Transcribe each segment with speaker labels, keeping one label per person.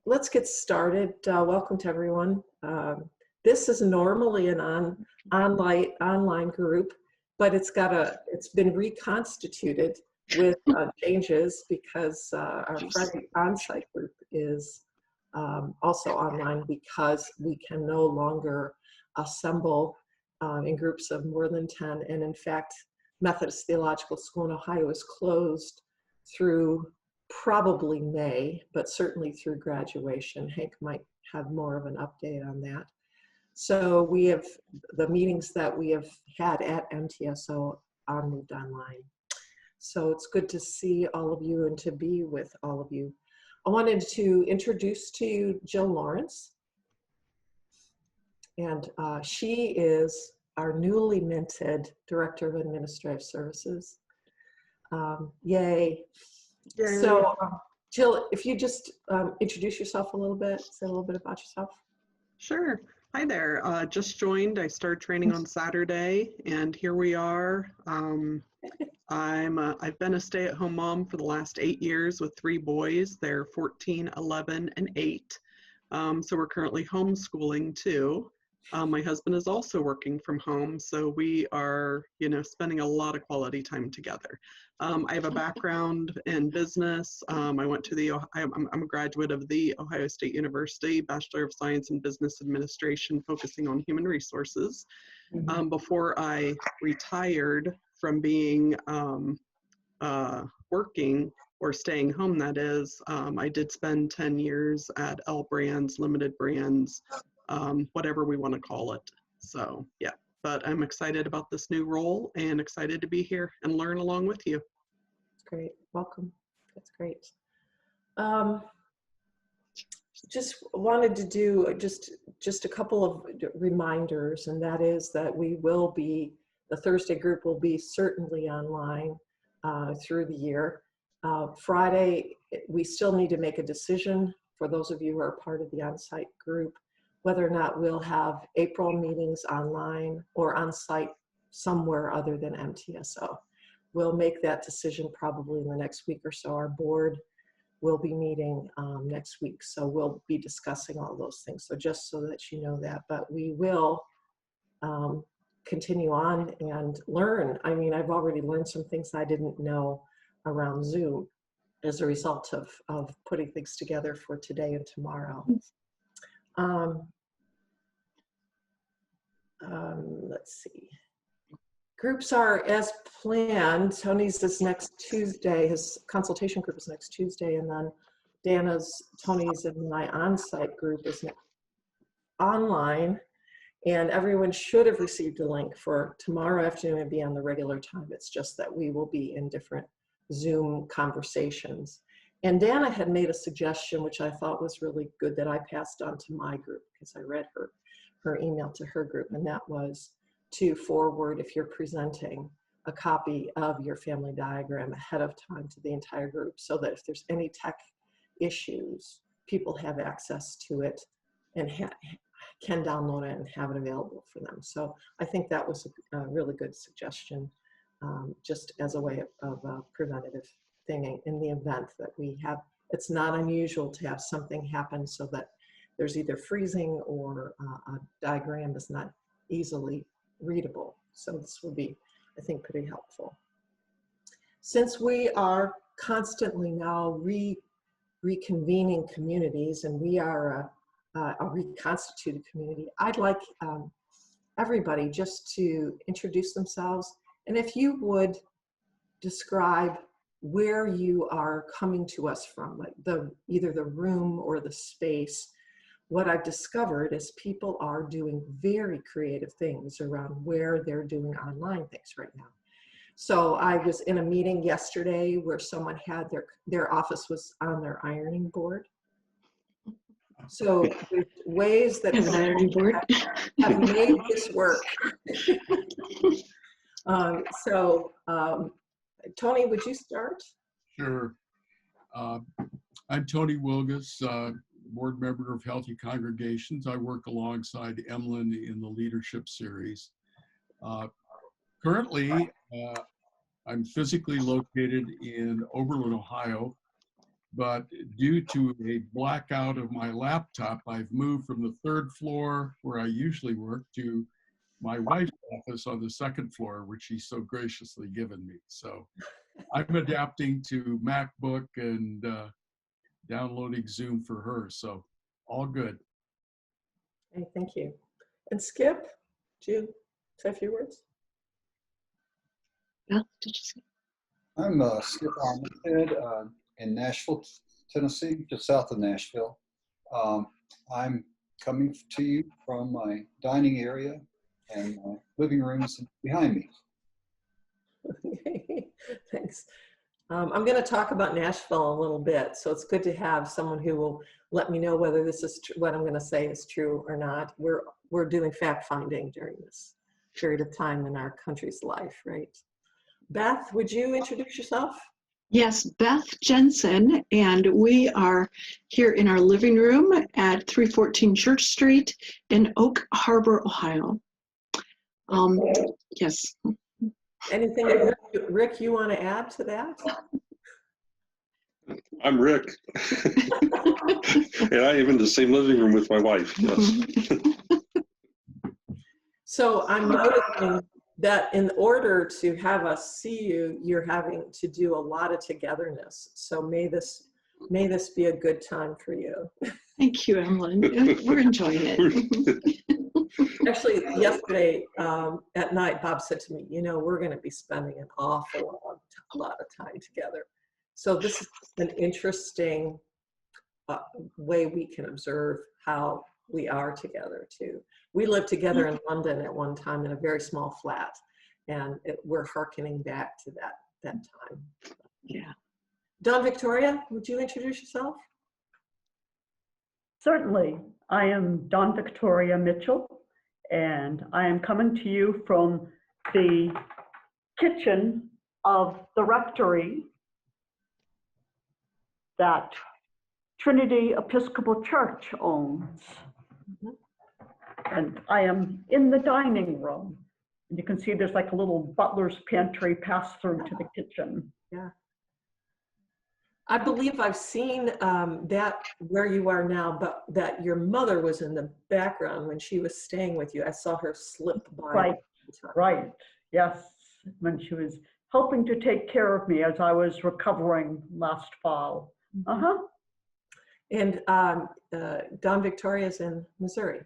Speaker 1: let's get started. Welcome to everyone. This is normally an online group, but it's been reconstituted with changes because our Friday on-site group is also online because we can no longer assemble in groups of more than 10. And in fact, Methodist Theological School in Ohio is closed through probably May, but certainly through graduation. Hank might have more of an update on that. So we have the meetings that we have had at MTSO are moved online. So it's good to see all of you and to be with all of you. I wanted to introduce to you Jill Lawrence. And she is our newly minted Director of Administrative Services. Yay. So Jill, if you just introduce yourself a little bit, say a little bit about yourself.
Speaker 2: Sure. Hi there. Just joined. I started training on Saturday, and here we are. I've been a stay-at-home mom for the last 8 years with 3 boys. They're 14, 11, and 8. So we're currently homeschooling too. My husband is also working from home, so we are, spending a lot of quality time together. I have a background in business. I'm a graduate of the Ohio State University, Bachelor of Science in Business Administration, focusing on human resources. Before I retired from being working or staying home, that is, I did spend 10 years at L Brands, Limited Brands, whatever we want to call it. So yeah, but I'm excited about this new role and excited to be here and learn along with you.
Speaker 1: Great, welcome. That's great. Just wanted to do just a couple of reminders, and that is that the Thursday group will be certainly online through the year. Friday, we still need to make a decision for those of you who are part of the on-site group, whether or not we'll have April meetings online or on-site somewhere other than MTSO. We'll make that decision probably in the next week or so. Our board will be meeting next week, so we'll be discussing all those things. So just so that you know that, but we will continue on and learn. I mean, I've already learned some things I didn't know around Zoom as a result of putting things together for today and tomorrow. Let's see. Groups are as planned. Tony's is next Tuesday. His consultation group is next Tuesday, and then Dana's, Tony's, and my on-site group is online. And everyone should have received a link for tomorrow afternoon and be on the regular time. It's just that we will be in different Zoom conversations. And Dana had made a suggestion, which I thought was really good, that I passed on to my group because I read her email to her group, and that was to forward, if you're presenting, a copy of your family diagram ahead of time to the entire group, so that if there's any tech issues, people have access to it and can download it and have it available for them. So I think that was a really good suggestion, just as a way of preventative thing in the event that we have. It's not unusual to have something happen so that there's either freezing or a diagram is not easily readable. So this will be, I think, pretty helpful. Since we are constantly now reconvening communities, and we are a reconstituted community, I'd like everybody just to introduce themselves. And if you would describe where you are coming to us from, like either the room or the space. What I've discovered is people are doing very creative things around where they're doing online things right now. So I was in a meeting yesterday where someone had their office was on their ironing board. So there's ways that
Speaker 3: an ironing board
Speaker 1: have made this work. Tony, would you start?
Speaker 4: Sure. I'm Tony Wilgus, board member of Healthy Congregations. I work alongside Emlyn in the leadership series. Currently, I'm physically located in Oberlin, Ohio, but due to a blackout of my laptop, I've moved from the 3rd floor where I usually work to my wife's office on the 2nd floor, which she's so graciously given me. So I'm adapting to MacBook and downloading Zoom for her. So all good.
Speaker 1: Okay, thank you. And Skip, do you say a few words?
Speaker 3: Beth, did you say?
Speaker 5: I'm Skip Armistead in Nashville, Tennessee, just south of Nashville. I'm coming to you from my dining area, and my living room is behind me.
Speaker 1: Thanks. I'm going to talk about Nashville a little bit, so it's good to have someone who will let me know whether this is what I'm going to say is true or not. We're doing fact finding during this period of time in our country's life, right? Beth, would you introduce yourself?
Speaker 3: Yes, Beth Jensen, and we are here in our living room at 314 Church Street in Oak Harbor, Ohio. Yes.
Speaker 1: Anything, Rick, you want to add to that?
Speaker 6: I'm Rick. And I am in the same living room with my wife. Yes.
Speaker 1: So I'm noticing that in order to have us see you, you're having to do a lot of togetherness. So may this be a good time for you.
Speaker 3: Thank you, Emlyn. We're enjoying it.
Speaker 1: Actually, yesterday at night, Bob said to me, we're going to be spending an awful lot of time together. So this is an interesting way we can observe how we are together too. We lived together in London at one time in a very small flat, and we're hearkening back to that time.
Speaker 3: Yeah.
Speaker 1: Dawn Victoria, would you introduce yourself?
Speaker 7: Certainly. I am Dawn Victoria Mitchell, and I am coming to you from the kitchen of the rectory that Trinity Episcopal Church owns. And I am in the dining room. And you can see there's like a little butler's pantry pass through to the kitchen.
Speaker 1: Yeah. I believe I've seen that where you are now, but that your mother was in the background when she was staying with you. I saw her slip by.
Speaker 7: Right, right, yes. When she was helping to take care of me as I was recovering last fall. Uh-huh.
Speaker 1: And Dawn Victoria's in Missouri.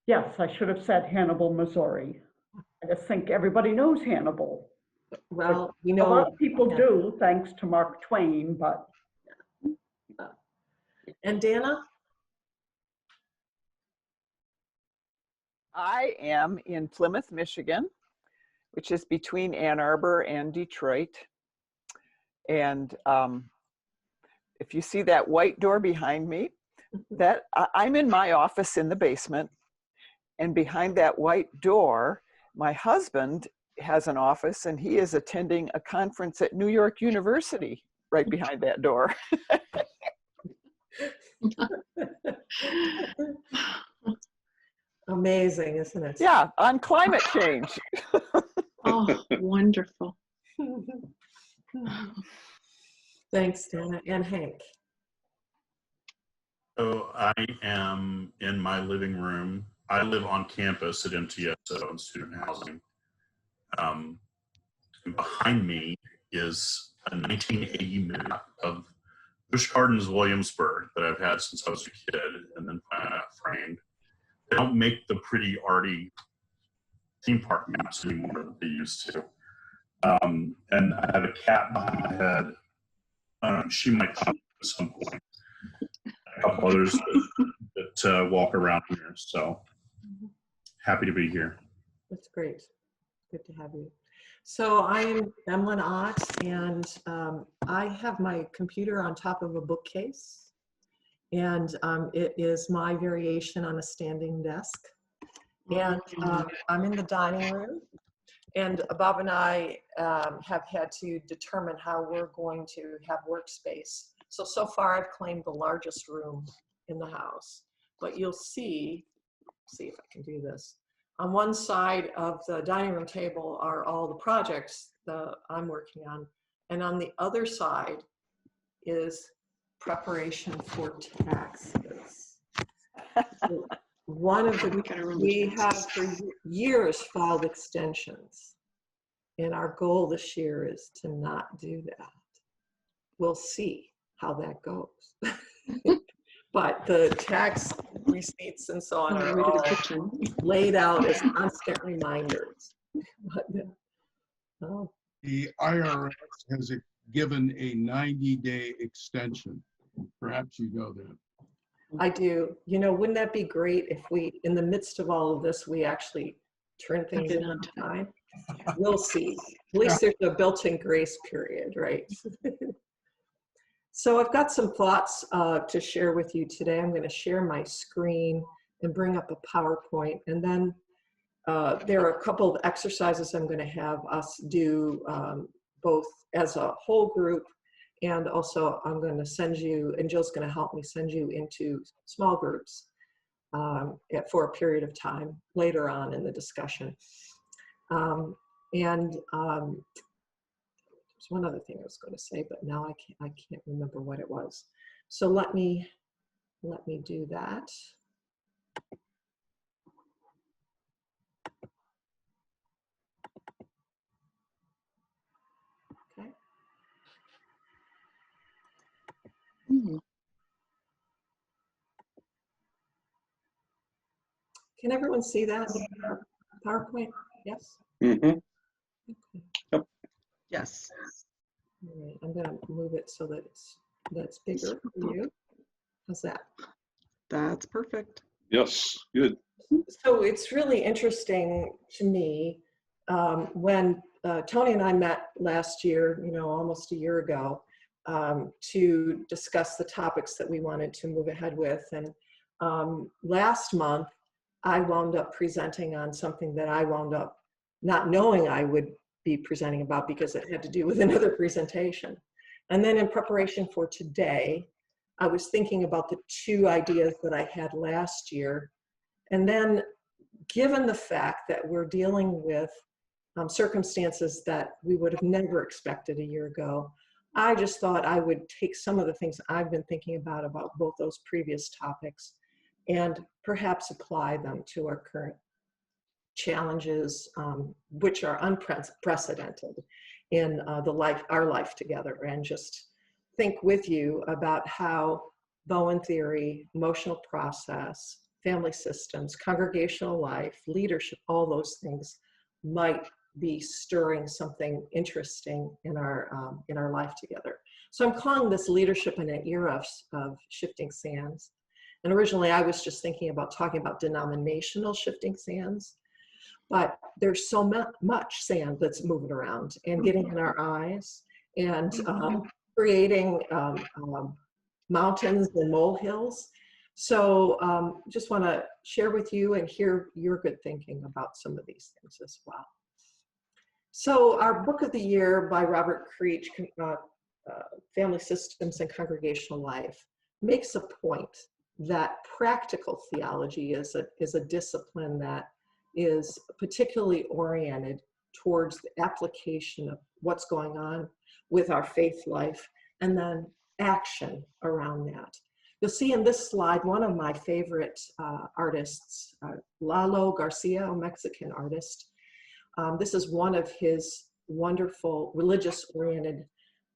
Speaker 7: Yes, I should have said Hannibal, Missouri. I just think everybody knows Hannibal.
Speaker 1: Well, we
Speaker 7: A
Speaker 1: know.
Speaker 7: lot of people do, thanks to Mark Twain, but.
Speaker 1: And Dana?
Speaker 8: I am in Plymouth, Michigan, which is between Ann Arbor and Detroit. And if you see that white door behind me, that I'm in my office in the basement. And behind that white door, my husband has an office, and he is attending a conference at New York University right behind that door.
Speaker 1: Amazing, isn't it?
Speaker 8: Yeah, on climate change.
Speaker 3: Oh, wonderful.
Speaker 1: Thanks, Dana. And Hank.
Speaker 9: So I am in my living room. I live on campus at MTSO in student housing. And behind me is a 1980 map of Busch Gardens, Williamsburg that I've had since I was a kid, and then framed. They don't make the pretty arty theme park maps anymore that they used to. And I have a cat behind my head. She might come at some point. A couple others that walk around here. So happy to be here.
Speaker 1: That's great. Good to have you. So I am Emlyn Ott, and I have my computer on top of a bookcase, and it is my variation on a standing desk. And I'm in the dining room, and Bob and I have had to determine how we're going to have workspace. So far I've claimed the largest room in the house, but you'll see if I can do this. On one side of the dining room table are all the projects that I'm working on, And on the other side is preparation for taxes. So one of
Speaker 3: We
Speaker 1: the,
Speaker 3: gotta remember
Speaker 1: we
Speaker 3: taxes.
Speaker 1: have for years filed extensions. And our goal this year is to not do that. We'll see how that goes. But the tax receipts and so on
Speaker 3: On the
Speaker 1: are
Speaker 3: way to the
Speaker 1: all
Speaker 3: kitchen.
Speaker 1: laid out as constant reminders. But, oh,
Speaker 4: The IRS has given a 90-day extension. Perhaps you know that.
Speaker 1: I do. You know, wouldn't that be great if we, in the midst of all of this, we actually turn things in on time? We'll see. At least there's a built-in grace period, right? So I've got some thoughts to share with you today. I'm going to share my screen and bring up a PowerPoint. And then there are a couple of exercises I'm going to have us do both as a whole group, and also I'm going to send you, and Jill's going to help me send you into small groups for a period of time later on in the discussion. There's one other thing I was going to say, but now I can't remember what it was. So let me do that. Okay.
Speaker 3: Hmm.
Speaker 1: Can everyone see that PowerPoint? Yes.
Speaker 6: Mm-hmm.
Speaker 1: Okay.
Speaker 2: Yes.
Speaker 1: All right. I'm going to move it so that that's bigger for you. How's that?
Speaker 2: That's perfect.
Speaker 6: Yes, good.
Speaker 1: So it's really interesting to me when Tony and I met last year, you know, almost a year ago, to discuss the topics that we wanted to move ahead with. And last month, I wound up presenting on something that I wound up not knowing I would be presenting about because it had to do with another presentation. And then in preparation for today, I was thinking about the two ideas that I had last year. And then given the fact that we're dealing with circumstances that we would have never expected a year ago, I just thought I would take some of the things I've been thinking about both those previous topics and perhaps apply them to our current challenges, which are unprecedented in our life together, and just think with you about how Bowen theory, emotional process, family systems, congregational life, leadership, all those things might be stirring something interesting in our life together. So I'm calling this Leadership in an Era of Shifting Sands. And originally I was just thinking about talking about denominational shifting sands, but there's so much sand that's moving around and getting in our eyes and creating mountains and molehills. So just want to share with you and hear your good thinking about some of these things as well. So our book of the year by Robert Creech, Family Systems and Congregational Life, makes a point that practical theology is a discipline that is particularly oriented towards the application of what's going on with our faith life and then action around that. You'll see in this slide one of my favorite artists, Lalo Garcia, a Mexican artist. This is one of his wonderful religious-oriented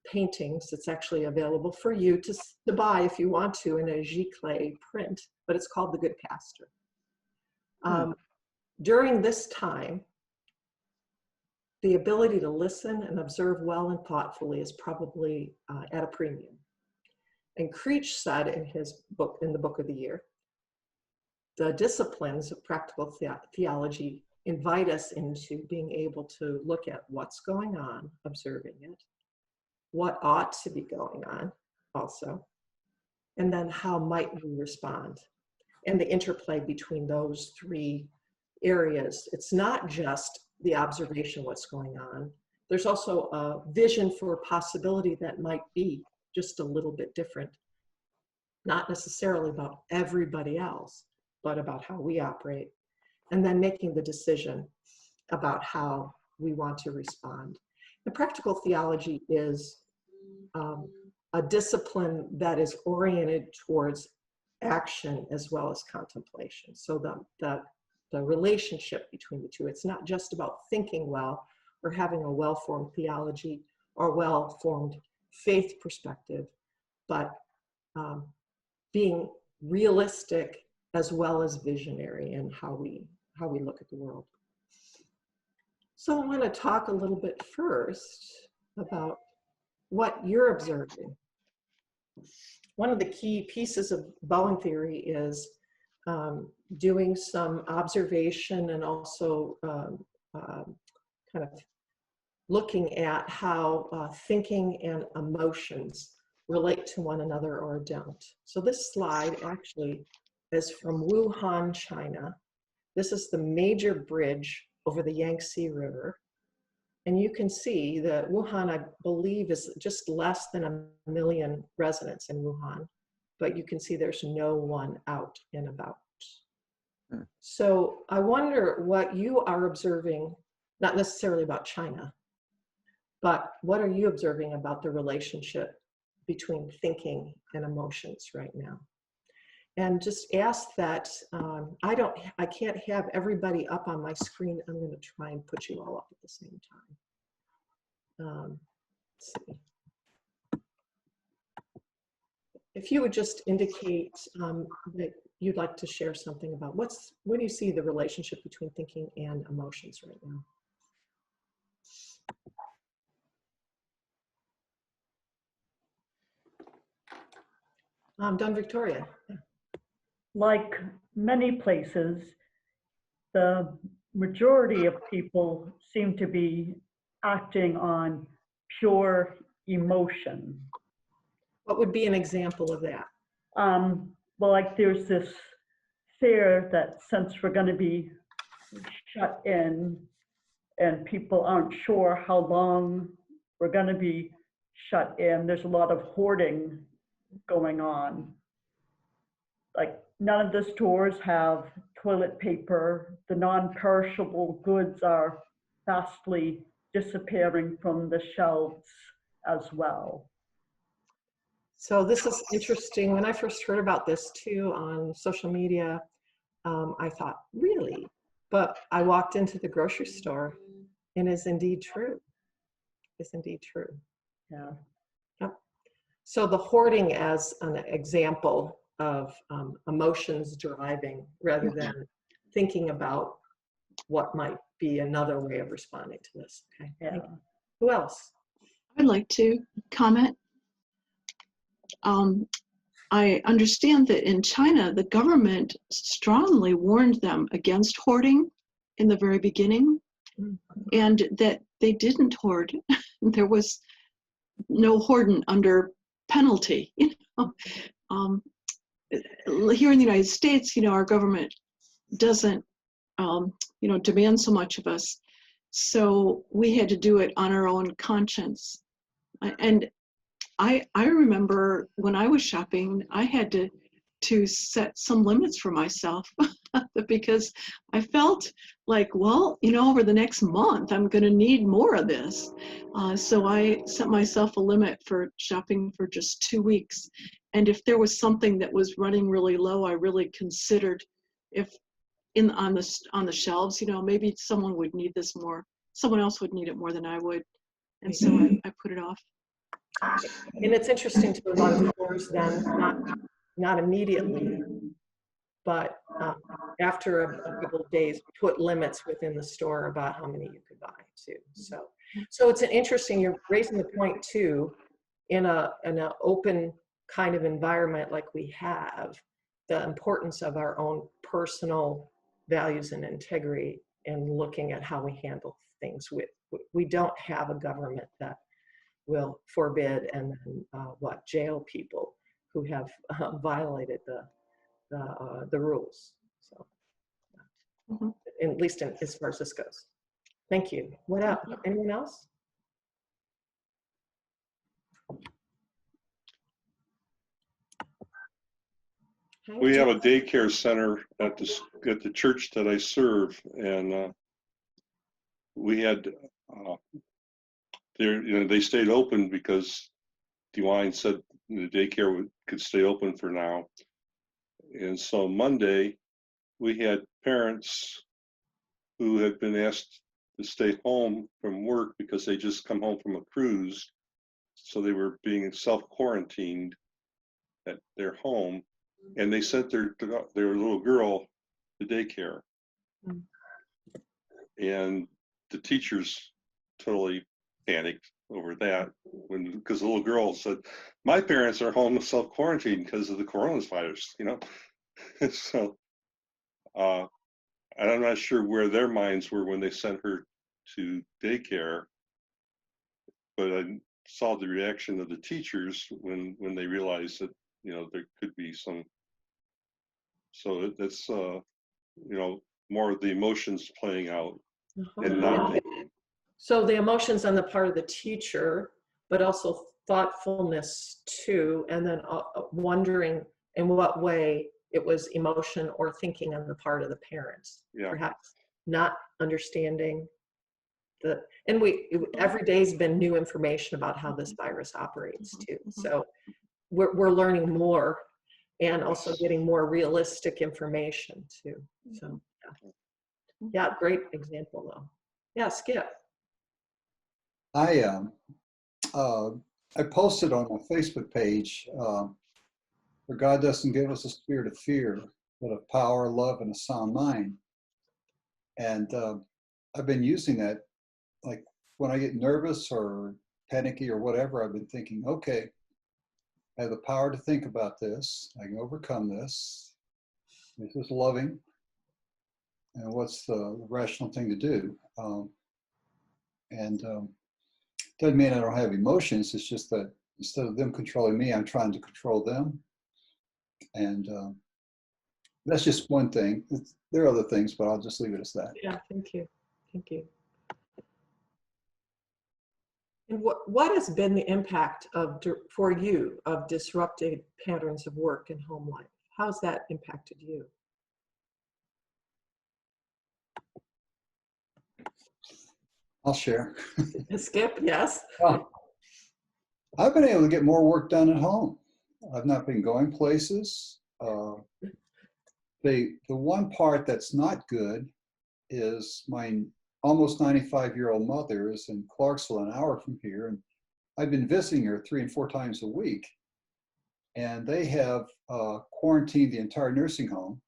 Speaker 1: paintings. It's actually available for you to buy if you want to in a Giclée print, but it's called The Good Pastor. During this time, the ability to listen and observe well and thoughtfully is probably at a premium. And Creech said in his book, in the book of the year, the disciplines of practical theology invite us into being able to look at what's going on, observing it, what ought to be going on also, and then how might we respond, and the interplay between those three areas. It's not just the observation of what's going on. There's also a vision for a possibility that might be just a little bit different, not necessarily about everybody else, but about how we operate, and then making the decision about how we want to respond. And practical theology is a discipline that is oriented towards action as well as contemplation. So the relationship between the two, it's not just about thinking well or having a well-formed theology or well-formed faith perspective, but being realistic as well as visionary in how we look at the world. So I want to talk a little bit first about what you're observing. One of the key pieces of Bowen theory is doing some observation and also kind of looking at how thinking and emotions relate to one another or don't. So this slide actually is from Wuhan, China. This is the major bridge over the Yangtze River. And you can see that Wuhan, I believe, is just less than 1 million residents in Wuhan, but you can see there's no one out and about. So I wonder what you are observing, not necessarily about China, but what are you observing about the relationship between thinking and emotions right now? And just ask that, I can't have everybody up on my screen. I'm going to try and put you all up at the same time. Let's see. If you would just indicate that you'd like to share something about what do you see the relationship between thinking and emotions right now? Dawn Victoria. Yeah.
Speaker 7: Like many places, the majority of people seem to be acting on pure emotion.
Speaker 1: What would be an example of that?
Speaker 7: Well, like there's this fear that since we're going to be shut in and people aren't sure how long we're going to be shut in, there's a lot of hoarding going on. Like none of the stores have toilet paper. The non-perishable goods are fastly disappearing from the shelves as well.
Speaker 1: So this is interesting. When I first heard about this too on social media, I thought, really? But I walked into the grocery store and it's indeed true. It's indeed true.
Speaker 7: Yeah.
Speaker 1: Yep. So the hoarding as an example of emotions driving rather than thinking about what might be another way of responding to this. Okay.
Speaker 7: Yeah.
Speaker 1: Who else?
Speaker 3: I'd like to comment. I understand that in China, the government strongly warned them against hoarding in the very beginning, and that they didn't hoard. There was no hoarding under penalty. You know, here in the United States, you know, our government doesn't, you know, demand so much of us, so we had to do it on our own conscience. And I remember when I was shopping, I had to set some limits for myself because I felt like, well, you know, over the next month, I'm going to need more of this. So I set myself a limit for shopping for just 2 weeks. And if there was something that was running really low, I really considered if on the shelves, you know, maybe someone would need this more. Someone else would need it more than I would. And so I put it off.
Speaker 1: And it's interesting to a lot of stores then, not immediately, but after a couple of days, put limits within the store about how many you could buy too. So it's an interesting, you're raising the point too, in an open kind of environment like we have, the importance of our own personal values and integrity and looking at how we handle things with. We don't have a government that will forbid and then jail people who have violated the rules. So, at least as far as this goes. Thank you. What else? Anyone else?
Speaker 6: We have a daycare center at the church that I serve, and we had they stayed open because DeWine said the daycare could stay open for now. And so Monday, we had parents who had been asked to stay home from work because they just come home from a cruise. So they were being self-quarantined at their home, and they sent their little girl to daycare.
Speaker 1: Mm.
Speaker 6: And the teachers totally panicked over that because the little girl said, "My parents are home self-quarantined because of the coronavirus," you know. So I'm not sure where their minds were when they sent her to daycare, but I saw the reaction of the teachers when they realized that, you know, there could be some. So that's more of the emotions playing out and not the,
Speaker 1: So the emotions on the part of the teacher, but also thoughtfulness too, and then wondering in what way it was emotion or thinking on the part of the parents.
Speaker 6: yeah.
Speaker 1: Perhaps not understanding and every day's been new information about how this virus operates too. So we're learning more and also getting more realistic information too. So yeah, great example though. Yeah, Skip.
Speaker 5: I posted on my Facebook page, where God doesn't give us a spirit of fear, but of power, love, and a sound mind. And I've been using that, like when I get nervous or panicky or whatever, I've been thinking, okay, I have the power to think about this. I can overcome this. This is loving. And what's the rational thing to do? Doesn't mean I don't have emotions. It's just that instead of them controlling me, I'm trying to control them. And that's just one thing. There are other things, but I'll just leave it as that.
Speaker 1: Yeah, thank you. Thank you. And what has been the impact for you of disrupted patterns of work and home life? How's that impacted you?
Speaker 5: I'll share.
Speaker 1: Skip, yes.
Speaker 5: I've been able to get more work done at home. I've not been going places. The one part that's not good is my almost 95-year-old mother is in Clarksville, an hour from here, and I've been visiting her 3 and 4 times a week. And they have quarantined the entire nursing home,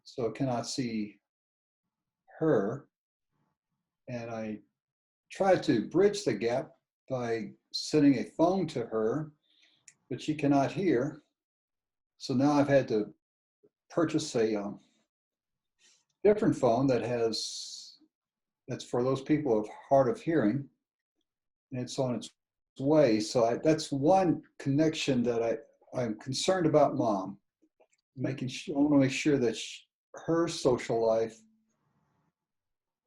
Speaker 5: so I cannot see her. And I tried to bridge the gap by sending a phone to her, but she cannot hear. So now I've had to purchase a different phone that's for those people of hard of hearing, and it's on its way. So that's one connection that I'm concerned about Mom. I want to make sure that her social life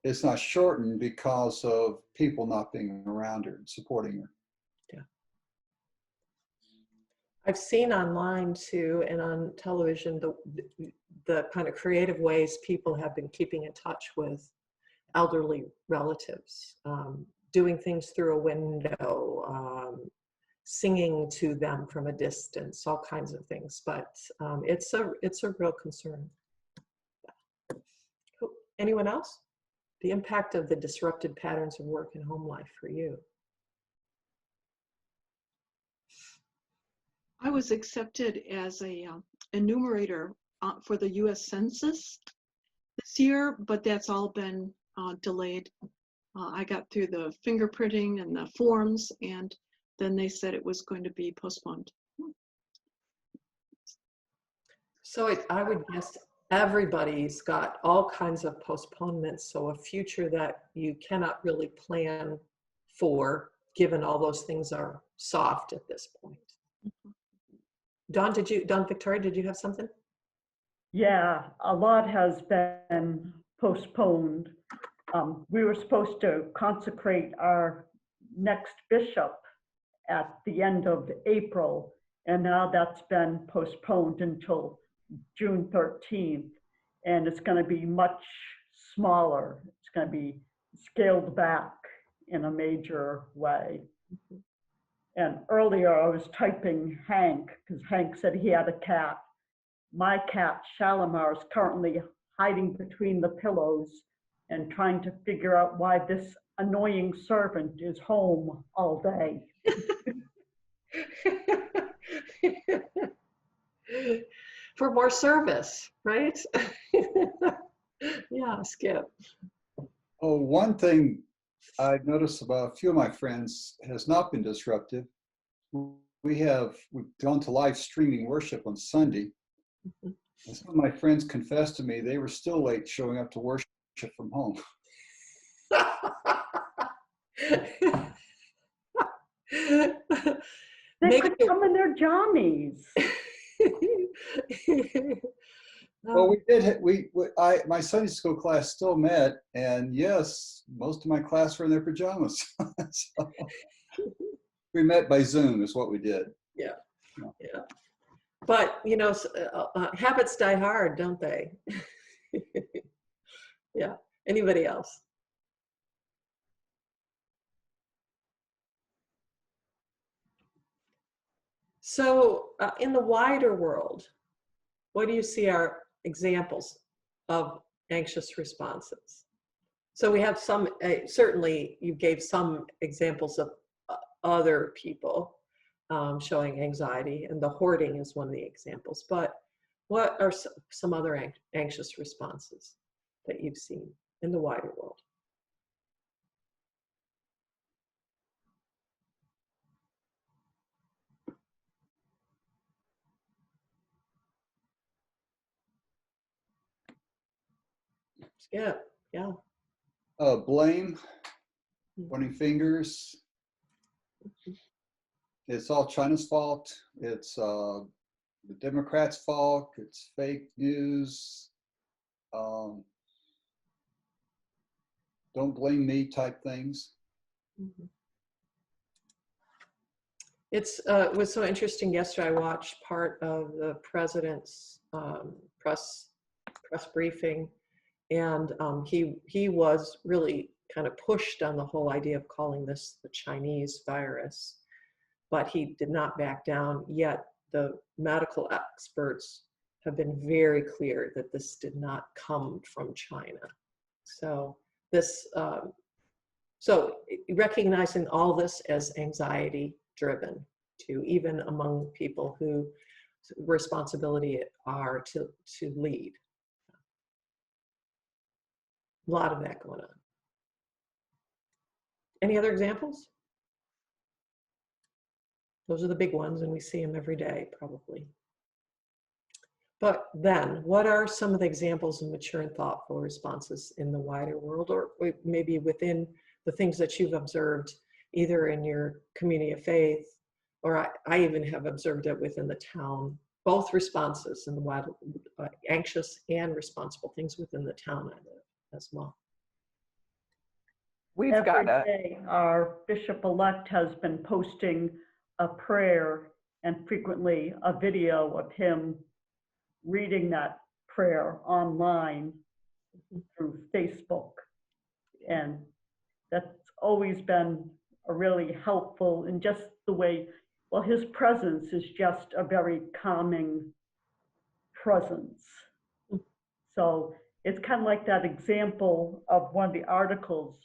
Speaker 5: is not shortened because of people not being around her and supporting her.
Speaker 1: Yeah. I've seen online too, and on television, the kind of creative ways people have been keeping in touch with elderly relatives, doing things through a window, singing to them from a distance, all kinds of things. But it's a real concern. Anyone else? The impact of the disrupted patterns of work and home life for you.
Speaker 3: I was accepted as a enumerator for the U.S. Census this year, but that's all been delayed. I got through the fingerprinting and the forms, and then they said it was going to be postponed.
Speaker 1: So I would guess everybody's got all kinds of postponements, so a future that you cannot really plan for, given all those things are soft at this point. Dawn, Victoria, did you have something?
Speaker 7: Yeah, a lot has been postponed. We were supposed to consecrate our next bishop at the end of April, and now that's been postponed until June 13th, and it's going to be much smaller. It's going to be scaled back, in a major way. And earlier I was typing Hank, because Hank said he had a cat. My cat, Shalimar, is currently hiding between the pillows and trying to figure out why this annoying servant is home all day.
Speaker 1: For more service, right? Yeah, Skip.
Speaker 5: Oh, one thing I've noticed about a few of my friends has not been disruptive. We've gone to live streaming worship on Sunday. And some of my friends confessed to me they were still late showing up to worship from home.
Speaker 7: They
Speaker 1: Make
Speaker 7: could
Speaker 1: it-
Speaker 7: come in their jammies.
Speaker 5: Well, my Sunday school class still met, and yes, most of my class were in their pajamas. So, we met by Zoom is what we did.
Speaker 1: Yeah. But, habits die hard, don't they? Yeah. Anybody else? So in the wider world, what do you see are examples of anxious responses? So we have some, certainly you gave some examples of other people showing anxiety, and the hoarding is one of the examples. But what are some other anxious responses that you've seen in the wider world? Yeah, yeah.
Speaker 5: Blame, pointing fingers. It's all China's fault. It's the Democrats' fault. It's fake news. Don't blame me type things.
Speaker 1: Mhm. It was so interesting. Yesterday, I watched part of the president's press briefing, and he was really kind of pushed on the whole idea of calling this the Chinese virus, but he did not back down. Yet the medical experts have been very clear that this did not come from China. So this, so recognizing all this as anxiety driven too, even among people who responsibility are to lead. A lot of that going on. Any other examples? Those are the big ones, and we see them every day, probably. But then, what are some of the examples of mature and thoughtful responses in the wider world, or maybe within the things that you've observed, either in your community of faith, or I even have observed it within the town, both responses in the wider, anxious and responsible things within the town I live as well.
Speaker 8: We've
Speaker 7: Every
Speaker 8: got a,
Speaker 7: day, our bishop-elect has been posting a prayer and frequently a video of him reading that prayer online through Facebook. And that's always been a really helpful, and just the way, well, his presence is just a very calming presence. So it's kind of like that example of one of the articles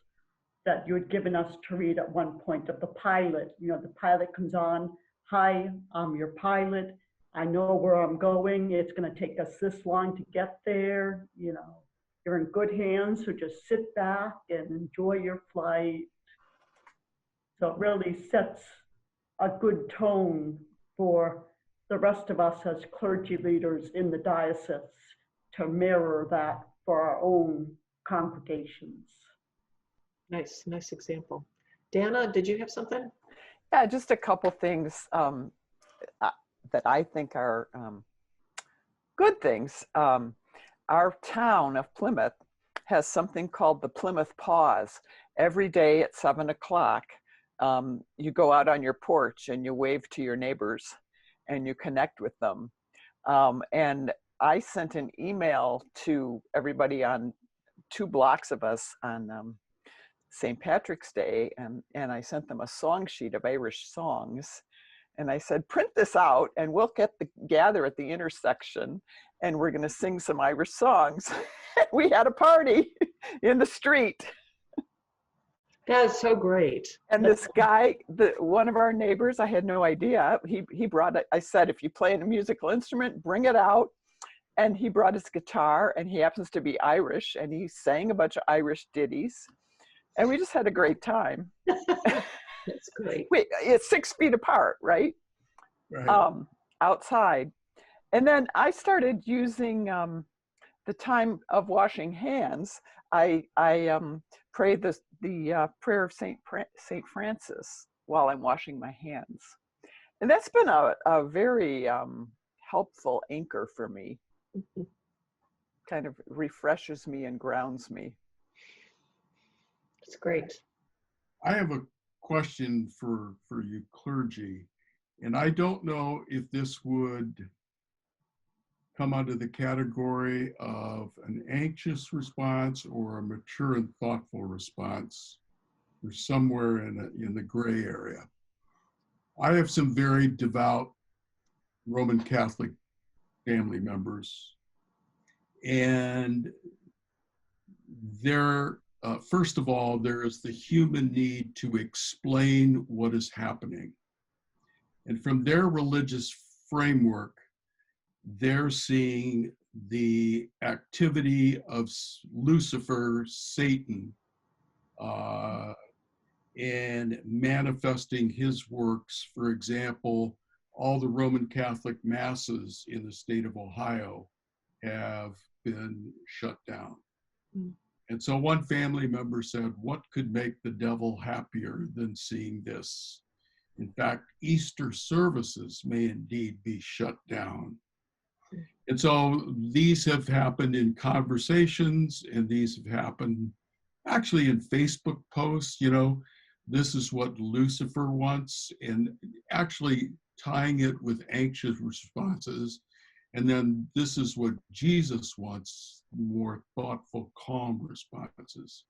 Speaker 7: that you had given us to read at one point of the pilot. You know, the pilot comes on, "Hi, I'm your pilot. I know where I'm going. It's going to take us this long to get there. You know, you're in good hands, so just sit back and enjoy your flight." So it really sets a good tone for the rest of us as clergy leaders in the diocese to mirror that for our own congregations.
Speaker 1: Nice example. Dana, did you have something?
Speaker 8: yeah, just a couple things that I think are good things. Our town of Plymouth has something called the Plymouth Pause. Every day at 7 o'clock, you go out on your porch and you wave to your neighbors and you connect with them. And I sent an email to everybody on 2 blocks of us on St. Patrick's Day, and I sent them a song sheet of Irish songs. And I said, print this out and we'll gather at the intersection and we're going to sing some Irish songs. We had a party in the street.
Speaker 1: That is so great.
Speaker 8: And this guy, one of our neighbors, I had no idea, he brought it. I said, if you play a musical instrument, bring it out. And he brought his guitar, and he happens to be Irish, and he sang a bunch of Irish ditties. And we just had a great time.
Speaker 1: That's great.
Speaker 8: It's 6 feet apart, right?
Speaker 4: Right.
Speaker 8: Outside. And then I started using the time of washing hands. I pray the prayer of Saint Francis while I'm washing my hands. And that's been a very helpful anchor for me. Kind of refreshes me and grounds me.
Speaker 1: It's great.
Speaker 4: I have a question for you clergy, and I don't know if this would come under the category of an anxious response or a mature and thoughtful response, or somewhere in the gray area. I have some very devout Roman Catholic family members, and first of all, there is the human need to explain what is happening. And from their religious framework, they're seeing the activity of Lucifer, Satan, and manifesting his works. For example, all the Roman Catholic masses in the state of Ohio have been shut down. Mm. And so one family member said, what could make the devil happier than seeing this? In fact, Easter services may indeed be shut down. And so these have happened in conversations, and these have happened actually in Facebook posts, this is what Lucifer wants, and actually tying it with anxious responses. And then this is what Jesus wants, more thoughtful, calm responses.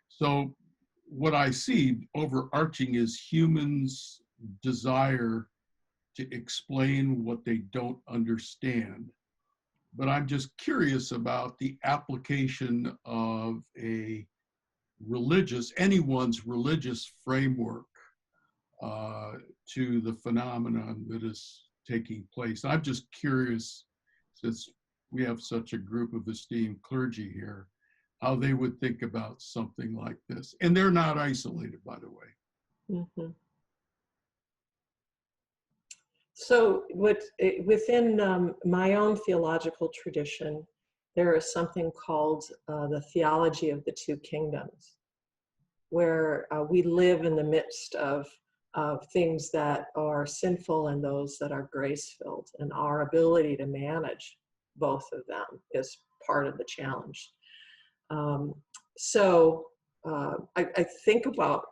Speaker 4: So what I see overarching is humans' desire to explain what they don't understand. But I'm just curious about the application of anyone's religious framework to the phenomenon that is taking place. I'm just curious, since we have such a group of esteemed clergy here, how they would think about something like this. And they're not isolated, by the way.
Speaker 1: Mm-hmm. So within my own theological tradition, there is something called the theology of the two kingdoms, where we live in the midst of things that are sinful and those that are grace-filled, and our ability to manage both of them is part of the challenge. I think about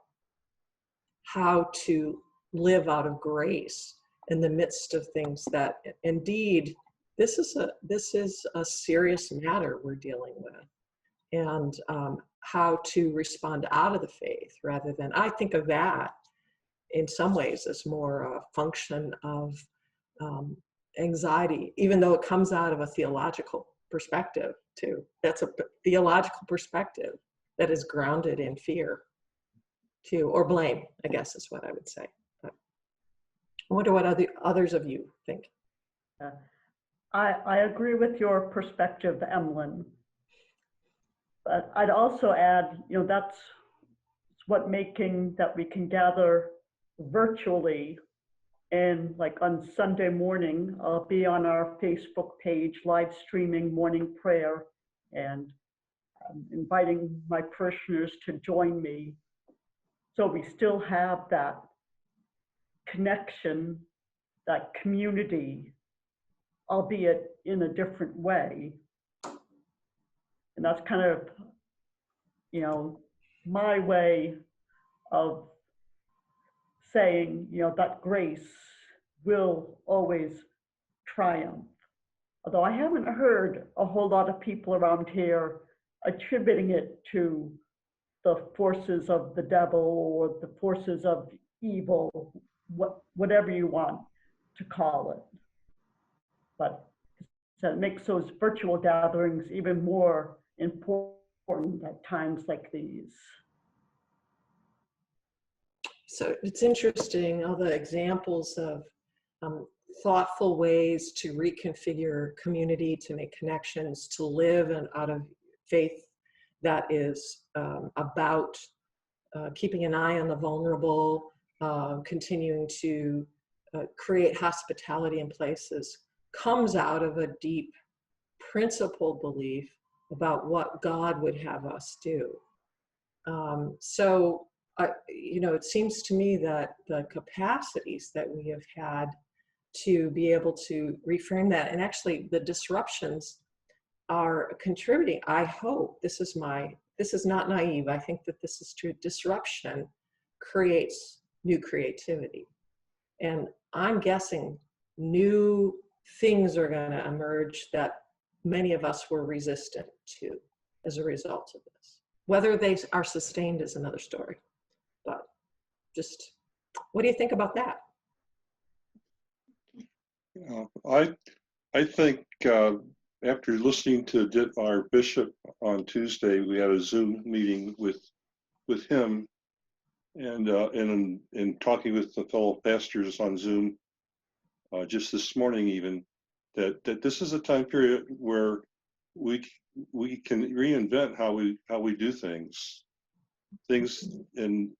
Speaker 1: how to live out of grace in the midst of things that indeed this is a serious matter we're dealing with, and how to respond out of the faith rather than, I think of that in some ways as more a function of anxiety, even though it comes out of a theological perspective too. That's a theological perspective that is grounded in fear too, or blame, I guess is what I would say. But I wonder what others of you think.
Speaker 7: I agree with your perspective, Emlyn. But I'd also add, that's what making that we can gather virtually, and like on Sunday morning, I'll be on our Facebook page live streaming morning prayer and inviting my parishioners to join me. So we still have that connection, that community, albeit in a different way. And that's kind of, my way of saying, that grace will always triumph. Although I haven't heard a whole lot of people around here attributing it to the forces of the devil or the forces of evil, whatever you want to call it. But so it makes those virtual gatherings even more important at times like these.
Speaker 1: So it's interesting, all the examples of thoughtful ways to reconfigure community, to make connections, to live and out of faith that is about keeping an eye on the vulnerable, continuing to create hospitality in places, comes out of a deep principled belief about what God would have us do. So, it seems to me that the capacities that we have had to be able to reframe that, and actually the disruptions are contributing. I hope this is not naive. I think that this is true. Disruption creates new creativity. And I'm guessing new things are going to emerge that many of us were resistant to as a result of this. Whether they are sustained is another story. But just, what do you think about that?
Speaker 6: I think after listening to our bishop on Tuesday, we had a Zoom meeting with him, and talking with the fellow pastors on Zoom just this morning, even that this is a time period where we can reinvent how we do things, and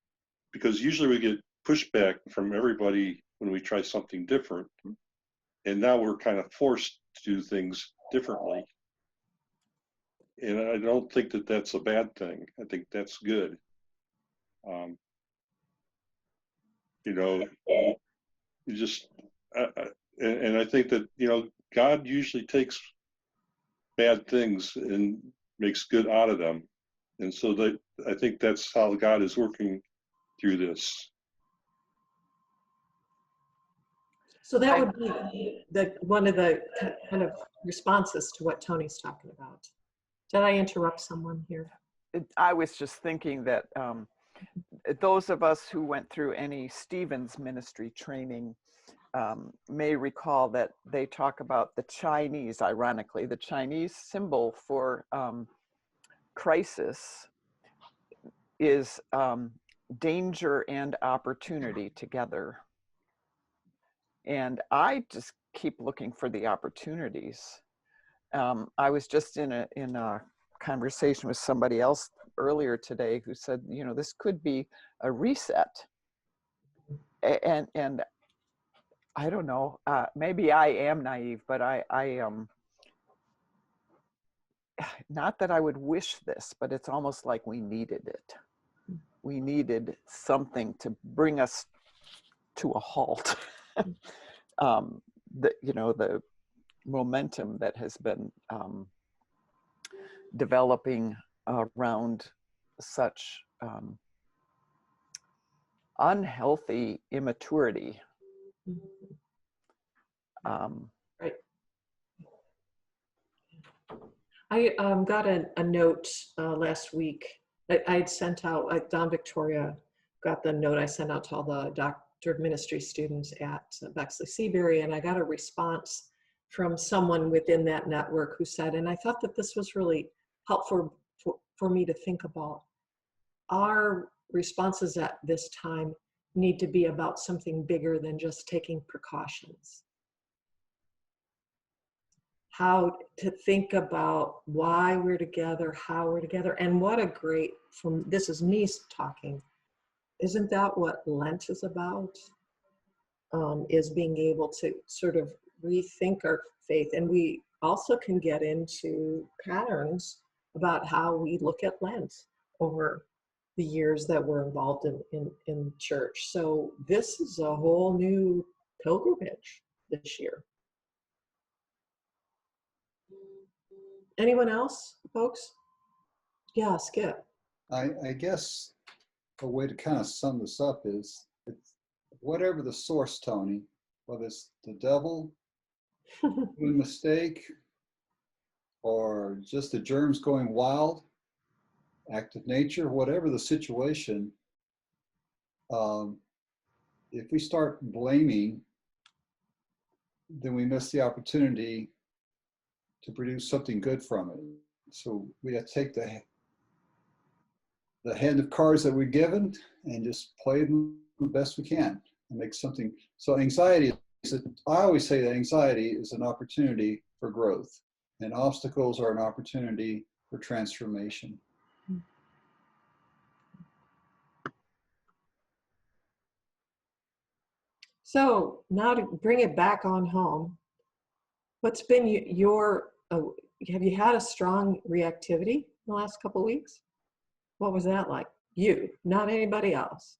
Speaker 6: because usually we get pushback from everybody when we try something different. And now we're kind of forced to do things differently. And I don't think that that's a bad thing. I think that's good. You just, and I think that, God usually takes bad things and makes good out of them. And so I think that's how God is working through this.
Speaker 1: So that would be one of the kind of responses to what Tony's talking about. Did I interrupt someone here?
Speaker 8: I was just thinking that those of us who went through any Stevens ministry training may recall that they talk about the Chinese, ironically, the Chinese symbol for crisis is danger and opportunity together. And I just keep looking for the opportunities. I was just in a conversation with somebody else earlier today who said, this could be a reset. And I don't know, maybe I am naive, but I not that I would wish this, but it's almost like we needed it. We needed something to bring us to a halt. The momentum that has been developing around such unhealthy immaturity.
Speaker 1: Right. I got a note last week. I had sent out, Don Victoria got the note I sent out to all the Doctor of Ministry students at Bexley Seabury, and I got a response from someone within that network who said, and I thought that this was really helpful for me to think about, our responses at this time need to be about something bigger than just taking precautions. How to think about why we're together, how we're together, and what a great, this is me talking, isn't that what Lent is about? Is being able to sort of rethink our faith. And we also can get into patterns about how we look at Lent over the years that we're involved in church. So this is a whole new pilgrimage this year. Anyone else, folks? Yeah, Skip.
Speaker 5: I guess a way to kind of sum this up is, whatever the source, Tony, whether it's the devil doing a mistake or just the germs going wild, act of nature, whatever the situation, if we start blaming, then we miss the opportunity to produce something good from it. So we have to take the hand of cards that we're given and just play them the best we can and make something. So anxiety I always say that anxiety is an opportunity for growth, and obstacles are an opportunity for transformation.
Speaker 1: So now to bring it back on home, what's been have you had a strong reactivity in the last couple of weeks? What was that like? You, not anybody else.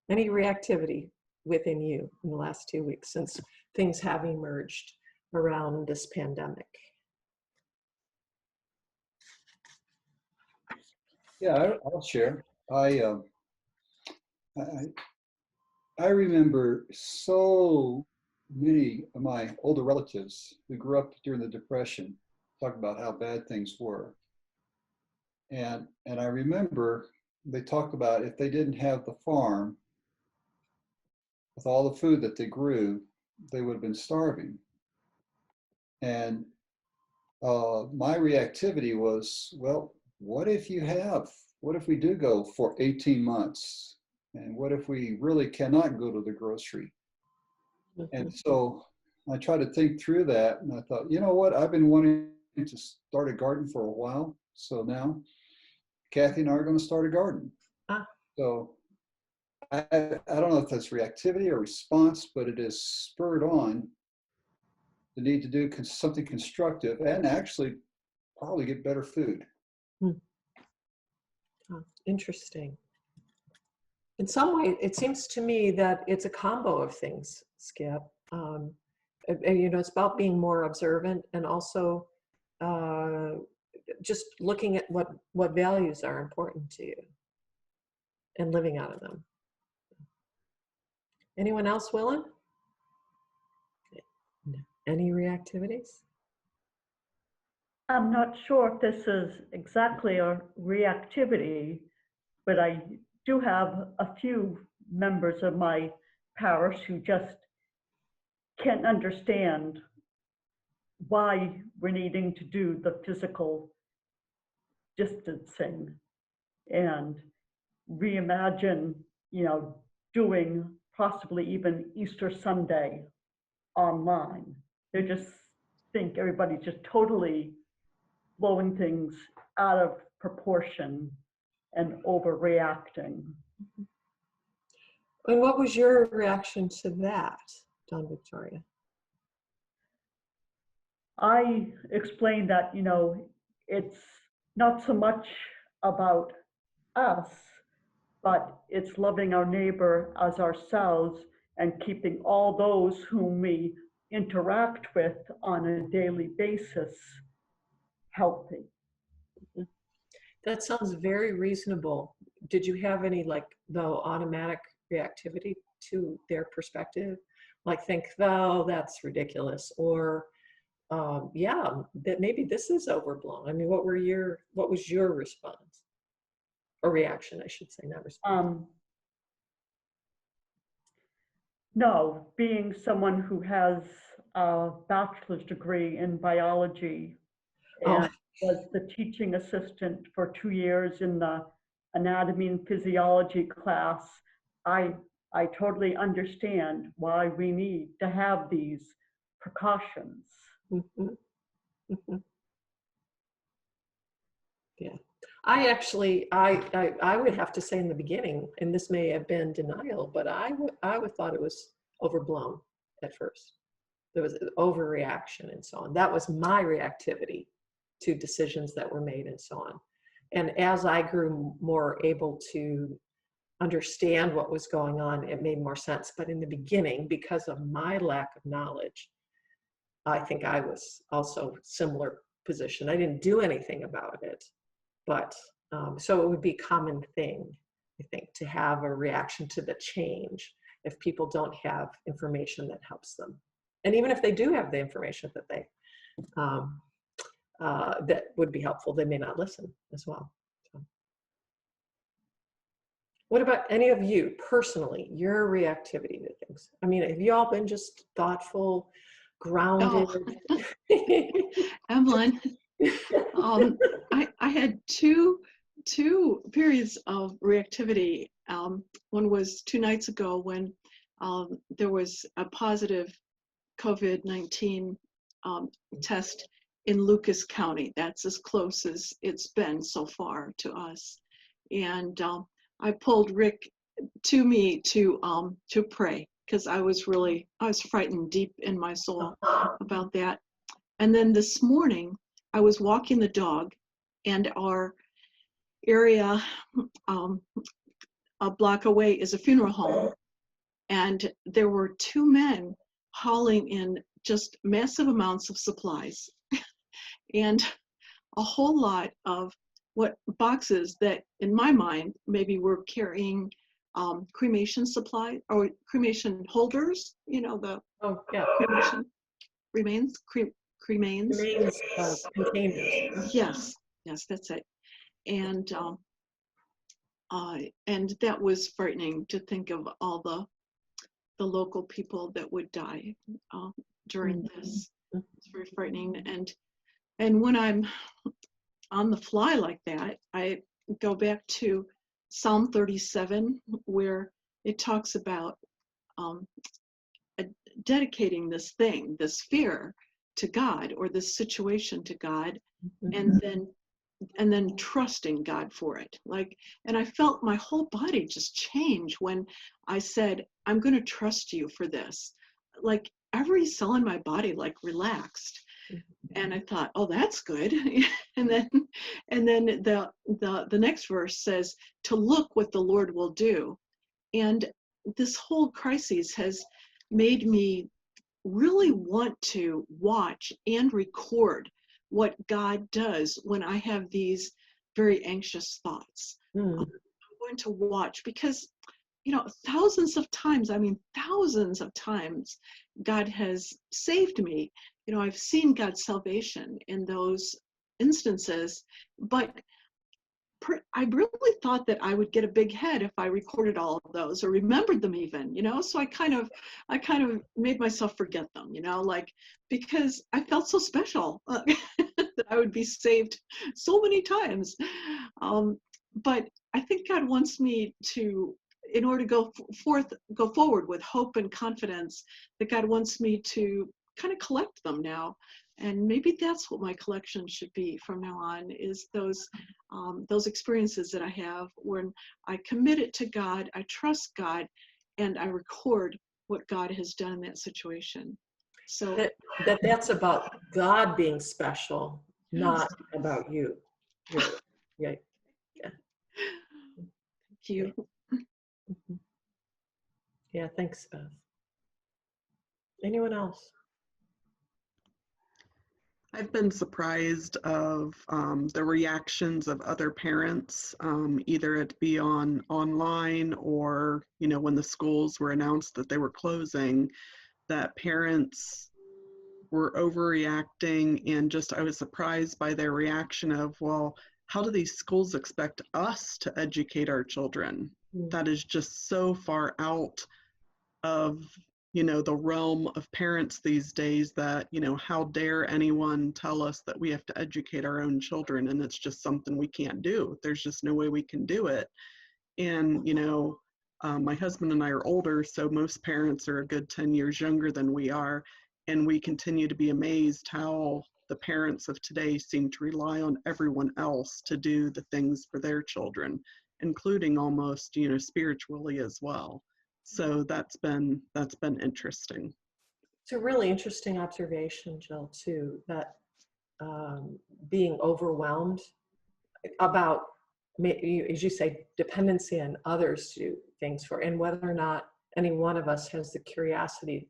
Speaker 1: Any reactivity within you in the last 2 weeks since things have emerged around this pandemic?
Speaker 5: Yeah, I'll share. I remember so many of my older relatives who grew up during the Depression talk about how bad things were. And I remember they talked about if they didn't have the farm with all the food that they grew, they would have been starving. And my reactivity was, well, what if we do go for 18 months? And what if we really cannot go to the grocery? And so I tried to think through that, and I thought, you know what? I've been wanting to start a garden for a while. So now Kathy and I are going to start a garden. So I don't know if that's reactivity or response, but it is spurred on the need to do something constructive and actually probably get better food.
Speaker 1: Oh, interesting. In some way, it seems to me that it's a combo of things, Skip. And, it's about being more observant and also just looking at what values are important to you and living out of them. Anyone else willing? Any reactivities?
Speaker 7: I'm not sure if this is exactly a reactivity, but I do have a few members of my parish who just can't understand why we're needing to do the physical distancing and reimagine, doing possibly even Easter Sunday online. They just think everybody's just totally blowing things out of proportion and overreacting.
Speaker 1: And what was your reaction to that, Dawn Victoria?
Speaker 7: I explained that, it's not so much about us, but it's loving our neighbor as ourselves and keeping all those whom we interact with on a daily basis healthy.
Speaker 1: That sounds very reasonable. Did you have any automatic reactivity to their perspective? Like think, oh, that's ridiculous, or yeah, that maybe this is overblown. I mean, what was your response? Or reaction, I should say, not response.
Speaker 7: No, being someone who has a bachelor's degree in biology and was the teaching assistant for 2 years in the anatomy and physiology class, I totally understand why we need to have these precautions.
Speaker 1: Yeah, I would have to say in the beginning, and this may have been denial, but I would thought it was overblown at first. There was an overreaction and so on. That was my reactivity to decisions that were made and so on. And as I grew more able to understand what was going on, it made more sense. But in the beginning, because of my lack of knowledge, I think I was also similar position. I didn't do anything about it, but so it would be a common thing, I think, to have a reaction to the change if people don't have information that helps them. And even if they do have the information that they that would be helpful. They may not listen as well. So. What about any of you personally, your reactivity to things? I mean, have you all been just thoughtful, grounded?
Speaker 3: Evelyn, I had two periods of reactivity. One was 2 nights ago when there was a positive COVID-19 test in Lucas County. That's as close as it's been so far to us. And I pulled Rick to me to pray, because I was frightened deep in my soul about that. And then this morning, I was walking the dog, and our area a block away is a funeral home. And there were 2 men hauling in just massive amounts of supplies and a whole lot of boxes that, in my mind, maybe were carrying cremation supply or cremation holders, the
Speaker 1: Oh, yeah.
Speaker 3: cremation cremains.
Speaker 1: Remains containers.
Speaker 3: Yes, that's it. And that was frightening to think of all the local people that would die during this. It's very frightening. And when I'm on the fly like that, I go back to Psalm 37, where it talks about dedicating this fear to God, or this situation to God, and then trusting God for it. And I felt my whole body just change when I said, I'm going to trust you for this. Like every cell in my body relaxed. And I thought, oh, that's good. and then the next verse says, to look what the Lord will do. And this whole crisis has made me really want to watch and record what God does when I have these very anxious thoughts. I'm going to watch, because thousands of times, God has saved me. I've seen God's salvation in those instances, but I really thought that I would get a big head if I recorded all of those or remembered them even, so I kind of made myself forget them, because I felt so special that I would be saved so many times. But I think God wants me to, in order to go forward with hope and confidence, that God wants me to kind of collect them now. And maybe that's what my collection should be from now on, is those experiences that I have when I commit it to God, I trust God, and I record what God has done in that situation. So
Speaker 1: that's about God being special, not about you. Yeah.
Speaker 3: Thank you.
Speaker 1: Yeah, thanks, Beth. Anyone else?
Speaker 2: I've been surprised of the reactions of other parents, either it be online or, when the schools were announced that they were closing, that parents were overreacting, and I was surprised by their reaction of, well, how do these schools expect us to educate our children? That is just so far out of the realm of parents these days that, how dare anyone tell us that we have to educate our own children, and it's just something we can't do. There's just no way we can do it. And, my husband and I are older, so most parents are a good 10 years younger than we are. And we continue to be amazed how the parents of today seem to rely on everyone else to do the things for their children, including almost, spiritually as well. So that's been interesting.
Speaker 1: It's a really interesting observation, Jill, too, that being overwhelmed about, as you say, dependency on others to do things for, and whether or not any one of us has the curiosity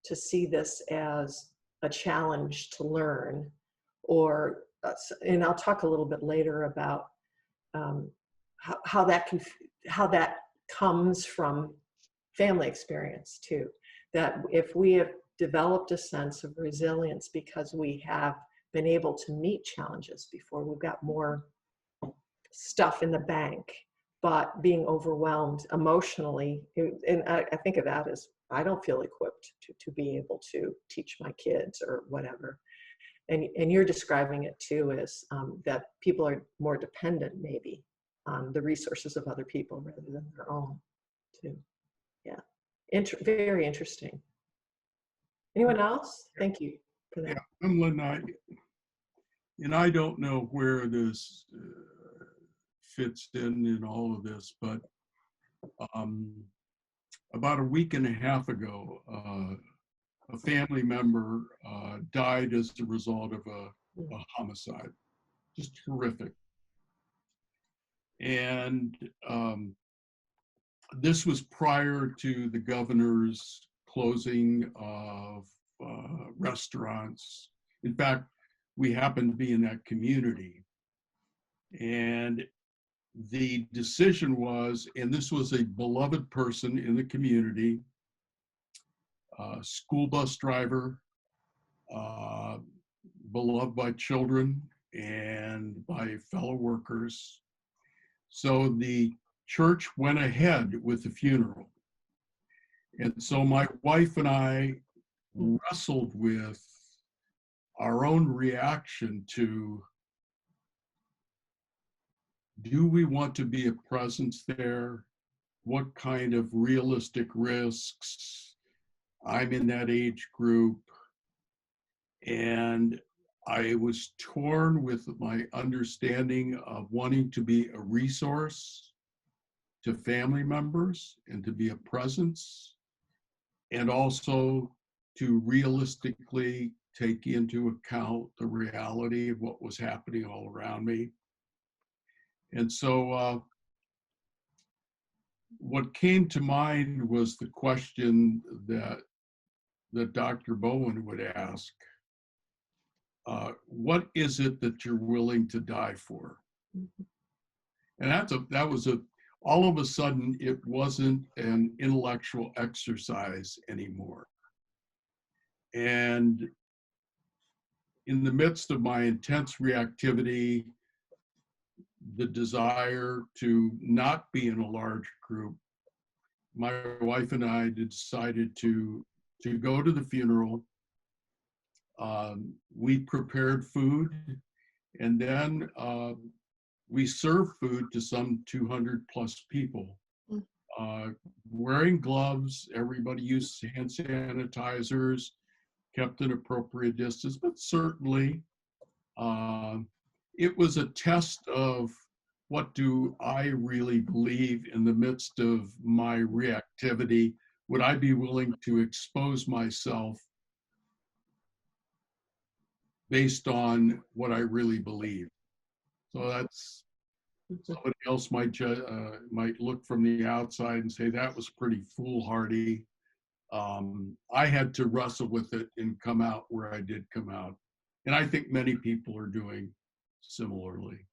Speaker 1: to see this as a challenge to learn, or, and I'll talk a little bit later about how that comes from family experience too, that if we have developed a sense of resilience because we have been able to meet challenges before. We've got more stuff in the bank, but being overwhelmed emotionally, and I think of that as I don't feel equipped to be able to teach my kids or whatever. And you're describing it too as that people are more dependent maybe on the resources of other people rather than their own too. Yeah, very interesting. Anyone else? Thank you for that.
Speaker 4: Yeah, I'm Lynn Knight, and I don't know where this fits in all of this, but about a week and a half ago, a family member died as a result of a homicide. Just horrific. And this was prior to the governor's closing of restaurants. In fact, we happened to be in that community. And the decision was, and this was a beloved person in the community, school bus driver, beloved by children and by fellow workers. So the church went ahead with the funeral. And so my wife and I wrestled with our own reaction to, do we want to be a presence there? What kind of realistic risks? I'm in that age group. And I was torn with my understanding of wanting to be a resource to family members and to be a presence, and also to realistically take into account the reality of what was happening all around me. And so what came to mind was the question that Dr. Bowen would ask. What is it that you're willing to die for? And that was all of a sudden, it wasn't an intellectual exercise anymore. And in the midst of my intense reactivity, the desire to not be in a large group, my wife and I decided to go to the funeral. We prepared food, and then we served food to some 200 plus people. Wearing gloves, everybody used hand sanitizers, kept an appropriate distance, but certainly it was a test of, what do I really believe in the midst of my reactivity? Would I be willing to expose myself based on what I really believe? So that's, somebody else might look from the outside and say that was pretty foolhardy. I had to wrestle with it and come out where I did come out. And I think many people are doing similarly.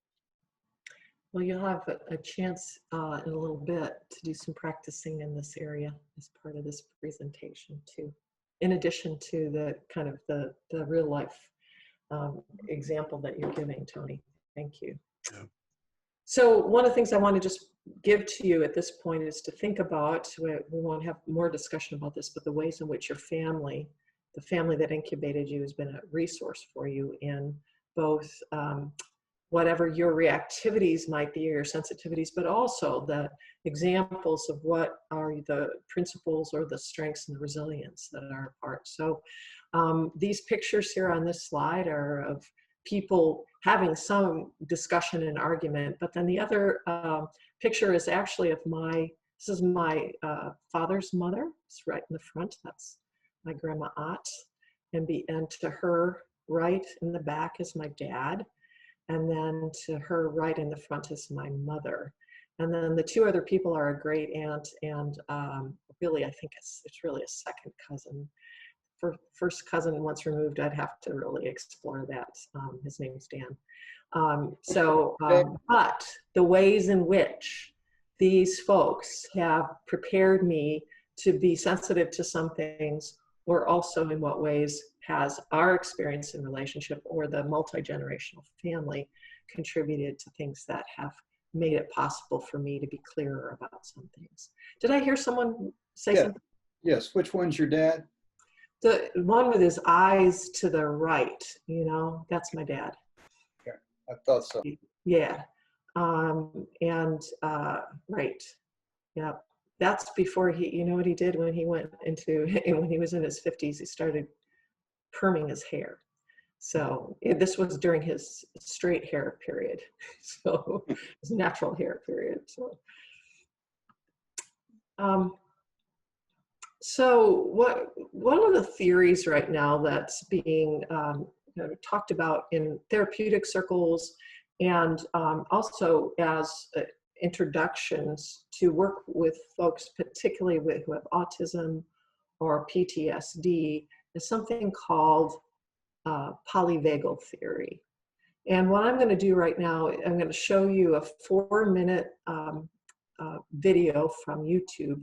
Speaker 1: Well, you'll have a chance in a little bit to do some practicing in this area as part of this presentation too, in addition to the kind of the real life example that you're giving, Tony. Thank you.
Speaker 4: Yeah.
Speaker 1: So one of the things I want to just give to you at this point is to think about, we won't have more discussion about this, but the ways in which your family, the family that incubated you, has been a resource for you in both whatever your reactivities might be or your sensitivities, but also the examples of what are the principles or the strengths and the resilience that are a part. So these pictures here on this slide are of people having some discussion and argument, but then the other picture is actually of this is my father's mother. It's right in the front. That's my grandma Ott. And to her right in the back is my dad. And then to her right in the front is my mother. And then the two other people are a great aunt and really, I think it's really a second cousin. For first cousin once removed, I'd have to really explore that. His name's Dan. But the ways in which these folks have prepared me to be sensitive to some things or also in what ways has our experience in relationship or the multi-generational family contributed to things that have made it possible for me to be clearer about some things. Did I hear someone say
Speaker 5: Yeah.
Speaker 1: something?
Speaker 5: Yes, which one's your dad?
Speaker 1: The one with his eyes to the right, that's my dad.
Speaker 5: I thought so.
Speaker 1: Yeah. Right. Yeah. That's before you know what he did when he went into, when he was in his 50s, he started perming his hair. So this was during his straight hair period. So his natural hair period. So one of the theories right now that's being talked about in therapeutic circles and also as introductions to work with folks, particularly who have autism or PTSD, is something called polyvagal theory. And what I'm going to do right now, I'm going to show you a 4-minute video from YouTube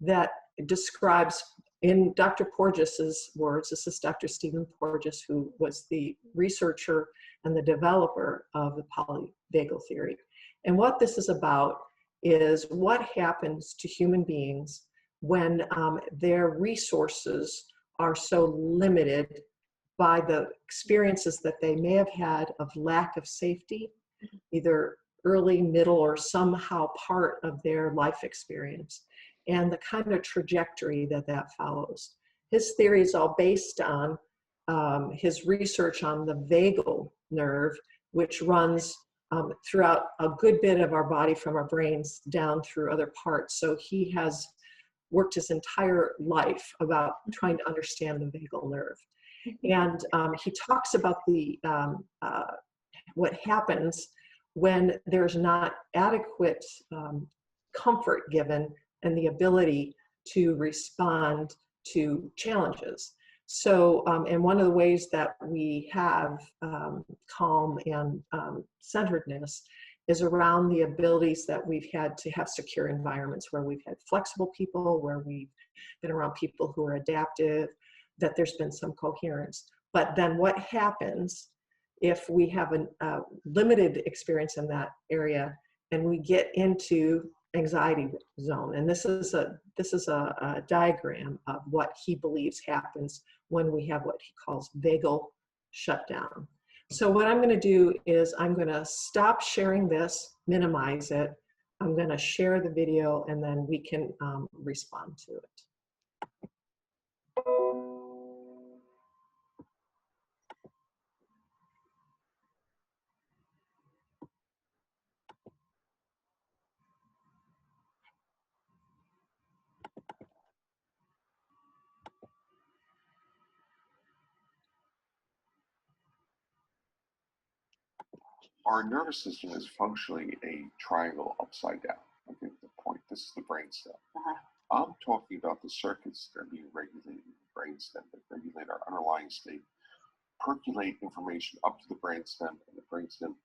Speaker 1: that describes, in Dr. Porges's words, this is Dr. Stephen Porges, who was the researcher and the developer of the polyvagal theory. And what this is about is what happens to human beings when their resources are so limited by the experiences that they may have had of lack of safety, either early, middle, or somehow part of their life experience, and the kind of trajectory that follows. His theory is all based on his research on the vagal nerve, which runs throughout a good bit of our body from our brains down through other parts. So he has worked his entire life about trying to understand the vagal nerve. And he talks about what happens when there's not adequate comfort given and the ability to respond to challenges. So, and one of the ways that we have calm and centeredness is around the abilities that we've had to have secure environments where we've had flexible people, where we've been around people who are adaptive, that there's been some coherence. But then what happens if we have a limited experience in that area and we get into anxiety zone? And this is a diagram of what he believes happens when we have what he calls vagal shutdown. So what I'm going to do is I'm going to stop sharing this, minimize it. I'm going to share the video, and then we can respond to it.
Speaker 10: Our nervous system is functionally a triangle upside down. I think the point, this is the brainstem. I'm talking about the circuits that are being regulated in the brainstem that regulate our underlying state, percolate information up to the brainstem, and the brainstem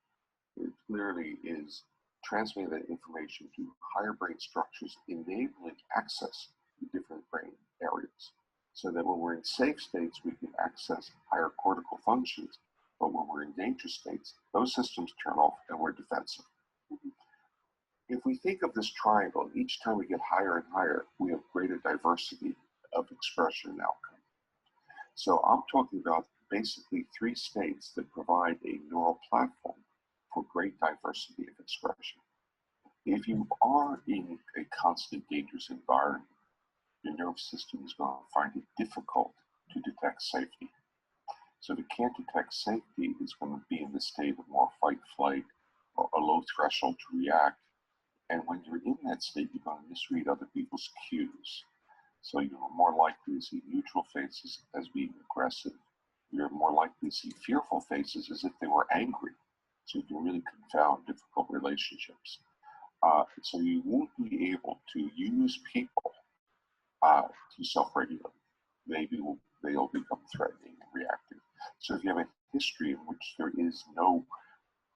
Speaker 10: clearly is transmitting that information to higher brain structures, enabling access to different brain areas. So that when we're in safe states, we can access higher cortical functions. But when we're in dangerous states, those systems turn off and we're defensive. If we think of this triangle, each time we get higher and higher, we have greater diversity of expression and outcome. So I'm talking about basically 3 states that provide a neural platform for great diversity of expression. If you are in a constant dangerous environment, your nervous system is going to find it difficult to detect safety. So if it can't detect safety, it's going to be in the state of more fight, flight, or a low threshold to react. And when you're in that state, you're going to misread other people's cues. So you're more likely to see neutral faces as being aggressive. You're more likely to see fearful faces as if they were angry. So you can really confound difficult relationships. So you won't be able to use people to self-regulate. They'll become threatening and reactive. So if you have a history in which there is no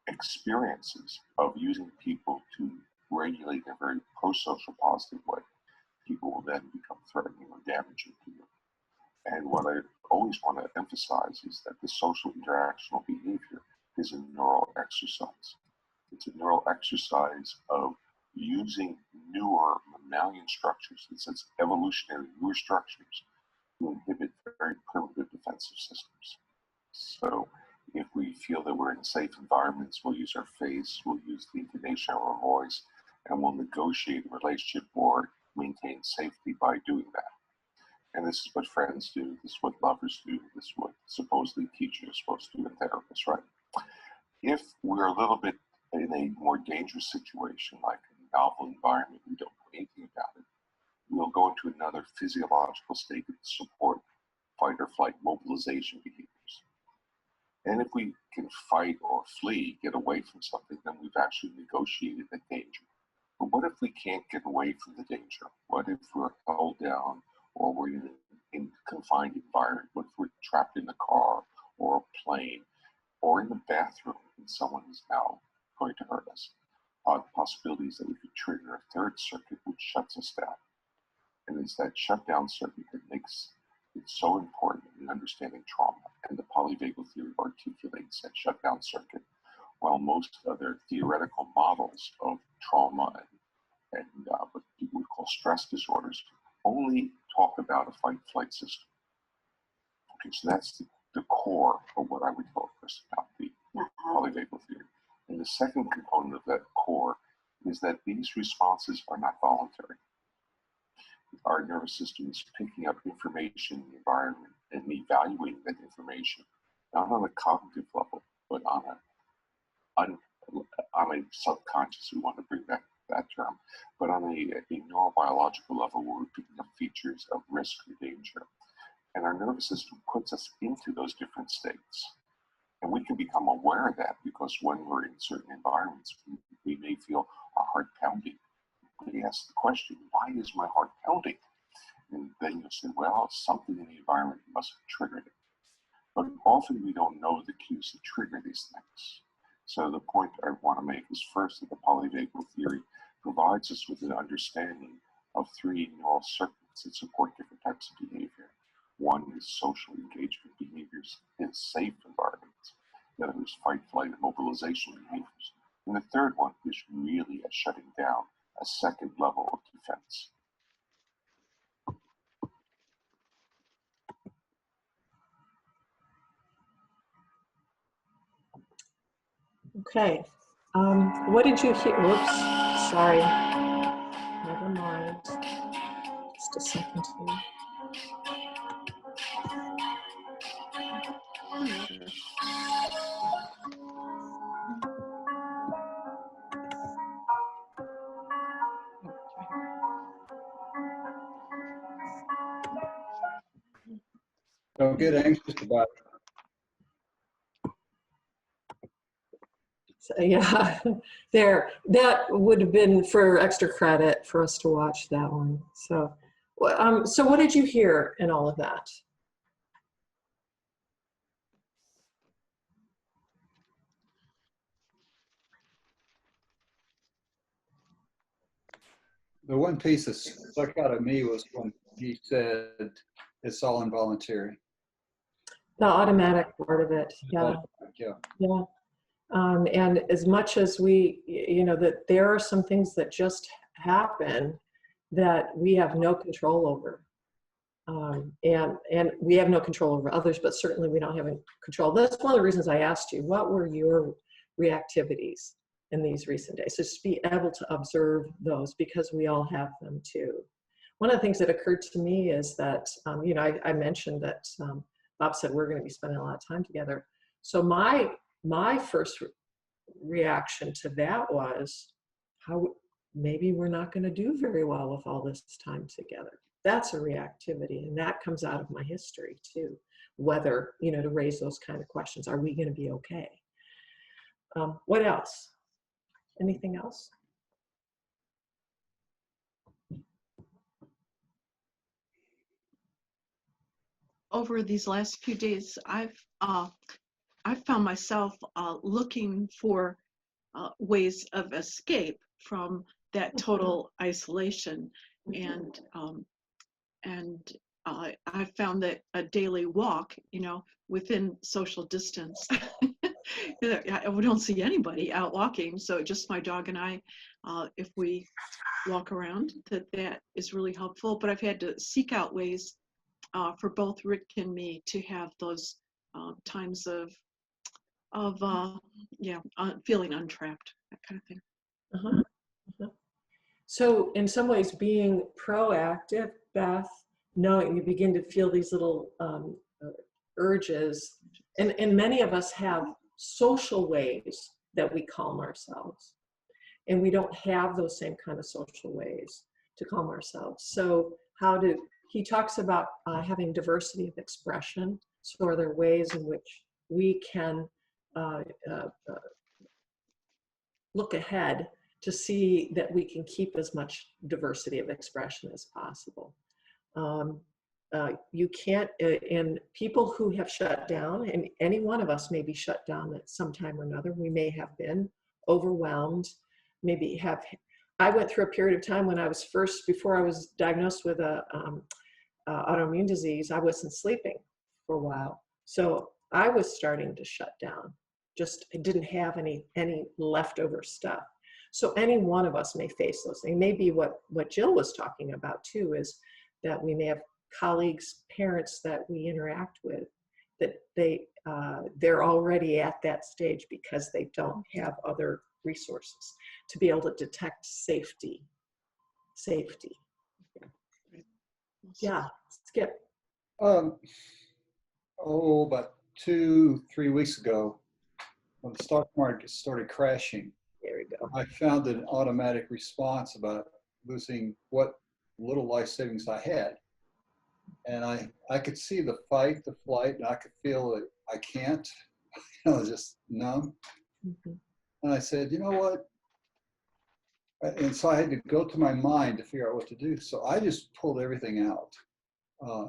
Speaker 10: experiences of using people to regulate in a very pro-social positive way, people will then become threatening or damaging to you. And what I always want to emphasize is that the social interactional behavior is a neural exercise. It's a neural exercise of using newer mammalian structures, it says evolutionary newer structures, to inhibit very primitive defensive systems. So if we feel that we're in safe environments, we'll use our face, we'll use the intonation of our voice, and we'll negotiate a relationship or maintain safety by doing that. And this is what friends do, this is what lovers do, this is what supposedly teachers are supposed to do and therapists, right? If we're a little bit in a more dangerous situation, like a novel environment, we don't know anything about it, we'll go into another physiological state of support, fight or flight mobilization behaviors. And if we can fight or flee, get away from something, then we've actually negotiated the danger. But what if we can't get away from the danger? What if we're held down, or we're in a confined environment? What if we're trapped in a car or a plane or in the bathroom and someone is now going to hurt us? The possibilities that we could trigger a third circuit which shuts us down. And it's that shutdown circuit that makes it so important in understanding trauma. And the polyvagal theory articulates that shutdown circuit, while most other theoretical models of trauma and what people would call stress disorders only talk about a fight-flight system. Okay, so that's the core of what I would tell a person about the polyvagal theory. And the second component of that core is that these responses are not voluntary. Our nervous system is picking up information in the environment and evaluating that information, not on a cognitive level, but on a subconscious, we want to bring back that term, but on a neurobiological level where we're picking up features of risk or danger. And our nervous system puts us into those different states. And we can become aware of that because when we're in certain environments, we may feel our heart pounding. We ask the question, why is my heart pounding? And then you'll say, well, something in the environment must have triggered it. But often we don't know the cues that trigger these things. So the point I want to make is first that the polyvagal theory provides us with an understanding of three neural circuits that support different types of behavior. One is social engagement behaviors in safe environments. The other is fight, flight, and mobilization behaviors. And the third one is really a shutting down, a second level of defense.
Speaker 1: Okay. What did you hear? Whoops. Sorry. Never mind. Just a second here.
Speaker 5: Don't get anxious about it.
Speaker 1: So, yeah, there. That would have been for extra credit for us to watch that one. So, so what did you hear in all of that?
Speaker 5: The one piece that stuck out at me was when he said it's all involuntary.
Speaker 1: The automatic part of it. Yeah.
Speaker 5: Yeah.
Speaker 1: Yeah. And as much as we, that there are some things that just happen that we have no control over. And we have no control over others, but certainly we don't have any control. That's one of the reasons I asked you, what were your reactivities in these recent days? Just be able to observe those because we all have them too. One of the things that occurred to me is that, I mentioned that Bob said we're going to be spending a lot of time together. So my first reaction to that was, how maybe we're not going to do very well with all this time together. That's a reactivity, and that comes out of my history too. Whether, to raise those kind of questions, are we going to be okay? What else? Anything else?
Speaker 3: Over these last few days, I've found myself looking for ways of escape from that total isolation, and I found that a daily walk, within social distance, we don't see anybody out walking. So just my dog and I, if we walk around, that is really helpful. But I've had to seek out ways for both Rick and me to have those times of feeling untrapped, that kind of thing.
Speaker 1: Uh-huh. Uh-huh. So in some ways, being proactive, Beth, knowing you begin to feel these little urges, and many of us have social ways that we calm ourselves, and we don't have those same kind of social ways to calm ourselves. So he talks about having diversity of expression. So are there ways in which we can look ahead to see that we can keep as much diversity of expression as possible? You can't, and people who have shut down, and any one of us may be shut down at some time or another, we may have been overwhelmed, I went through a period of time when before I was diagnosed with a autoimmune disease, I wasn't sleeping for a while. So I was starting to shut down. I didn't have any leftover stuff. So any one of us may face those things. Maybe what Jill was talking about too is that we may have colleagues, parents that we interact with, that they're already at that stage because they don't have other resources to be able to detect safety. Yeah, Skip.
Speaker 5: About 2-3 weeks ago, when the stock market started crashing,
Speaker 1: There we go.
Speaker 5: I found an automatic response about losing what little life savings I had. And I could see the fight, the flight, and I could feel that I can't, just numb.
Speaker 1: Mm-hmm.
Speaker 5: And I said, you know what? And so I had to go to my mind to figure out what to do. So I just pulled everything out,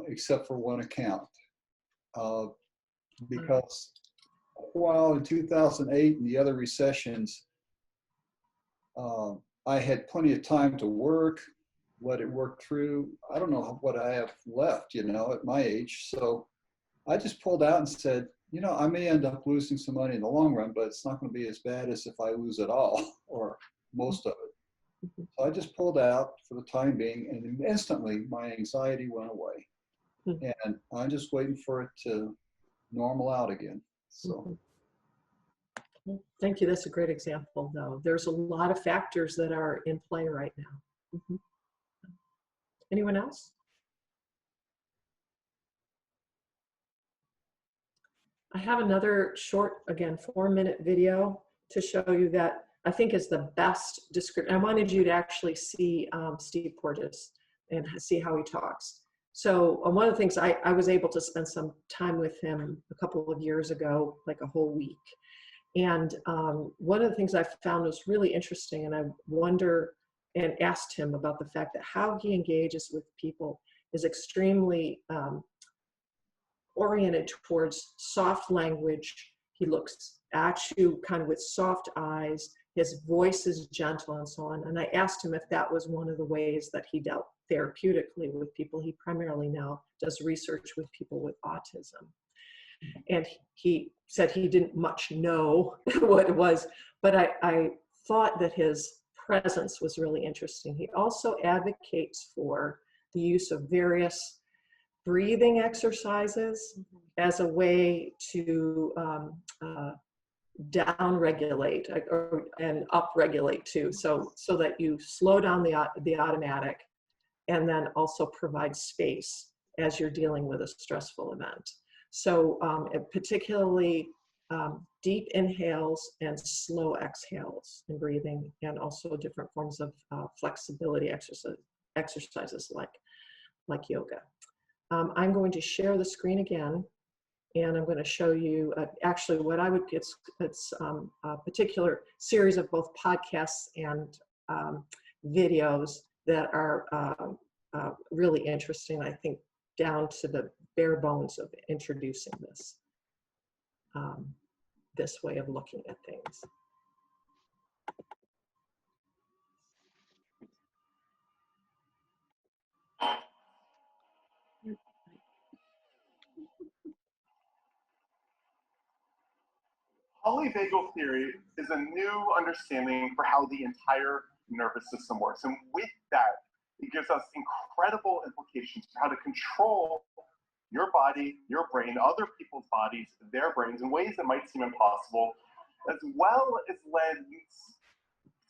Speaker 5: except for one account. Because while in 2008 and the other recessions, I had plenty of time to work, let it work through. I don't know what I have left, at my age. So I just pulled out and said, I may end up losing some money in the long run, but it's not going to be as bad as if I lose it all or most of it. So I just pulled out for the time being, and instantly my anxiety went away. And I'm just waiting for it to normal out again. So.
Speaker 1: Thank you. That's a great example, though. There's a lot of factors that are in play right now. Mm-hmm. Anyone else? I have another short, again, 4-minute video to show you that I think is the best description. I wanted you to actually see Steve Porges and see how he talks. So one of the things I was able to spend some time with him a couple of years ago, like a whole week. And one of the things I found was really interesting, and I wonder and asked him about the fact that how he engages with people is extremely oriented towards soft language. He looks at you kind of with soft eyes. His voice is gentle and so on. And I asked him if that was one of the ways that he dealt therapeutically with people. He primarily now does research with people with autism. And he said he didn't much know what it was, but I thought that his presence was really interesting. He also advocates for the use of various breathing exercises as a way to down-regulate and up-regulate too, so that you slow down the automatic and then also provide space as you're dealing with a stressful event. So particularly deep inhales and slow exhales in breathing, and also different forms of flexibility exercises like yoga. I'm going to share the screen again, and I'm going to show you actually what I would, it's a particular series of both podcasts and videos that are really interesting, I think, down to the bare bones of introducing this, this way of looking at things.
Speaker 11: polyvagal theory is a new understanding for how the entire nervous system works. And with that, it gives us incredible implications for how to control your body, your brain, other people's bodies, their brains in ways that might seem impossible, as well as lend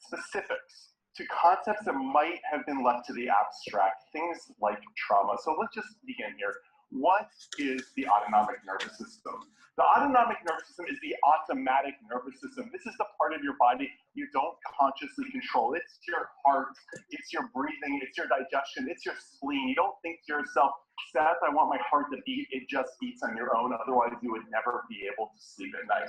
Speaker 11: specifics to concepts that might have been left to the abstract, things like trauma. So let's just begin here. What is the autonomic nervous system? The autonomic nervous system is the automatic nervous system. This is the part of your body you don't consciously control. It's your heart, it's your breathing, it's your digestion, it's your spleen. You don't think to yourself, Seth, I want my heart to beat. It just beats on your own. Otherwise, you would never be able to sleep at night.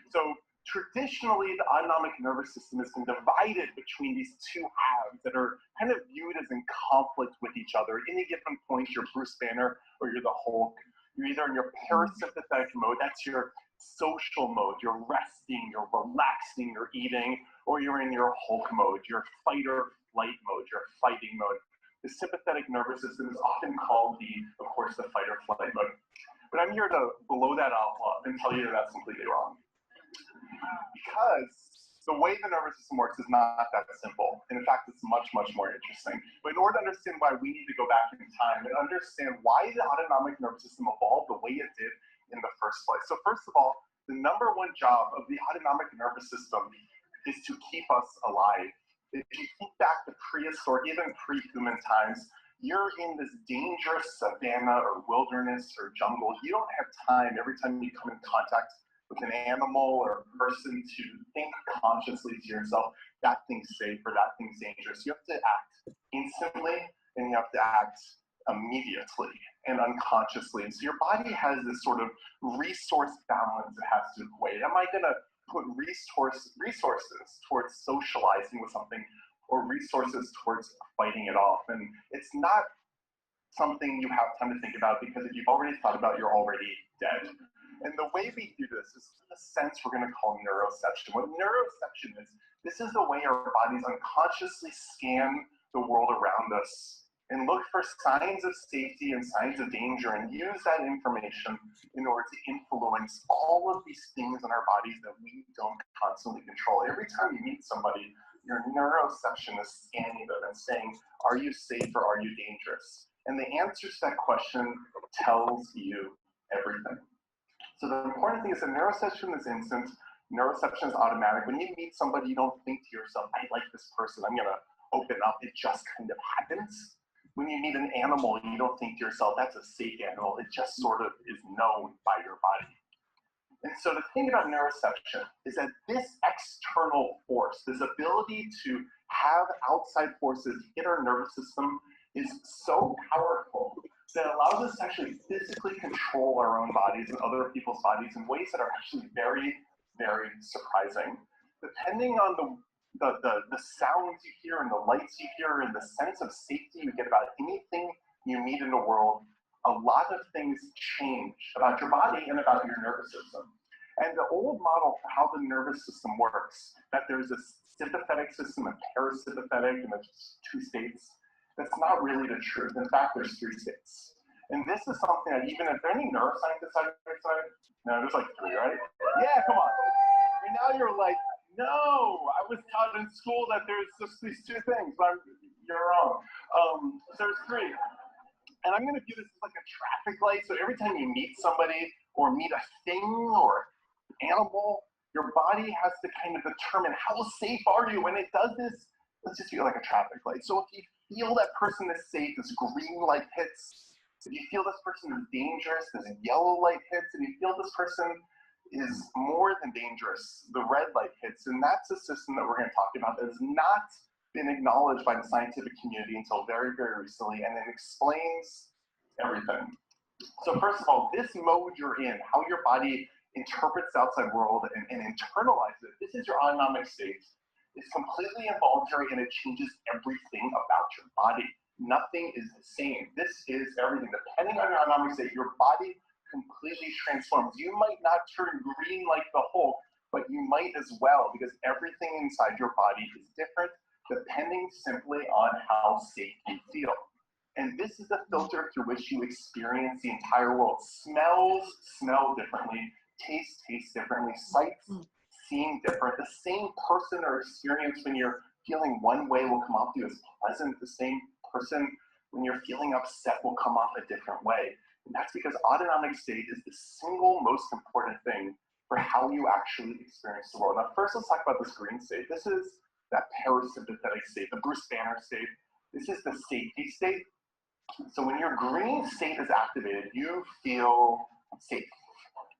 Speaker 11: So traditionally, the autonomic nervous system has been divided between these two halves that are kind of viewed as in conflict with each other. At any given point, you're Bruce Banner or you're the Hulk. You're either in your parasympathetic mode, that's your social mode, you're resting, you're relaxing, you're eating, or you're in your Hulk mode, your fight or flight mode, your fighting mode. The sympathetic nervous system is often called of course, the fight or flight mode. But I'm here to blow that out and tell you that that's completely wrong. Because the way the nervous system works is not that simple. And in fact, it's much, much more interesting. But in order to understand why, we need to go back in time and understand why the autonomic nervous system evolved the way it did in the first place. So first of all, the number one job of the autonomic nervous system is to keep us alive. If you think back to prehistoric, even pre-human times, you're in this dangerous savanna or wilderness or jungle. You don't have time every time you come in contact with an animal or a person to think consciously to yourself, that thing's safe or that thing's dangerous. You have to act instantly and you have to act immediately and unconsciously. And so your body has this sort of resource balance it has to equate. Am I gonna put resources towards socializing with something or resources towards fighting it off? And it's not something you have time to think about, because if you've already thought about it, you're already dead. And the way we do this is in a sense we're going to call neuroception. What neuroception is, this is the way our bodies unconsciously scan the world around us and look for signs of safety and signs of danger and use that information in order to influence all of these things in our bodies that we don't constantly control. Every time you meet somebody, your neuroception is scanning them and saying, are you safe or are you dangerous? And the answer to that question tells you everything. So the important thing is that neuroception is instant, neuroception is automatic. When you meet somebody, you don't think to yourself, I like this person, I'm gonna open up. It just kind of happens. When you meet an animal, you don't think to yourself, that's a safe animal. It just sort of is known by your body. And so the thing about neuroception is that this external force, this ability to have outside forces hit our nervous system, is so powerful that allows us to actually physically control our own bodies and other people's bodies in ways that are actually very, very surprising. Depending on the sounds you hear and the lights you hear and the sense of safety you get about anything you meet in the world, a lot of things change about your body and about your nervous system. And the old model for how the nervous system works, that there's a sympathetic system and parasympathetic, and there's two states, that's not really the truth. In fact, there's three states. And this is something that even if there are any neuroscientists out there, no, there's like three, right? Yeah, come on. And now you're like, no, I was taught in school that there's just these two things, but you're wrong. There's three. And I'm gonna view this as like a traffic light. So every time you meet somebody or meet a thing or animal, your body has to kind of determine how safe are you. When it does this, let's just feel like a traffic light. So if you feel that person is safe, this green light hits. If you feel this person is dangerous, this yellow light hits. If you feel this person is more than dangerous, the red light hits. And that's a system that we're going to talk about that has not been acknowledged by the scientific community until very, very recently, and it explains everything. So first of all, this mode you're in, how your body interprets the outside world and internalizes it, this is your autonomic state. It's completely involuntary and it changes everything about your body. Nothing is the same. This is everything. Depending on your autonomic state, your body completely transforms. You might not turn green like the Hulk, but you might as well, because everything inside your body is different depending simply on how safe you feel. And this is the filter through which you experience the entire world. Smells smell differently. taste tastes differently, sights seem different. The same person or experience when you're feeling one way will come off to you as pleasant. The same person when you're feeling upset will come off a different way. And that's because autonomic state is the single most important thing for how you actually experience the world. Now, first, let's talk about this green state. This is that parasympathetic state, the Bruce Banner state. This is the safety state. So when your green state is activated, you feel safe,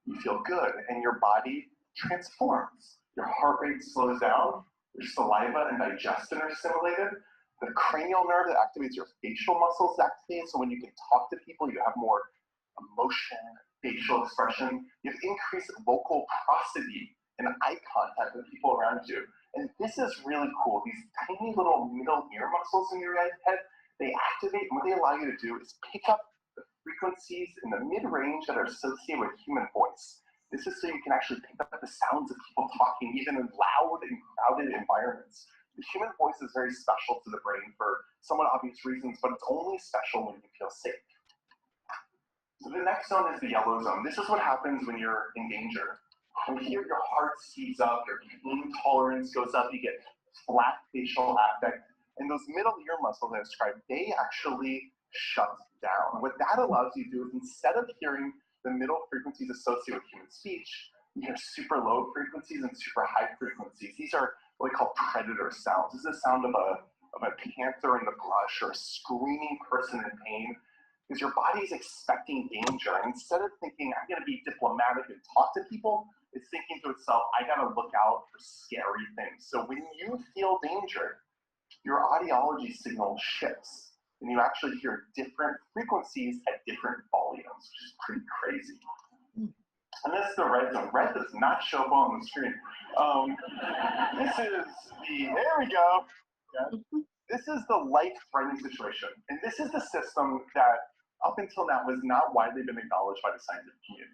Speaker 11: you feel good, and your body transforms. Your heart rate slows down, your saliva and digestion are stimulated, the cranial nerve that activates your facial muscles activates, so when you can talk to people, you have more emotion, facial expression, you have increased vocal prosody and eye contact with people around you. And this is really cool. These tiny little middle ear muscles in your head, they activate, and what they allow you to do is pick up the frequencies in the mid-range that are associated with human voice. This is so you can actually pick up the sounds of people talking, even in loud and crowded environments. The human voice is very special to the brain for somewhat obvious reasons, but it's only special when you feel safe. So the next zone is the yellow zone. This is what happens when you're in danger. When here your heart speeds up, your pain tolerance goes up, you get flat facial affect, and those middle ear muscles I described, they actually shut down. What that allows you to do is instead of hearing the middle frequencies associated with human speech, you hear super low frequencies and super high frequencies. These are what we call predator sounds. This is the sound of a panther in the brush or a screaming person in pain, because your body is expecting danger. And instead of thinking, I'm going to be diplomatic and talk to people, it's thinking to itself, I got to look out for scary things. So when you feel danger, your audiology signal shifts, and you actually hear different frequencies at different volumes, which is pretty crazy. And this is the red zone. Red does not show up on the screen. This is there we go. Yeah. This is the life-threatening situation. And this is the system that up until now has not widely been acknowledged by the scientific community.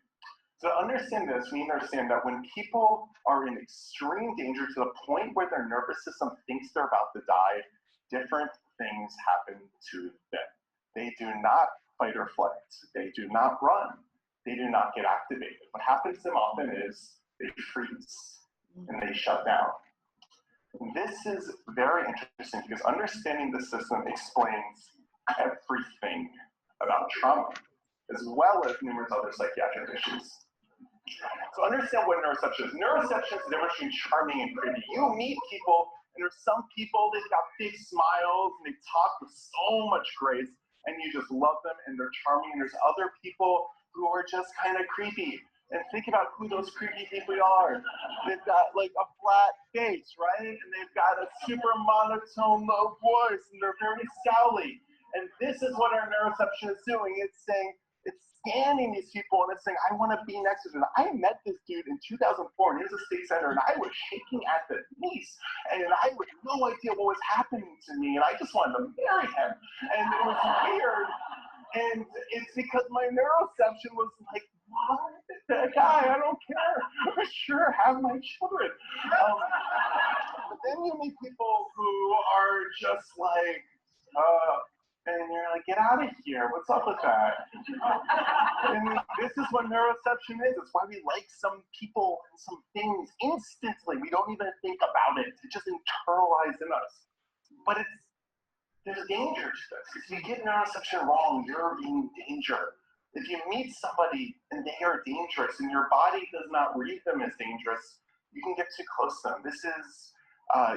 Speaker 11: So to understand this, we need to understand that when people are in extreme danger to the point where their nervous system thinks they're about to die, different things happen to them. They do not fight or flight. They do not run. They do not get activated. What happens to them often is they freeze and they shut down. And this is very interesting because understanding the system explains everything about trauma, as well as numerous other psychiatric issues. So understand what neuroception is. Neuroception is the difference between charming and creepy. You meet people, and there's some people, they've got big smiles, and they talk with so much grace, and you just love them, and they're charming. And there's other people who are just kind of creepy. And think about who those creepy people are. They've got like a flat face, right? And they've got a super monotone low voice, and they're very scowly. And this is what our neuroception is doing. It's saying, it's scanning these people, and it's saying, I want to be next to them. I met this dude in 2004, and he was a state senator, and I was shaking at the knees, and I had no idea what was happening to me, and I just wanted to marry him. And it was weird. And it's because my neuroception was like, what? That guy, I don't care. Sure, have my children. But then you meet people who are just like, and you're like, get out of here. What's up with that? And this is what neuroception is. It's why we like some people and some things instantly. We don't even think about it. It just internalized in us. But there's danger to this. If you get neuroception wrong, you're in danger. If you meet somebody and they are dangerous and your body does not read them as dangerous, you can get too close to them. This is,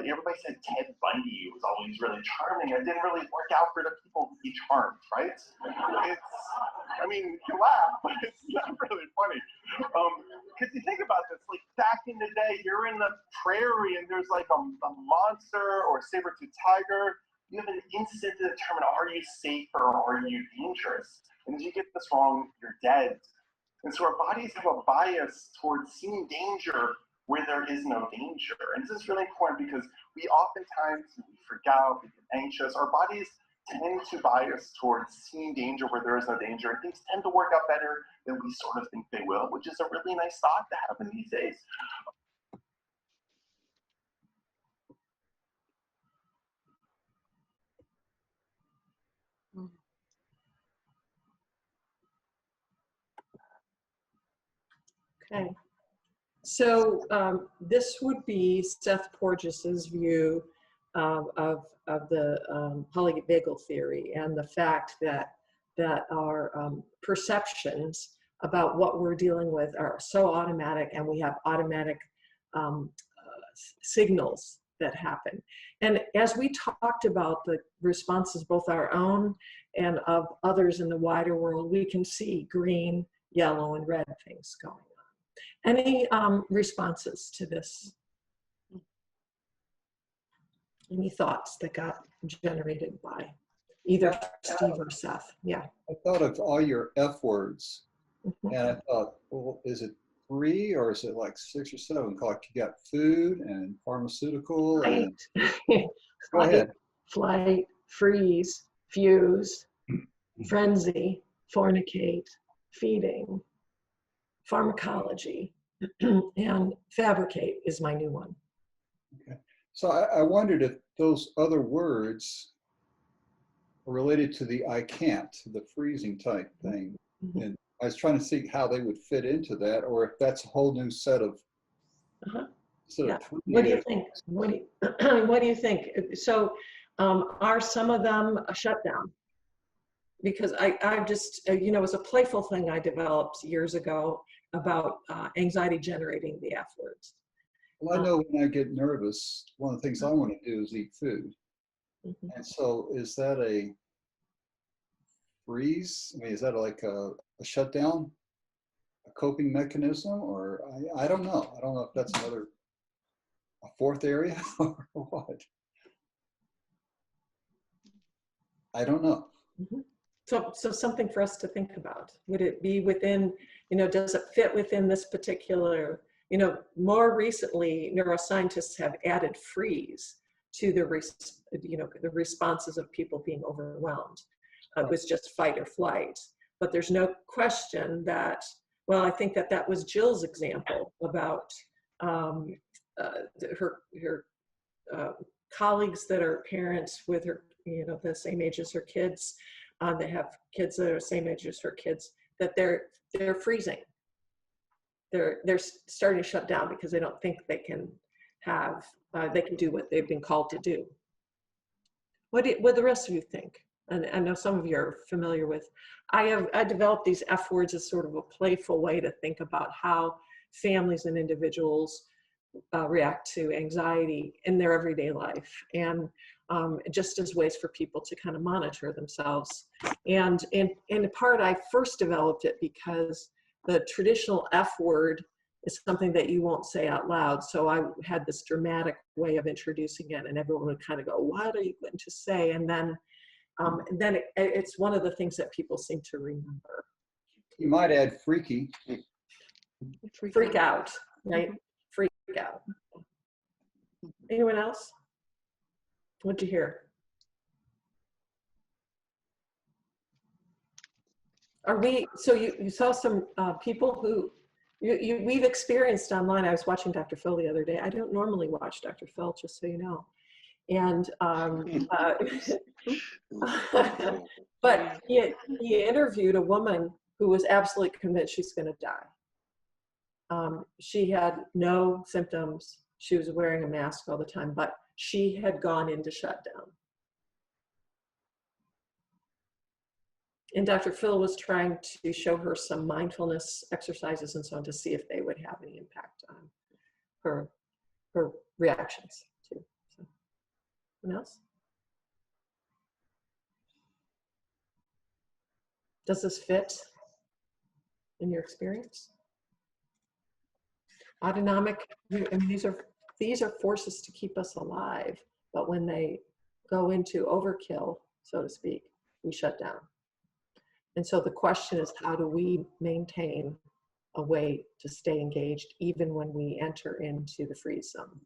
Speaker 11: everybody said Ted Bundy was always really charming. It didn't really work out for the people to be charmed, right? I mean, you can laugh, but it's not really funny. Because you think about this, like back in the day, you're in the prairie and there's like a monster or a saber-tooth tiger. You have an instant to determine, are you safe or are you dangerous? And if you get this wrong, you're dead. And so our bodies have a bias towards seeing danger where there is no danger. And this is really important because we oftentimes freak out, we get anxious. Our bodies tend to bias towards seeing danger where there is no danger. And things tend to work out better than we sort of think they will, which is a really nice thought to have in these days.
Speaker 1: Okay. So this would be Seth Porges's view of the polyvagal theory and the fact that our perceptions about what we're dealing with are so automatic, and we have automatic signals that happen. And as we talked about the responses, both our own and of others in the wider world, we can see green, yellow, and red things going on. Any responses to this? Any thoughts that got generated by either Steve or Seth? Yeah.
Speaker 5: I thought of all your F words,
Speaker 1: Mhm.
Speaker 5: and I thought, well, is it 3 or is it like 6 or 7? Like you got food and pharmaceutical and go ahead.
Speaker 1: Flight, freeze, fuse, frenzy, fornicate, feeding, pharmacology, and fabricate is my new one.
Speaker 5: Okay. So I wondered if those other words are related to the I can't, the freezing type thing.
Speaker 1: Mhm.
Speaker 5: And I was trying to see how they would fit into that, or if that's a whole new set of.
Speaker 1: Uh-huh.
Speaker 5: Set
Speaker 1: Yeah.
Speaker 5: of 20
Speaker 1: What do you think? What do you think? So are some of them a shutdown? Because I've just, you know, it was a playful thing I developed years ago about anxiety generating the F words.
Speaker 5: Well, I know when I get nervous, one of the things I want to do is eat food.
Speaker 1: Mhm.
Speaker 5: And so is that a freeze? I mean, is that like a shutdown, a coping mechanism, or I don't know. I don't know if that's a fourth area or what. I don't know.
Speaker 1: Mhm. So something for us to think about. Would it be within, you know, does it fit within this particular, you know, more recently, neuroscientists have added freeze to the, you know, the responses of people being overwhelmed. It was just fight or flight. But there's no question that, well, I think that was Jill's example about her colleagues that are parents with her, you know, the same age as her kids, that have kids that are the same age as her kids, that they're freezing. They're starting to shut down because they don't think they can have, they can do what they've been called to do. What do the rest of you think? And I know some of you are familiar with, I developed these F words as sort of a playful way to think about how families and individuals react to anxiety in their everyday life, and just as ways for people to kind of monitor themselves. And in part, I first developed it because the traditional F word is something that you won't say out loud. So I had this dramatic way of introducing it, and everyone would kind of go, "What are you going to say?" And then it's one of the things that people seem to remember.
Speaker 5: You might add freaky.
Speaker 1: Freak out, right? Freak out. Anyone else? What'd you hear? Are we, so you saw some people who we've experienced online. I was watching Dr. Phil the other day. I don't normally watch Dr. Phil, just so you know. And, but he interviewed a woman who was absolutely convinced she's going to die. She had no symptoms. She was wearing a mask all the time, but she had gone into shutdown. And Dr. Phil was trying to show her some mindfulness exercises and so on to see if they would have any impact on her reactions too. So, anyone else? Does this fit in your experience? Autonomic, I mean, these are forces to keep us alive, but when they go into overkill, so to speak, we shut down. And so the question is, how do we maintain a way to stay engaged even when we enter into the freeze zone?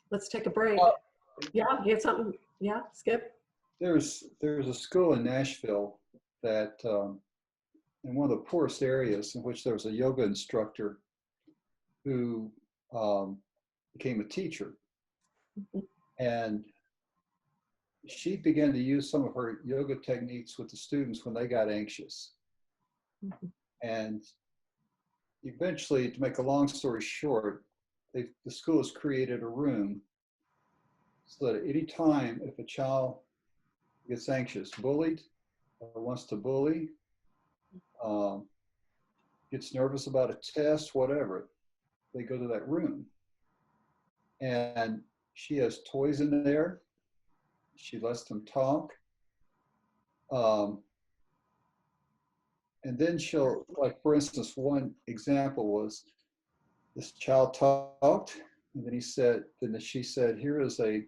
Speaker 1: Let's take a break. Yeah, you had something? Yeah, Skip?
Speaker 5: There's a school in Nashville that in one of the poorest areas, in which there was a yoga instructor who became a teacher. And she began to use some of her yoga techniques with the students when they got anxious. And eventually, to make a long story short, the school has created a room so that any time if a child gets anxious, bullied, or wants to bully, gets nervous about a test, whatever, they go to that room. And she has toys in there. She lets them talk. And then she'll, like, for instance, one example was this child talked, and then she said, here is a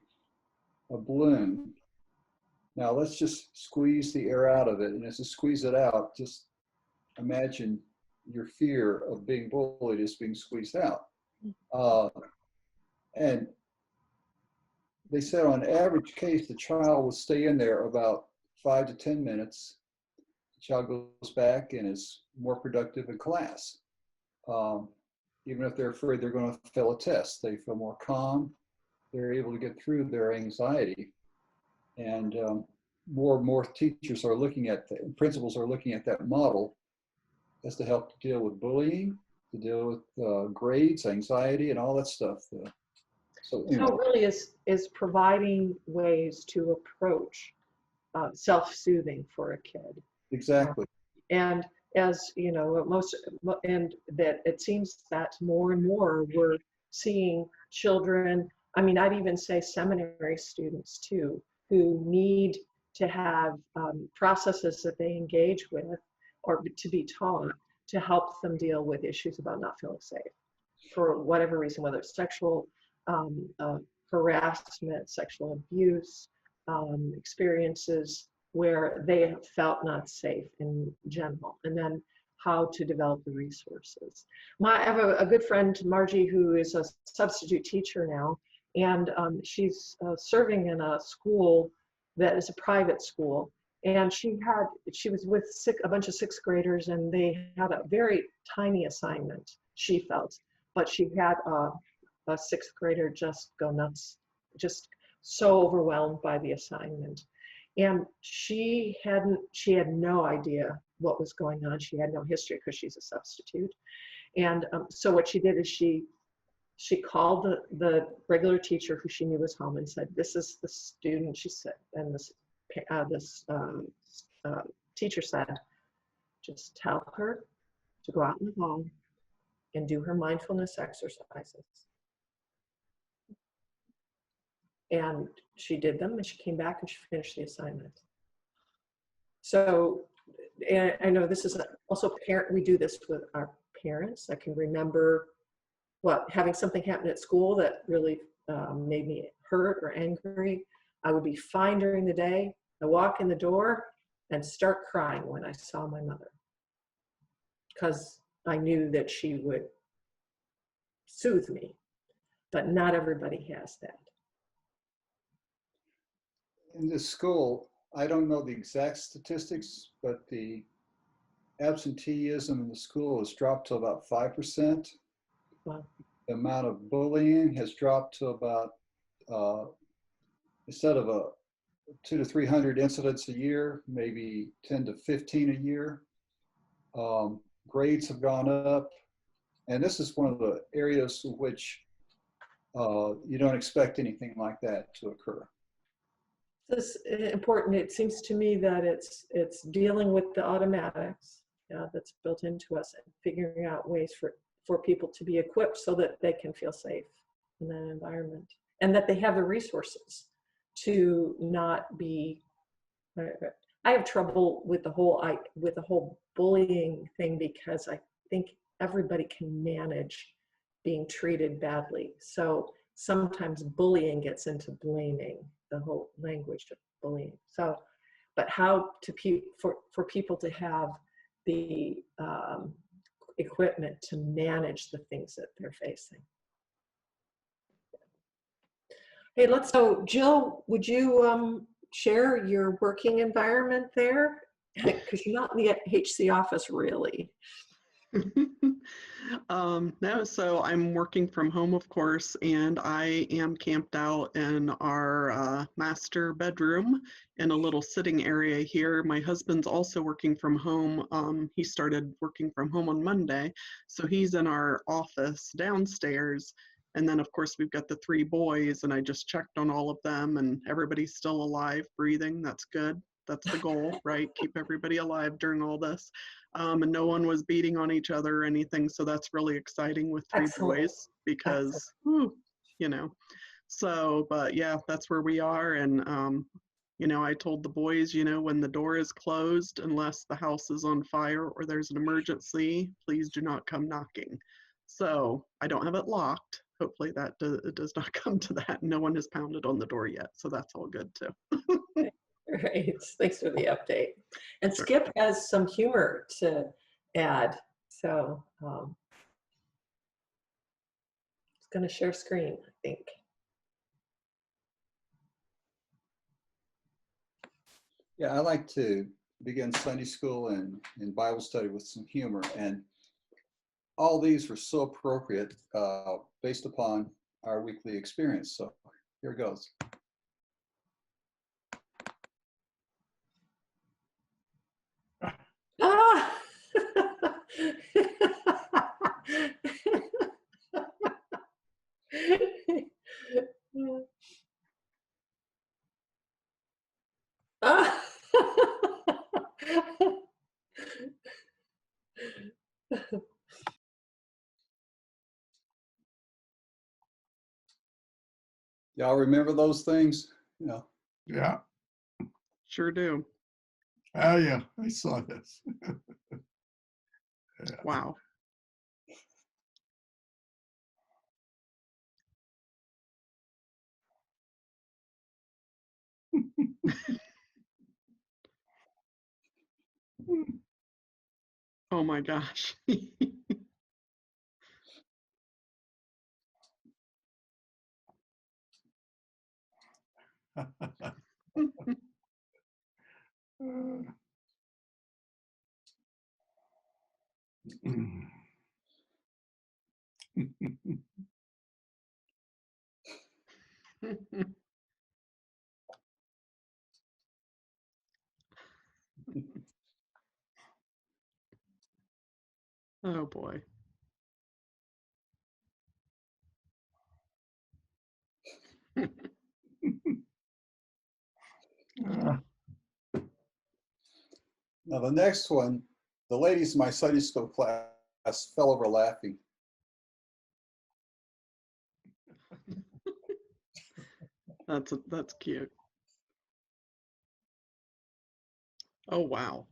Speaker 5: balloon. Now let's just squeeze the air out of it. And as you squeeze it out, just imagine your fear of being bullied is being squeezed out. And they said on average case, the child will stay in there about 5 to 10 minutes. The child goes back and is more productive in class. Even if they're afraid they're going to fail a test, they feel more calm. They're able to get through their anxiety. And more and more teachers are looking at, principals are looking at that model as to help to deal with bullying, to deal with grades, anxiety, and all that stuff. So
Speaker 1: So it really is providing ways to approach self-soothing for a kid.
Speaker 5: Exactly.
Speaker 1: And as you know, and that it seems that more and more we're seeing children, I mean, I'd even say seminary students too, who need to have processes that they engage with or to be taught to help them deal with issues about not feeling safe for whatever reason, whether it's sexual harassment, sexual abuse, experiences where they have felt not safe in general, and then how to develop the resources. I have a good friend, Margie, who is a substitute teacher now, and she's serving in a school that is a private school. And she was with a bunch of sixth graders, and they had a very tiny assignment, she felt, but she had a sixth grader just go nuts, just so overwhelmed by the assignment. And she had no idea what was going on. She had no history because she's a substitute. And so what she did is she called the regular teacher who she knew was home and said, this is the student, she said, and this teacher said, just tell her to go out in the hall and do her mindfulness exercises. And she did them, and she came back and she finished the assignment. So, and I know this is also we do this with our parents. I can remember having something happen at school that really made me hurt or angry. I would be fine during the day. I walk in the door and start crying when I saw my mother, because I knew that she would soothe me, but not everybody has that.
Speaker 5: In this school, I don't know the exact statistics, but the absenteeism in the school has dropped to about 5%.
Speaker 1: Wow.
Speaker 5: The amount of bullying has dropped to about, instead of 200 to 300 incidents a year, maybe 10 to 15 a year. Grades have gone up. And this is one of the areas in which you don't expect anything like that to occur.
Speaker 1: This is important. It seems to me that it's dealing with the automatics that's built into us and figuring out ways for people to be equipped so that they can feel safe in that environment, and that they have the resources to not be. I have trouble with the whole bullying thing, because I think everybody can manage being treated badly. So sometimes bullying gets into blaming, the whole language of bullying. So, but how for people to have the equipment to manage the things that they're facing. Hey, so Jill, would you share your working environment there? Because you're not in the HC office, really.
Speaker 2: No, so I'm working from home, of course, and I am camped out in our master bedroom in a little sitting area here. My husband's also working from home. He started working from home on Monday, so he's in our office downstairs. And then, of course, we've got the 3 boys, and I just checked on all of them, and everybody's still alive, breathing. That's good. That's the goal, right? Keep everybody alive during all this. And no one was beating on each other or anything. So that's really exciting with 3
Speaker 1: Excellent.
Speaker 2: boys because, whew, you know, so, but yeah, that's where we are. And, I told the boys, when the door is closed, unless the house is on fire or there's an emergency, please do not come knocking. So I don't have it locked. Hopefully that it does not come to that. No one has pounded on the door yet. So that's all good too.
Speaker 1: Right. Thanks for the update. And
Speaker 2: Sure.
Speaker 1: Skip has some humor to add. So it's going to share screen, I think.
Speaker 5: Yeah, I like to begin Sunday school and Bible study with some humor. And all these were so appropriate based upon our weekly experience. So here it goes.
Speaker 1: Ah! Ah!
Speaker 5: Y'all remember those things?
Speaker 4: Yeah.
Speaker 2: Sure do.
Speaker 4: Oh, yeah. I saw this. Yeah.
Speaker 2: Wow. Oh my gosh. Oh boy.
Speaker 5: Now the next one, the ladies in my Sunday school class fell over laughing.
Speaker 2: That's cute. Oh wow.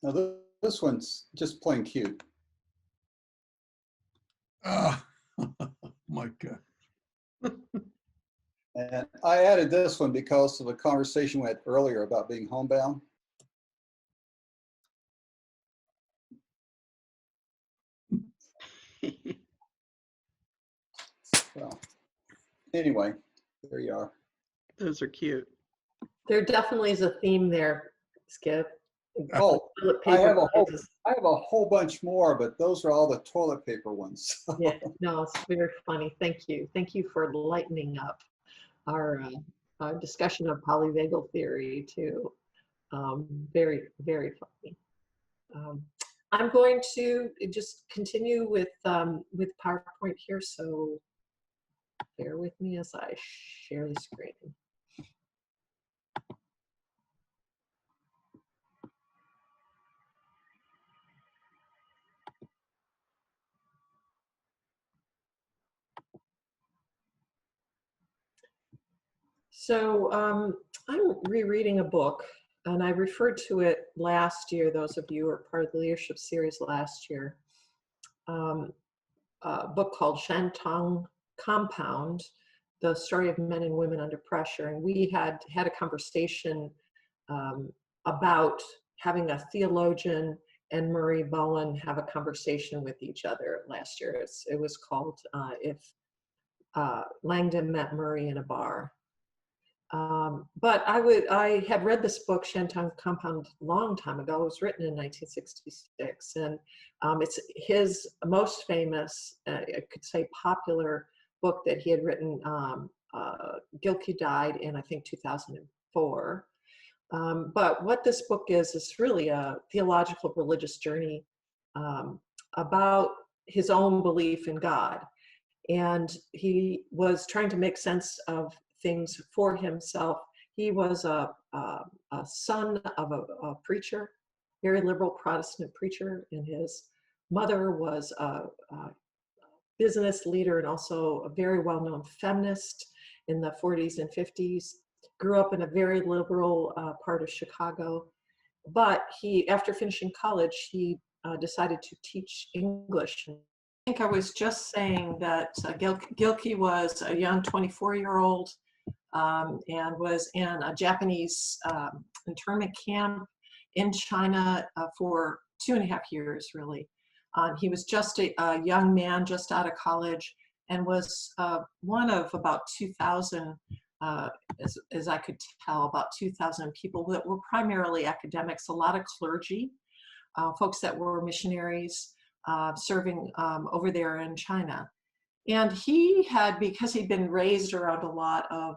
Speaker 5: Now this one's just plain cute.
Speaker 4: Ah, my God.
Speaker 5: And I added this one because of a conversation we had earlier about being homebound. Well, anyway, there you are.
Speaker 2: Those are cute.
Speaker 1: There definitely is a theme there, Skip.
Speaker 5: Oh,
Speaker 1: Toilet
Speaker 5: I have
Speaker 1: paper
Speaker 5: a whole bunch more, but those are all the toilet paper ones.
Speaker 1: Yeah, no, it's very funny. Thank you. Thank you for lightening up our discussion of polyvagal theory too. Very, very funny. I'm going to just continue with PowerPoint here, so bear with me as I share the screen. So I'm rereading a book, and I referred to it last year, those of you who are part of the leadership series last year. book called Shantung Compound, The Story of Men and Women Under Pressure. And we had a conversation about having a theologian and Murray Bowen have a conversation with each other last year. It was called If Langdon Met Murray in a Bar. But I had read this book, Shantung Compound, a long time ago. It was written in 1966, and it's his most famous, I could say popular book that he had written. Gilkey died in, I think, 2004. But what this book is really a theological religious journey about his own belief in God. And he was trying to make sense of things for himself. He was a son of a preacher, very liberal Protestant preacher, and his mother was a business leader and also a very well-known feminist in the 40s and 50s. Grew up in a very liberal part of Chicago. But after finishing college, he decided to teach English. I think I was just saying that Gilkey was a young 24-year-old and was in a Japanese internment camp in China for 2.5 years, really. He was just a young man, just out of college, and was one of about 2,000, as I could tell, about 2,000 people that were primarily academics, a lot of clergy, folks that were missionaries serving over there in China. And he had, because he'd been raised around a lot of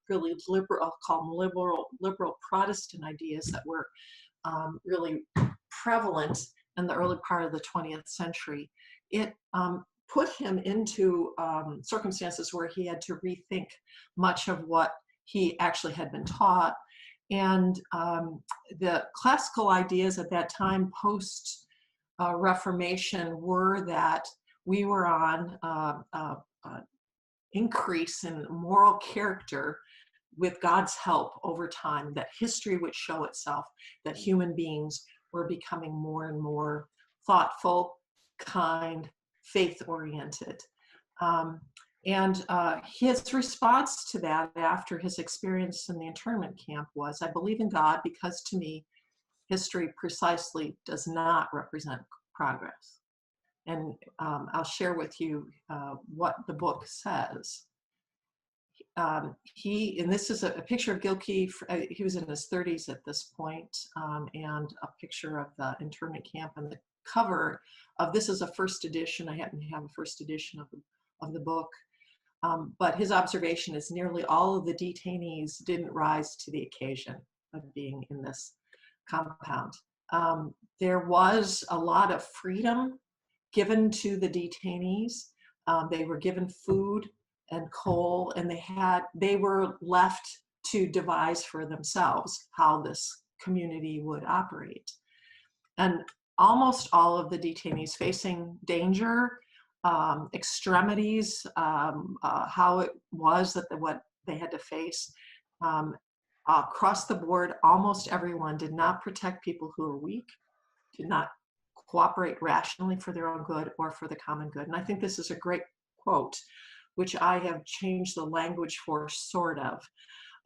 Speaker 1: really liberal, I'll call them liberal Protestant ideas that were really prevalent in the early part of the 20th century, it put him into circumstances where he had to rethink much of what he actually had been taught. And the classical ideas at that time, post Reformation, were that we were on increase in moral character with God's help over time, that history would show itself, that human beings were becoming more and more thoughtful, kind, faith-oriented. And his response to that after his experience in the internment camp was, I believe in God because to me, history precisely does not represent progress. And I'll share with you what the book says. And this is a picture of Gilkey. He was in his 30s at this point, and a picture of the internment camp. And the cover of this is a first edition. I happen to have a first edition of the book. But his observation is nearly all of the detainees didn't rise to the occasion of being in this compound. There was a lot of freedom given to the detainees. They were given food and coal, and they were left to devise for themselves how this community would operate. And almost all of the detainees facing danger, extremities, how it was that what they had to face, across the board, almost everyone did not protect people who were weak, did not cooperate rationally for their own good or for the common good. And I think this is a great quote, which I have changed the language for, sort of.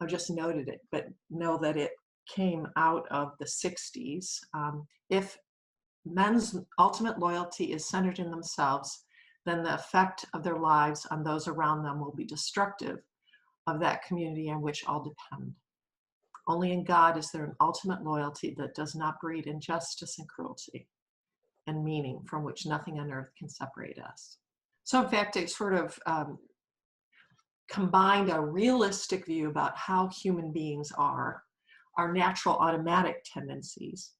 Speaker 1: I've just noted it, but know that it came out of the 60s. If men's ultimate loyalty is centered in themselves, then the effect of their lives on those around them will be destructive of that community on which all depend. Only in God is there an ultimate loyalty that does not breed injustice and cruelty and meaning from which nothing on earth can separate us. So in fact, it sort of combined a realistic view about how human beings are, our natural automatic tendencies,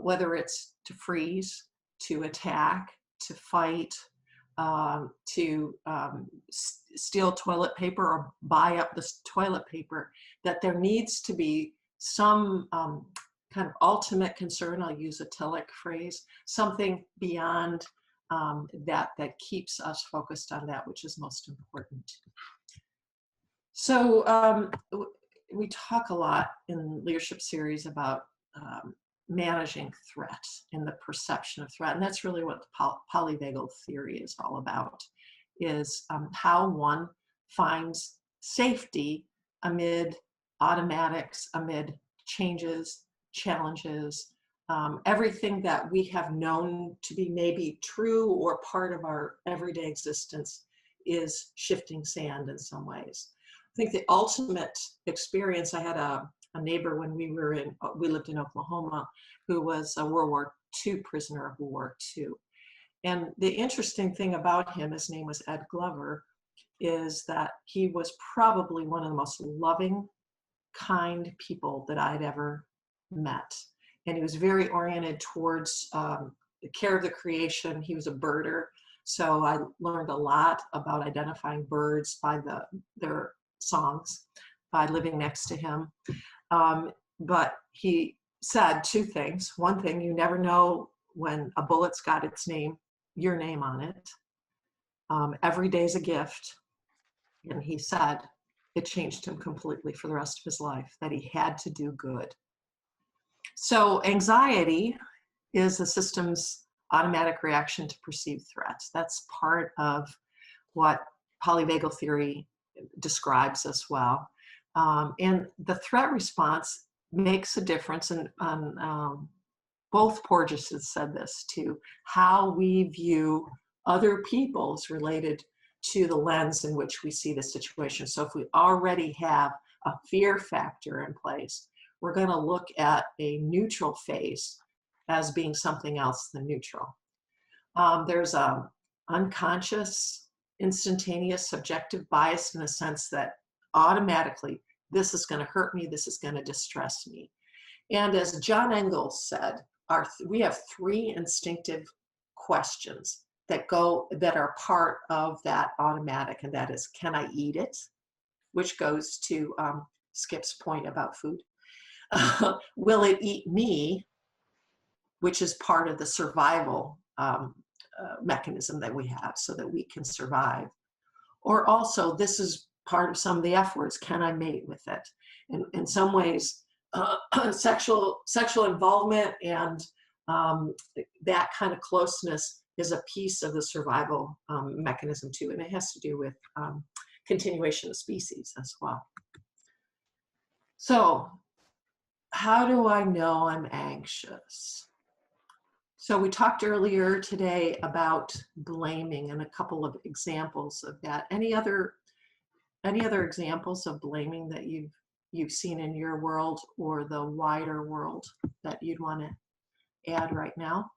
Speaker 1: whether it's to freeze, to attack, to fight, to steal toilet paper or buy up this toilet paper, that there needs to be some kind of ultimate concern, I'll use a Tillich phrase, something beyond that keeps us focused on that which is most important. So we talk a lot in Leadership Series about managing threat and the perception of threat. And that's really what the polyvagal theory is all about, is how one finds safety amid automatics, amid changes, challenges, everything that we have known to be maybe true or part of our everyday existence is shifting sand in some ways. I think the ultimate experience, I had a neighbor when we lived in Oklahoma, who was a World War II prisoner of World War II. And the interesting thing about him, his name was Ed Glover, is that he was probably one of the most loving, kind people that I'd ever met. And he was very oriented towards the care of the creation. He was a birder. So I learned a lot about identifying birds by their songs by living next to him. But he said two things. One thing, you never know when a bullet's got your name on it. Every day's a gift. And he said it changed him completely for the rest of his life, that he had to do good. So anxiety is the system's automatic reaction to perceived threats. That's part of what polyvagal theory describes as well. And the threat response makes a difference, and both Porges has said this too, how we view other people is related to the lens in which we see the situation. So if we already have a fear factor in place, we're going to look at a neutral phase as being something else than neutral. There's an unconscious, instantaneous, subjective bias in the sense that automatically, this is going to hurt me, this is going to distress me. And as John Engels said, we have three instinctive questions that are part of that automatic, and that is, can I eat it? Which goes to Skip's point about food. Will it eat me? Which is part of the survival mechanism that we have so that we can survive. Or also, this is part of some of the F words, can I mate with it? And in some ways, sexual involvement and that kind of closeness is a piece of the survival mechanism too, and it has to do with continuation of species as well. So how do I know I'm anxious? So we talked earlier today about blaming and a couple of examples of that. Any other examples of blaming that you've seen in your world or the wider world that you'd want to add right now?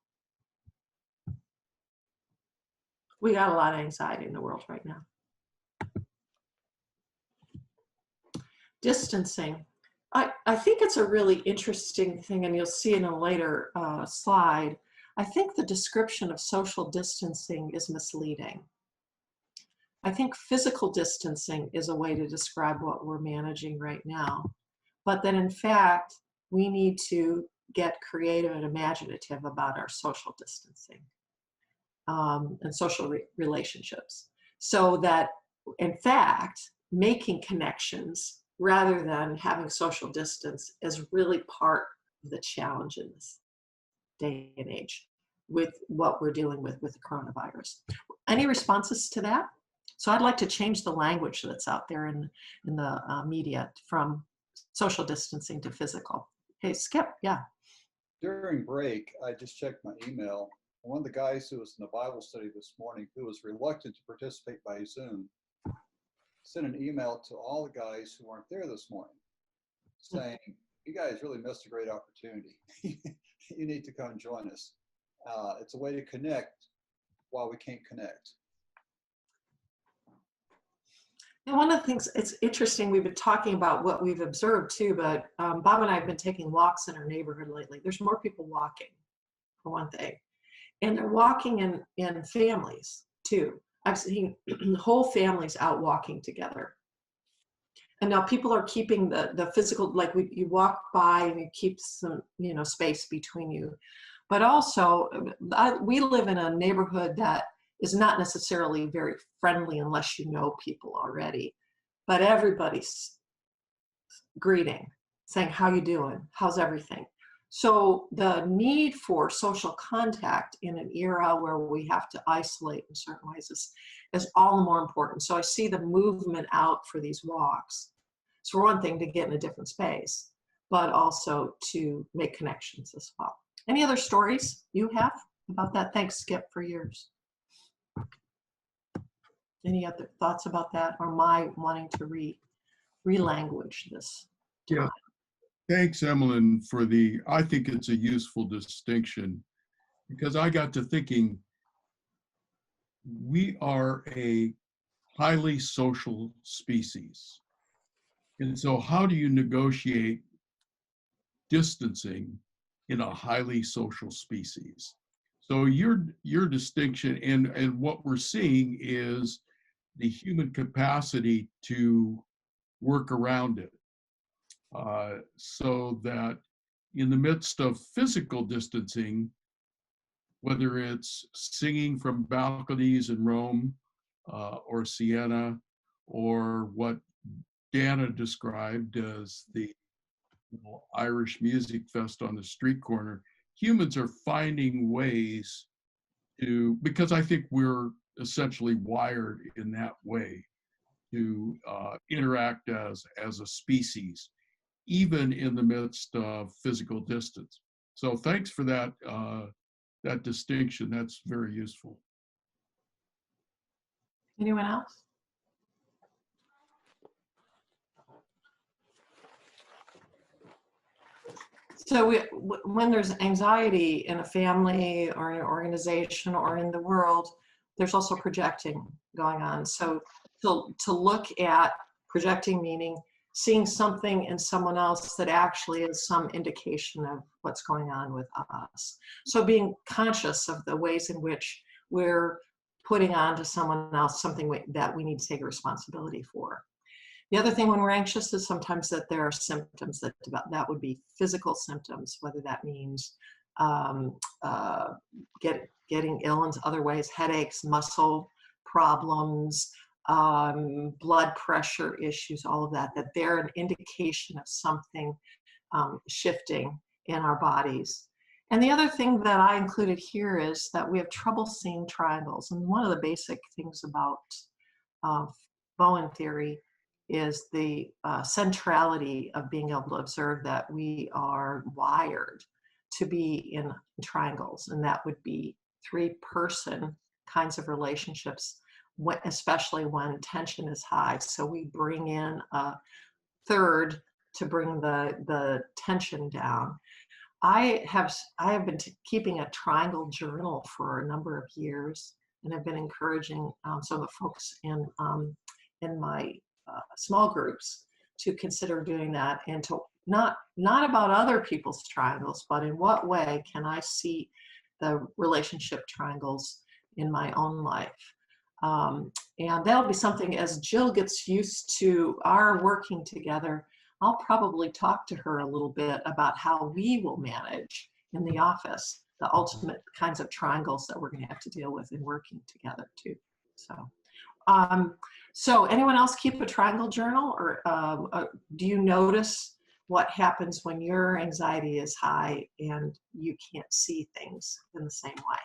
Speaker 1: We got a lot of anxiety in the world right now. Distancing. I think it's a really interesting thing, and you'll see in a later slide. I think the description of social distancing is misleading. I think physical distancing is a way to describe what we're managing right now, but that in fact, we need to get creative and imaginative about our social distancing and social relationships, so that in fact, making connections rather than having social distance is really part of the challenge in this day and age with what we're dealing with the coronavirus. Any responses to that? So I'd like to change the language that's out there in the media from social distancing to physical. Hey, Skip, yeah.
Speaker 5: During break, I just checked my email. One of the guys who was in the Bible study this morning, who was reluctant to participate by Zoom, sent an email to all the guys who weren't there this morning saying, you guys really missed a great opportunity. You need to come join us. It's a way to connect while we can't connect.
Speaker 1: And one of the things, it's interesting, we've been talking about what we've observed too, but Bob and I have been taking walks in our neighborhood lately. There's more people walking, for one thing. And they're walking in families too. I've seen whole families out walking together. And now people are keeping the physical, like you walk by and you keep some, space between you. But also, we live in a neighborhood that is not necessarily very friendly unless you know people already. But everybody's greeting, saying, how you doing? How's everything? So the need for social contact in an era where we have to isolate in certain ways is all the more important. So I see the movement out for these walks. So for one thing, to get in a different space, but also to make connections as well. Any other stories you have about that? Thanks, Skip, for yours. Any other thoughts about that, or my wanting to re-language this?
Speaker 4: Yeah. Thanks, Emmeline, for I think it's a useful distinction, because I got to thinking, we are a highly social species. And so how do you negotiate distancing in a highly social species? So your distinction and what we're seeing is the human capacity to work around it. So that in the midst of physical distancing, whether it's singing from balconies in Rome or Siena, or what Dana described as the Irish Music Fest on the street corner, humans are finding ways to, because I think we're essentially wired in that way, to interact as a species, even in the midst of physical distance. So thanks for that that distinction. That's very useful.
Speaker 1: Anyone else? So when there's anxiety in a family or in an organization or in the world, there's also projecting going on. So to look at projecting, meaning seeing something in someone else that actually is some indication of what's going on with us. So being conscious of the ways in which we're putting on to someone else something that we need to take a responsibility for. The other thing when we're anxious is sometimes that there are symptoms that would be physical symptoms, whether that means getting ill in other ways, headaches, muscle problems, blood pressure issues, all of that they're an indication of something shifting in our bodies. And the other thing that I included here is that we have trouble seeing triangles. And one of the basic things about Bowen theory is the centrality of being able to observe that we are wired to be in triangles, and that would be 3-person kinds of relationships, especially when tension is high. So we bring in a third to bring the tension down. I have been keeping a triangle journal for a number of years, and I've been encouraging some of the folks in my small groups to consider doing that, and to not about other people's triangles, but in what way can I see the relationship triangles in my own life. And that'll be something, as Jill gets used to our working together, I'll probably talk to her a little bit about how we will manage in the office the ultimate kinds of triangles that we're going to have to deal with in working together too. So anyone else keep a triangle journal, or do you notice what happens when your anxiety is high and you can't see things in the same way?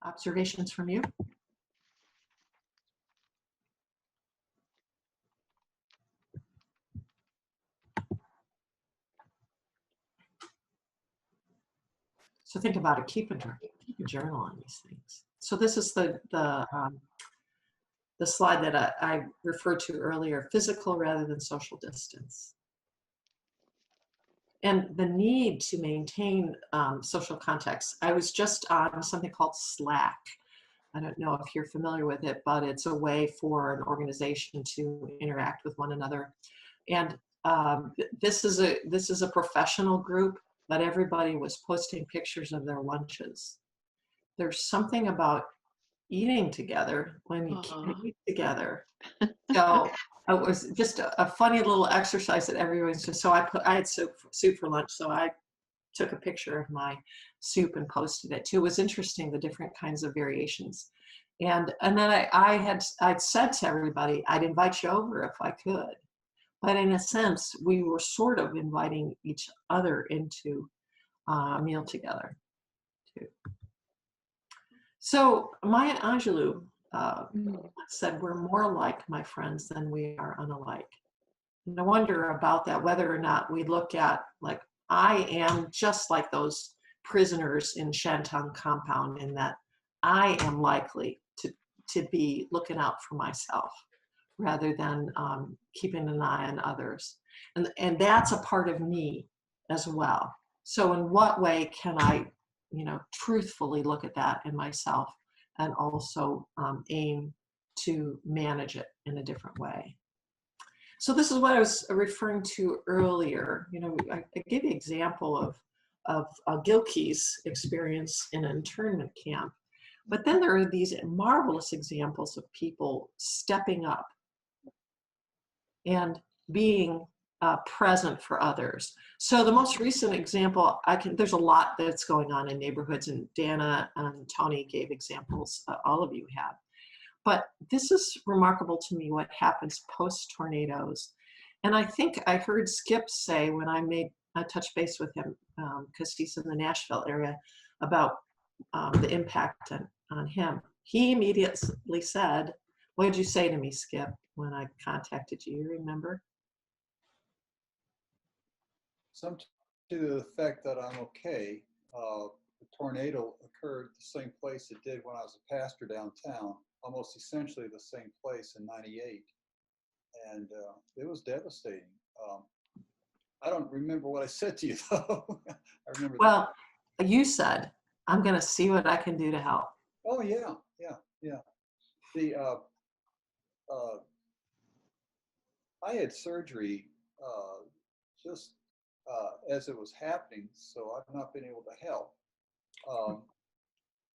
Speaker 1: Observations from you? So think about it, keep a journal on these things. So this is the slide that I referred to earlier, physical rather than social distance. And the need to maintain social context. I was just on something called Slack. I don't know if you're familiar with it, but it's a way for an organization to interact with one another. And this is a professional group, but everybody was posting pictures of their lunches. There's something about eating together when you can't eat together. So it was just a funny little exercise that everyone's just, so I had soup for lunch, so I took a picture of my soup and posted it too. It was interesting, the different kinds of variations. And then I'd said to everybody, I'd invite you over if I could. but in a sense, we were sort of inviting each other into a meal together too. So Maya Angelou said, "We're more alike, my friends, than we are unalike." And I wonder about that, whether or not we look at, like, I am just like those prisoners in Shantung compound, in that I am likely to be looking out for myself rather than keeping an eye on others. And that's a part of me as well. So in what way can I, truthfully look at that in myself and also aim to manage it in a different way? So this is what I was referring to earlier. I gave the example of Gilkey's experience in an internment camp, but then there are these marvelous examples of people stepping up and being present for others. So the most recent example, there's a lot that's going on in neighborhoods, and Dana and Tony gave examples, all of you have. But this is remarkable to me, what happens post-tornadoes. And I think I heard Skip say, when I made a touch base with him, because he's in the Nashville area, about the impact on him. He immediately said, "What did you say to me, Skip, when I contacted you? You remember?"
Speaker 5: Some to the effect that I'm okay. The tornado occurred the same place it did when I was a pastor downtown, almost essentially the same place in '98. And it was devastating. I don't remember what I said to you, though. I remember.
Speaker 1: Well, you said, "I'm going to see what I can do to help."
Speaker 5: Oh, yeah. The I had surgery just as it was happening, so I've not been able to help,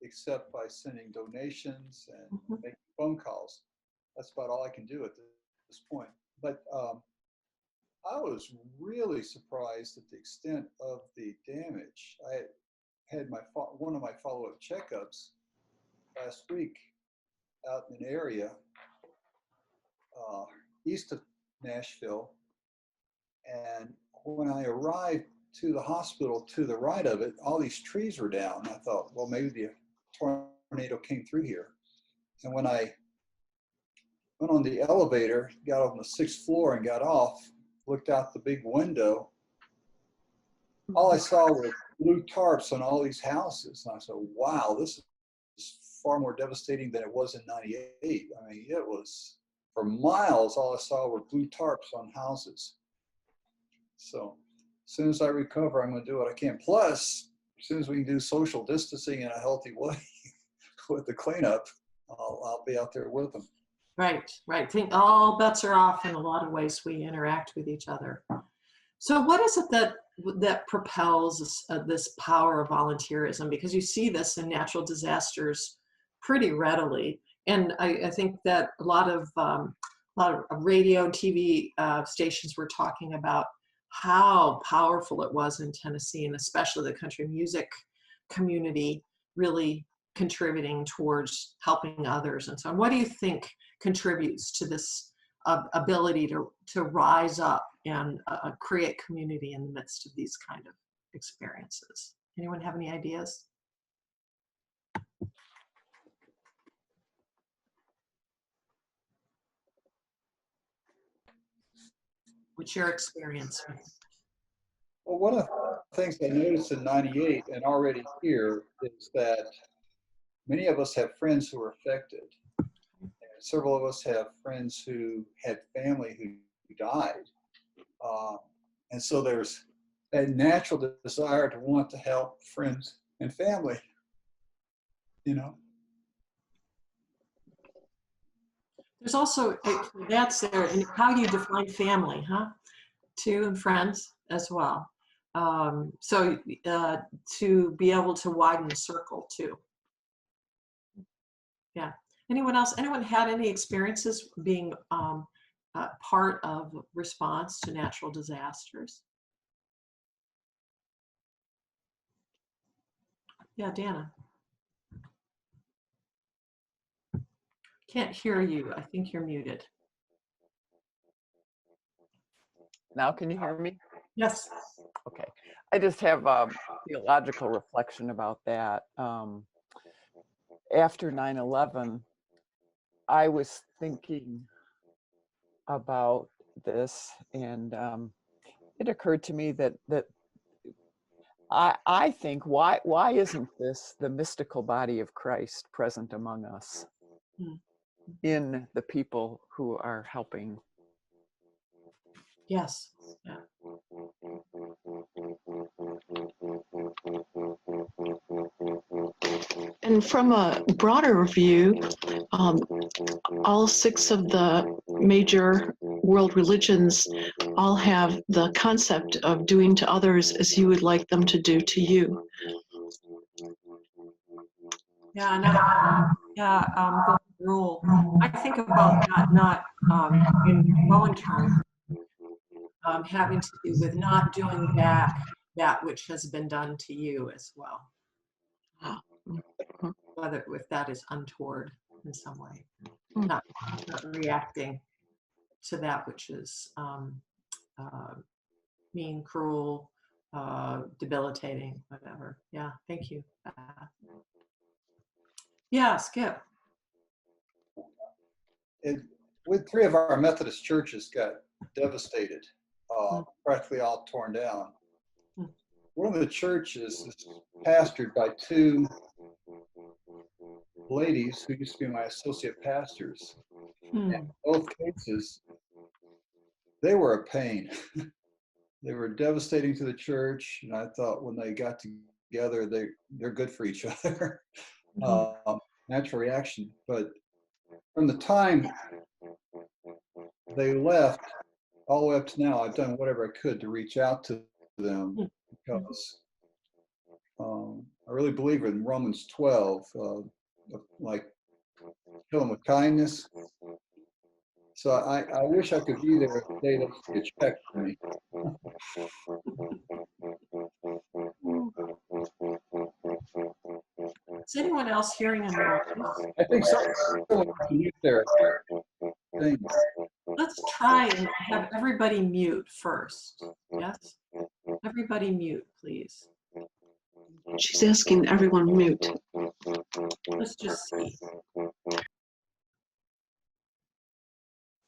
Speaker 5: except by sending donations and making phone calls. That's about all I can do at this point. But I was really surprised at the extent of the damage. I had one of my follow-up checkups last week out in an area east of Nashville, and when I arrived to the hospital to the right of it, all these trees were down. I thought, well, maybe the tornado came through here. And when I went on the elevator, got on the 6th floor and got off, looked out the big window, all I saw were blue tarps on all these houses. And I said, wow, this is far more devastating than it was in '98. I mean, it was, for miles, all I saw were blue tarps on houses. So as soon as I recover, I'm going to do what I can. Plus, as soon as we can do social distancing in a healthy way with the cleanup, I'll be out there with them.
Speaker 1: Right. I think all bets are off in a lot of ways we interact with each other. So what is it that propels this power of volunteerism? Because you see this in natural disasters pretty readily. And I think that a lot of radio and TV stations were talking about how powerful it was in Tennessee, and especially the country music community really contributing towards helping others and so on. What do you think contributes to this ability to rise up and create community in the midst of these kind of experiences? Anyone have any ideas? What's your experience?
Speaker 5: Well, one of the things I noticed in '98 and already here is that many of us have friends who are affected. And several of us have friends who had family who died. And so there's a natural desire to want to help friends and family,
Speaker 1: There's also, that's there, and how you define family, huh? Too, and friends as well. So to be able to widen the circle too. Yeah. Anyone else? Anyone had any experiences being part of response to natural disasters? Yeah, Dana. Can't hear you. I think you're muted.
Speaker 8: Now can you hear me?
Speaker 1: Yes.
Speaker 8: Okay. I just have a theological reflection about that. After 9/11, I was thinking about this, and it occurred to me that I think why isn't this the mystical body of Christ present among us
Speaker 1: Hmm.
Speaker 8: in the people who are helping?
Speaker 1: Yes. Yeah.
Speaker 3: And from a broader view, all 6 of the major world religions all have the concept of doing to others as you would like them to do to you.
Speaker 1: Yeah, golden rule. I think about that not in Bowen terms, having to do with not doing back that which has been done to you as well, whether if that is untoward in some way, not reacting to that which is mean, cruel, debilitating, whatever. Yeah, thank you. Yeah, Skip.
Speaker 5: With 3 of our Methodist churches got devastated, practically all torn down. One of the churches is pastored by 2 ladies who used to be my associate pastors. In both cases, they were a pain. They were devastating to the church, and I thought when they got together, they're good for each other. Natural reaction. But from the time they left all the way up to now, I've done whatever I could to reach out to them, because I really believe in Romans 12, like kill them with kindness. So I wish I could be there if they could check for me.
Speaker 1: Is anyone else hearing a noise?
Speaker 5: I think someone can mute their thing.
Speaker 1: Let's try and have everybody mute first. Yes? Everybody mute, please.
Speaker 3: She's asking everyone mute.
Speaker 1: Let's just see.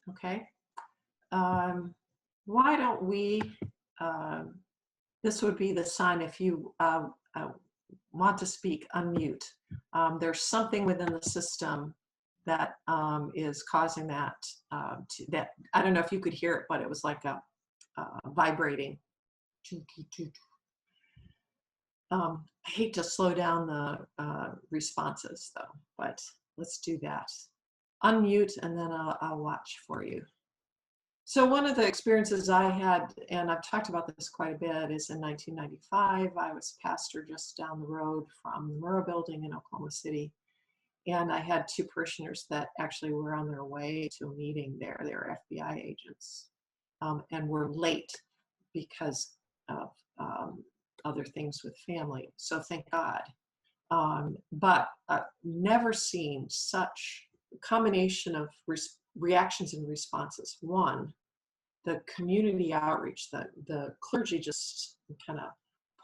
Speaker 1: Okay. Why don't we, this would be the sign if you want to speak, unmute. There's something within the system that is causing that, that, I don't know if you could hear it, but it was like a vibrating. I hate to slow down the responses though, but let's do that. Unmute and then I'll watch for you. So one of the experiences I had, and I've talked about this quite a bit, is in 1995. I was pastor just down the road from the Murrah Building in Oklahoma City. And I had 2 parishioners that actually were on their way to a meeting there. They were FBI agents and were late because of other things with family. So thank God. But I've never seen such a combination of reactions and responses. One, the community outreach, the clergy just kind of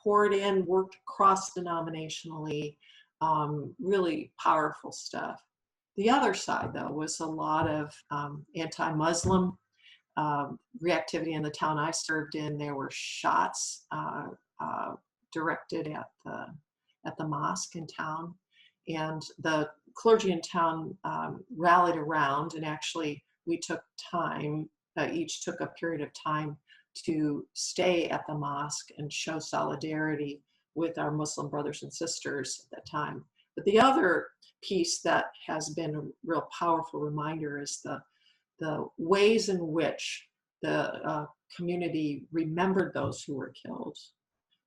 Speaker 1: poured in, worked cross-denominationally, really powerful stuff. The other side, though, was a lot of anti-Muslim reactivity in the town I served in. There were shots directed at the mosque in town, and the clergy in town rallied around, and actually we took time, each took a period of time to stay at the mosque and show solidarity with our Muslim brothers and sisters at that time. But the other piece that has been a real powerful reminder is the ways in which the community remembered those who were killed.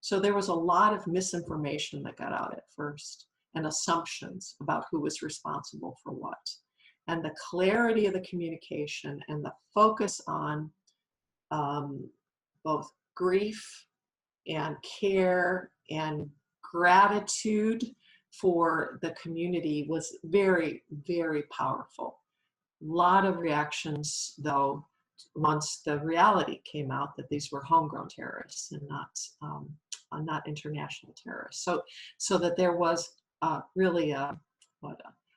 Speaker 1: So there was a lot of misinformation that got out at first, and assumptions about who was responsible for what. And the clarity of the communication and the focus on both grief and care and gratitude for the community was very, very powerful. A lot of reactions, though, once the reality came out that these were homegrown terrorists and not international terrorists. So that there was really a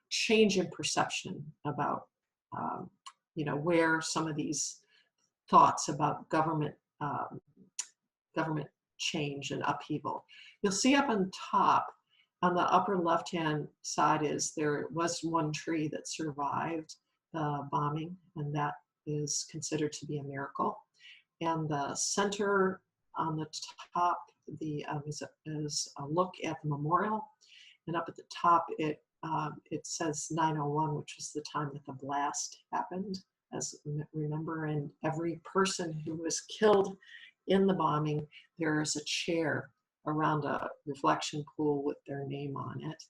Speaker 1: change in perception about where some of these thoughts about government change and upheaval. You'll see up on top, on the upper left-hand side, there was one tree that survived the bombing, and that is considered to be a miracle. And the center on the top is a look at the memorial, and up at the top it says 9/01, which was the time that the blast happened, as remember. And every person who was killed in the bombing, there is a chair around a reflection pool with their name on it.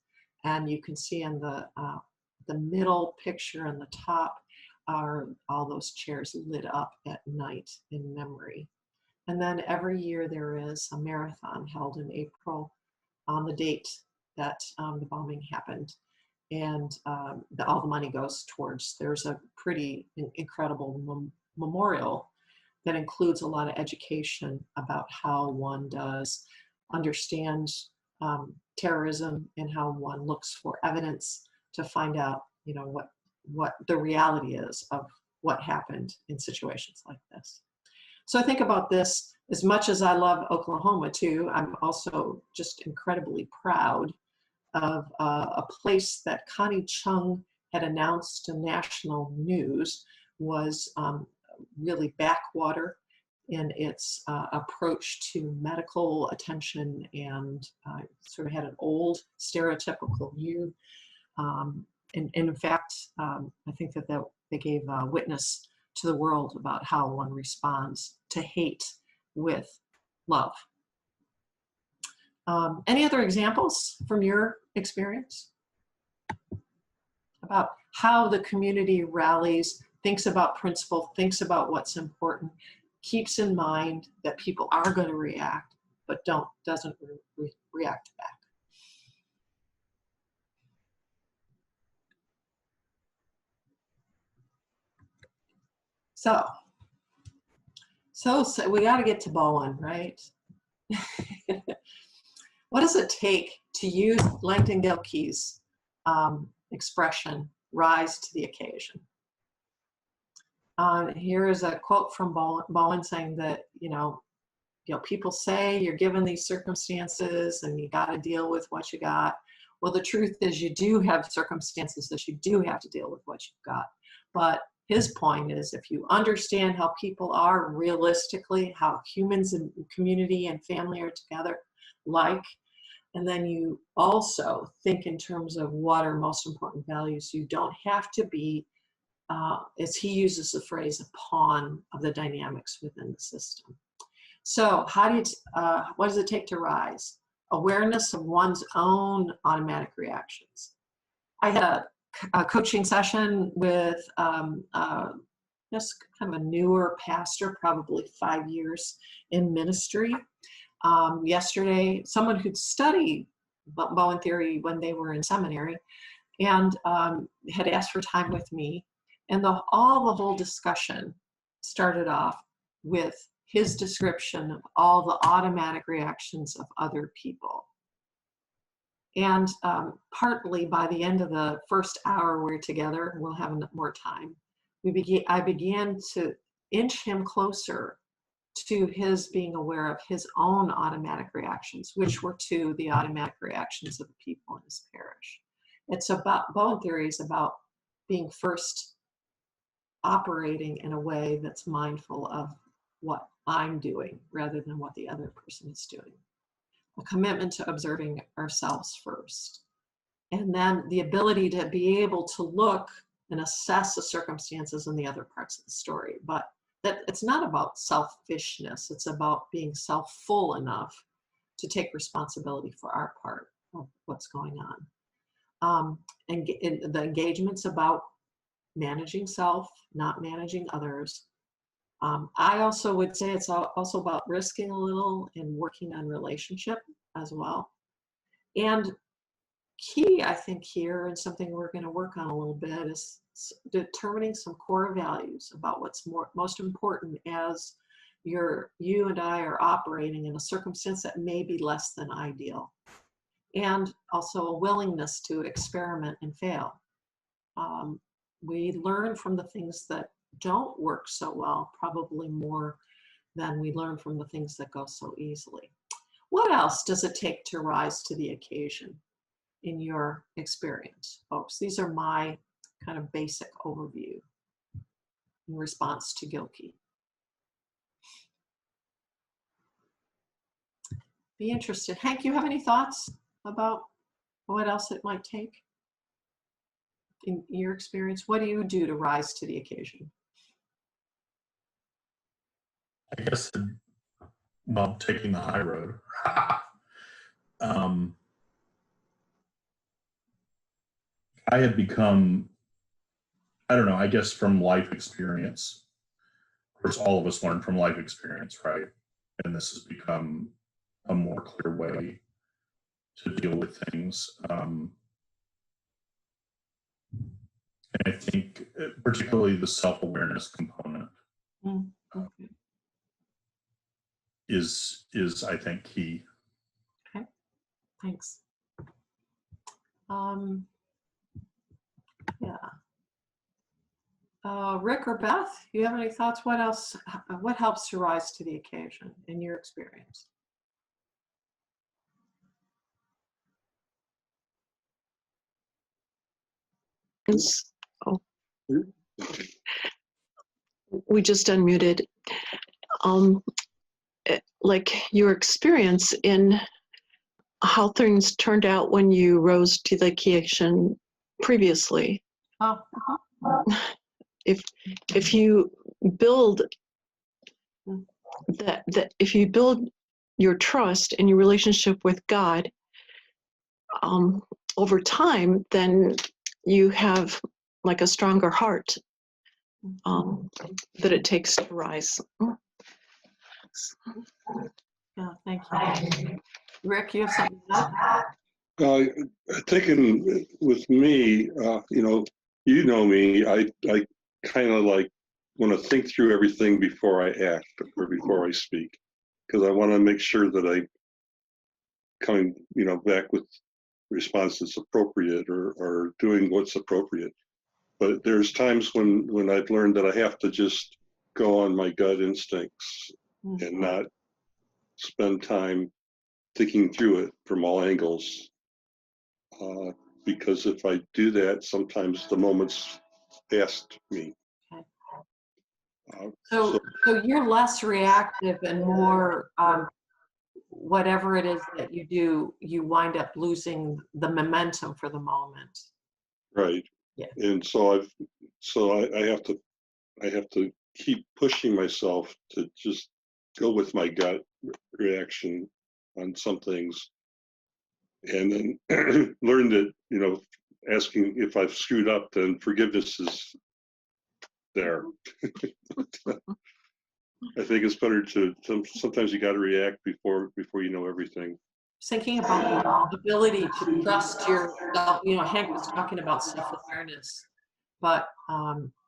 Speaker 1: And you can see in the middle picture on the top are all those chairs lit up at night in memory. And then every year there is a marathon held in April on the date that the bombing happened. And all the money goes towards, there's a pretty incredible memorial that includes a lot of education about how one does understand terrorism and how one looks for evidence to find out, what the reality is of what happened in situations like this. So I think about this, as much as I love Oklahoma too, I'm also just incredibly proud of a place that Connie Chung had announced to national news was really backwater in its approach to medical attention, and sort of had an old stereotypical view. And in fact, I think that they gave a witness to the world about how one responds to hate with love. Any other examples from your experience about how the community rallies, thinks about principle, thinks about what's important, keeps in mind that people are going to react, but doesn't react back? So we got to get to Bowen, right? What does it take to use Langton Gilkey's expression, rise to the occasion? Here is a quote from Bowen saying that, people say you're given these circumstances and you got to deal with what you got. Well, the truth is you do have circumstances that you do have to deal with what you've got. But his point is, if you understand how people are realistically, how humans and community and family are together, and then you also think in terms of what are most important values, you don't have to be, as he uses the phrase, a pawn of the dynamics within the system. So what does it take to rise? Awareness of one's own automatic reactions. I had a coaching session with just kind of a newer pastor, probably 5 years in ministry. Yesterday, someone who'd studied Bowen theory when they were in seminary and had asked for time with me. And the whole discussion started off with his description of all the automatic reactions of other people. And partly by the end of the first hour we're together, we'll have more time, I began to inch him closer to his being aware of his own automatic reactions, which were to the automatic reactions of the people in his parish. It's about, Bowen theory is about being first operating in a way that's mindful of what I'm doing rather than what the other person is doing. A commitment to observing ourselves first. And then the ability to be able to look and assess the circumstances in the other parts of the story. But that it's not about selfishness, it's about being self-full enough to take responsibility for our part of what's going on. And the engagement's about managing self, not managing others. I also would say it's also about risking a little and working on relationship as well. And key, I think, here, and something we're going to work on a little bit, is determining some core values about what's most important as you and I are operating in a circumstance that may be less than ideal, and also a willingness to experiment and fail. We learn from the things that don't work so well, probably more than we learn from the things that go so easily. What else does it take to rise to the occasion in your experience, folks? These are my kind of basic overview in response to Gilkey. Be interested. Hank, you have any thoughts about what else it might take in your experience? What do you do to rise to the occasion?
Speaker 9: I guess, well, taking the high road. I had become, I don't know, I guess from life experience. Of course, all of us learn from life experience, right? And this has become a more clear way to deal with things. And I think particularly the self-awareness component is I think key.
Speaker 1: Okay, thanks. Yeah. Rick or Beth, you have any thoughts? What else, what helps to rise to the occasion in your experience?
Speaker 3: Oh, we just unmuted. Like your experience in how things turned out when you rose to the occasion previously.
Speaker 1: Oh,
Speaker 3: If you build if you build your trust and your relationship with God over time, then you have like a stronger heart that it takes to rise.
Speaker 1: yeah, thank you. Rick, you have something to add?
Speaker 6: Thinking with me, you know me, I kind of like want to think through everything before I act or before I speak, because I want to make sure that I coming, back with response that's appropriate or doing what's appropriate. But there's times when I've learned that I have to just go on my gut instincts and not spend time thinking through it from all angles. Because if I do that, sometimes the moments past me.
Speaker 1: So you're less reactive and more, whatever it is that you do, you wind up losing the momentum for the moment.
Speaker 6: Right.
Speaker 1: Yeah.
Speaker 6: And so I have to keep pushing myself to just go with my gut reaction on some things, and then learn that, asking if I've screwed up, then forgiveness is there. I think it's better to sometimes you got to react before you know everything.
Speaker 1: Thinking about the ability to trust yourself, Hank was talking about self-awareness, but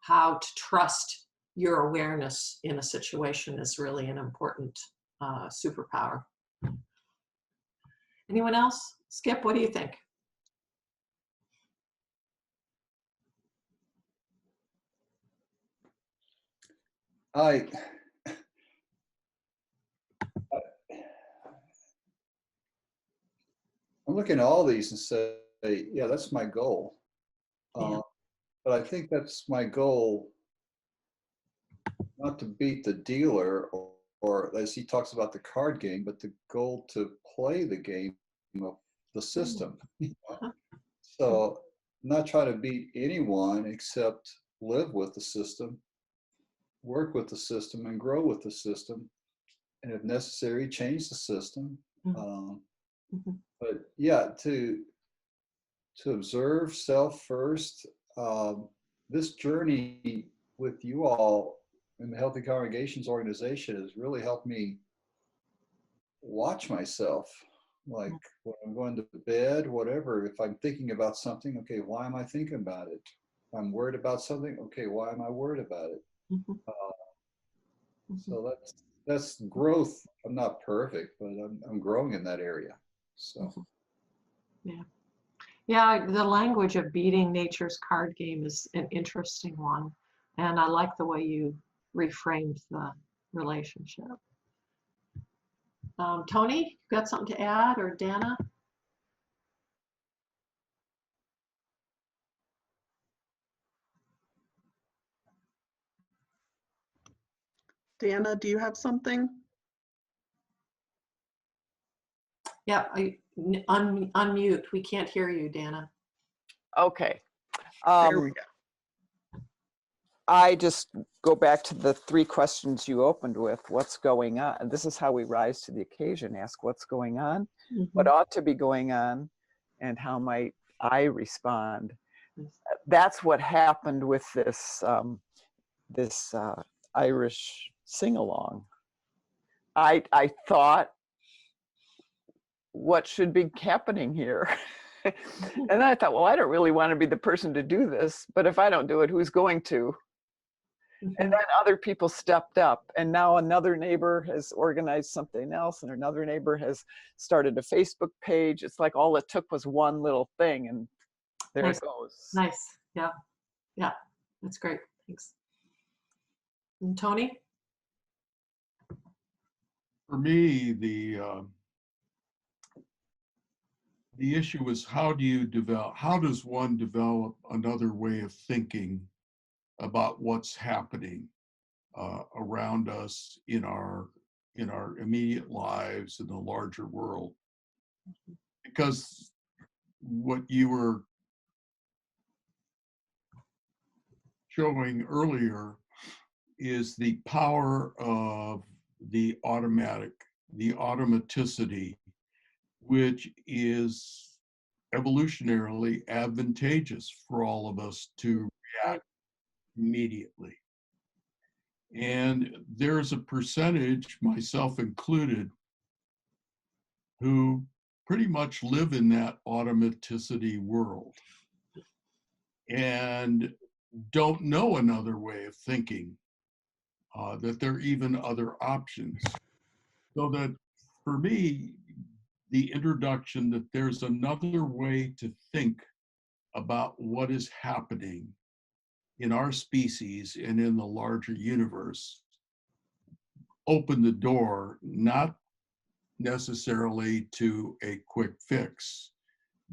Speaker 1: how to trust your awareness in a situation is really an important superpower. Anyone else? Skip, what do you think?
Speaker 5: I'm looking at all these and say, yeah, that's my goal.
Speaker 1: Yeah.
Speaker 5: But I think that's my goal, not to beat the dealer or as he talks about the card game, but the goal to play the game of the system. So not try to beat anyone except live with the system, work with the system, and grow with the system, and if necessary, change the system. But yeah, to observe self first. This journey with you all in the Healthy Congregations organization has really helped me watch myself Like when I'm going to bed, whatever, if I'm thinking about something, okay, why am I thinking about it? If I'm worried about something, okay, why am I worried about it?
Speaker 1: Mhm.
Speaker 5: So that's growth. I'm not perfect, but I'm growing in that area. So
Speaker 1: Yeah, the language of beating nature's card game is an interesting one. And I like the way you reframed the relationship. Tony, you got something to add, or Dana?
Speaker 2: Dana, do you have something?
Speaker 1: Yeah, unmute. We can't hear you, Dana.
Speaker 8: Okay.
Speaker 2: There we go.
Speaker 8: I just go back to the 3 questions you opened with. What's going on? And this is how we rise to the occasion. Ask what's going on, what ought to be going on, and how might I respond? That's what happened with this Irish sing-along. I thought, what should be happening here? And then I thought, well, I don't really want to be the person to do this, but if I don't do it, who's going to? And then other people stepped up, and now another neighbor has organized something else, and another neighbor has started a Facebook page. It's like all it took was one little thing, and there
Speaker 1: Nice.
Speaker 8: it goes.
Speaker 1: Nice. Yeah. Yeah. That's great. Thanks. And Tony?
Speaker 4: For me, the issue is how does one develop another way of thinking about what's happening around us in our immediate lives in the larger world? Because what you were showing earlier is the power of the automaticity, which is evolutionarily advantageous for all of us to react immediately. And there's a percentage, myself included, who pretty much live in that automaticity world and don't know another way of thinking, that there are even other options. So that for me, the introduction that there's another way to think about what is happening in our species and in the larger universe opened the door, not necessarily to a quick fix,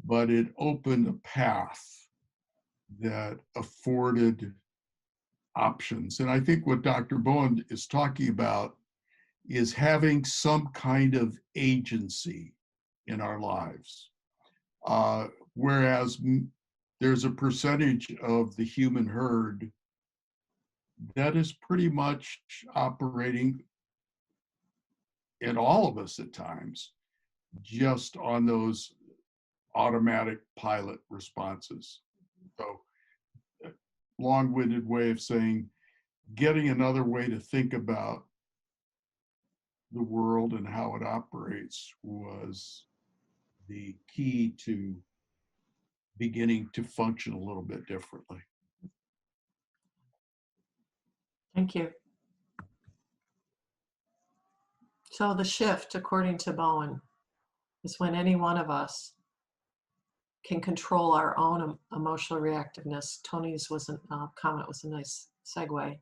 Speaker 4: but it opened a path that afforded options. And I think what Dr. Bowen is talking about is having some kind of agency in our lives. Whereas there's a percentage of the human herd that is pretty much operating in all of us at times, just on those automatic pilot responses. So, long-winded way of saying, getting another way to think about the world and how it operates was the key to beginning to function a little bit differently.
Speaker 1: Thank you. So the shift, according to Bowen, is when any one of us can control our own emotional reactiveness. Tony's comment was a nice segue.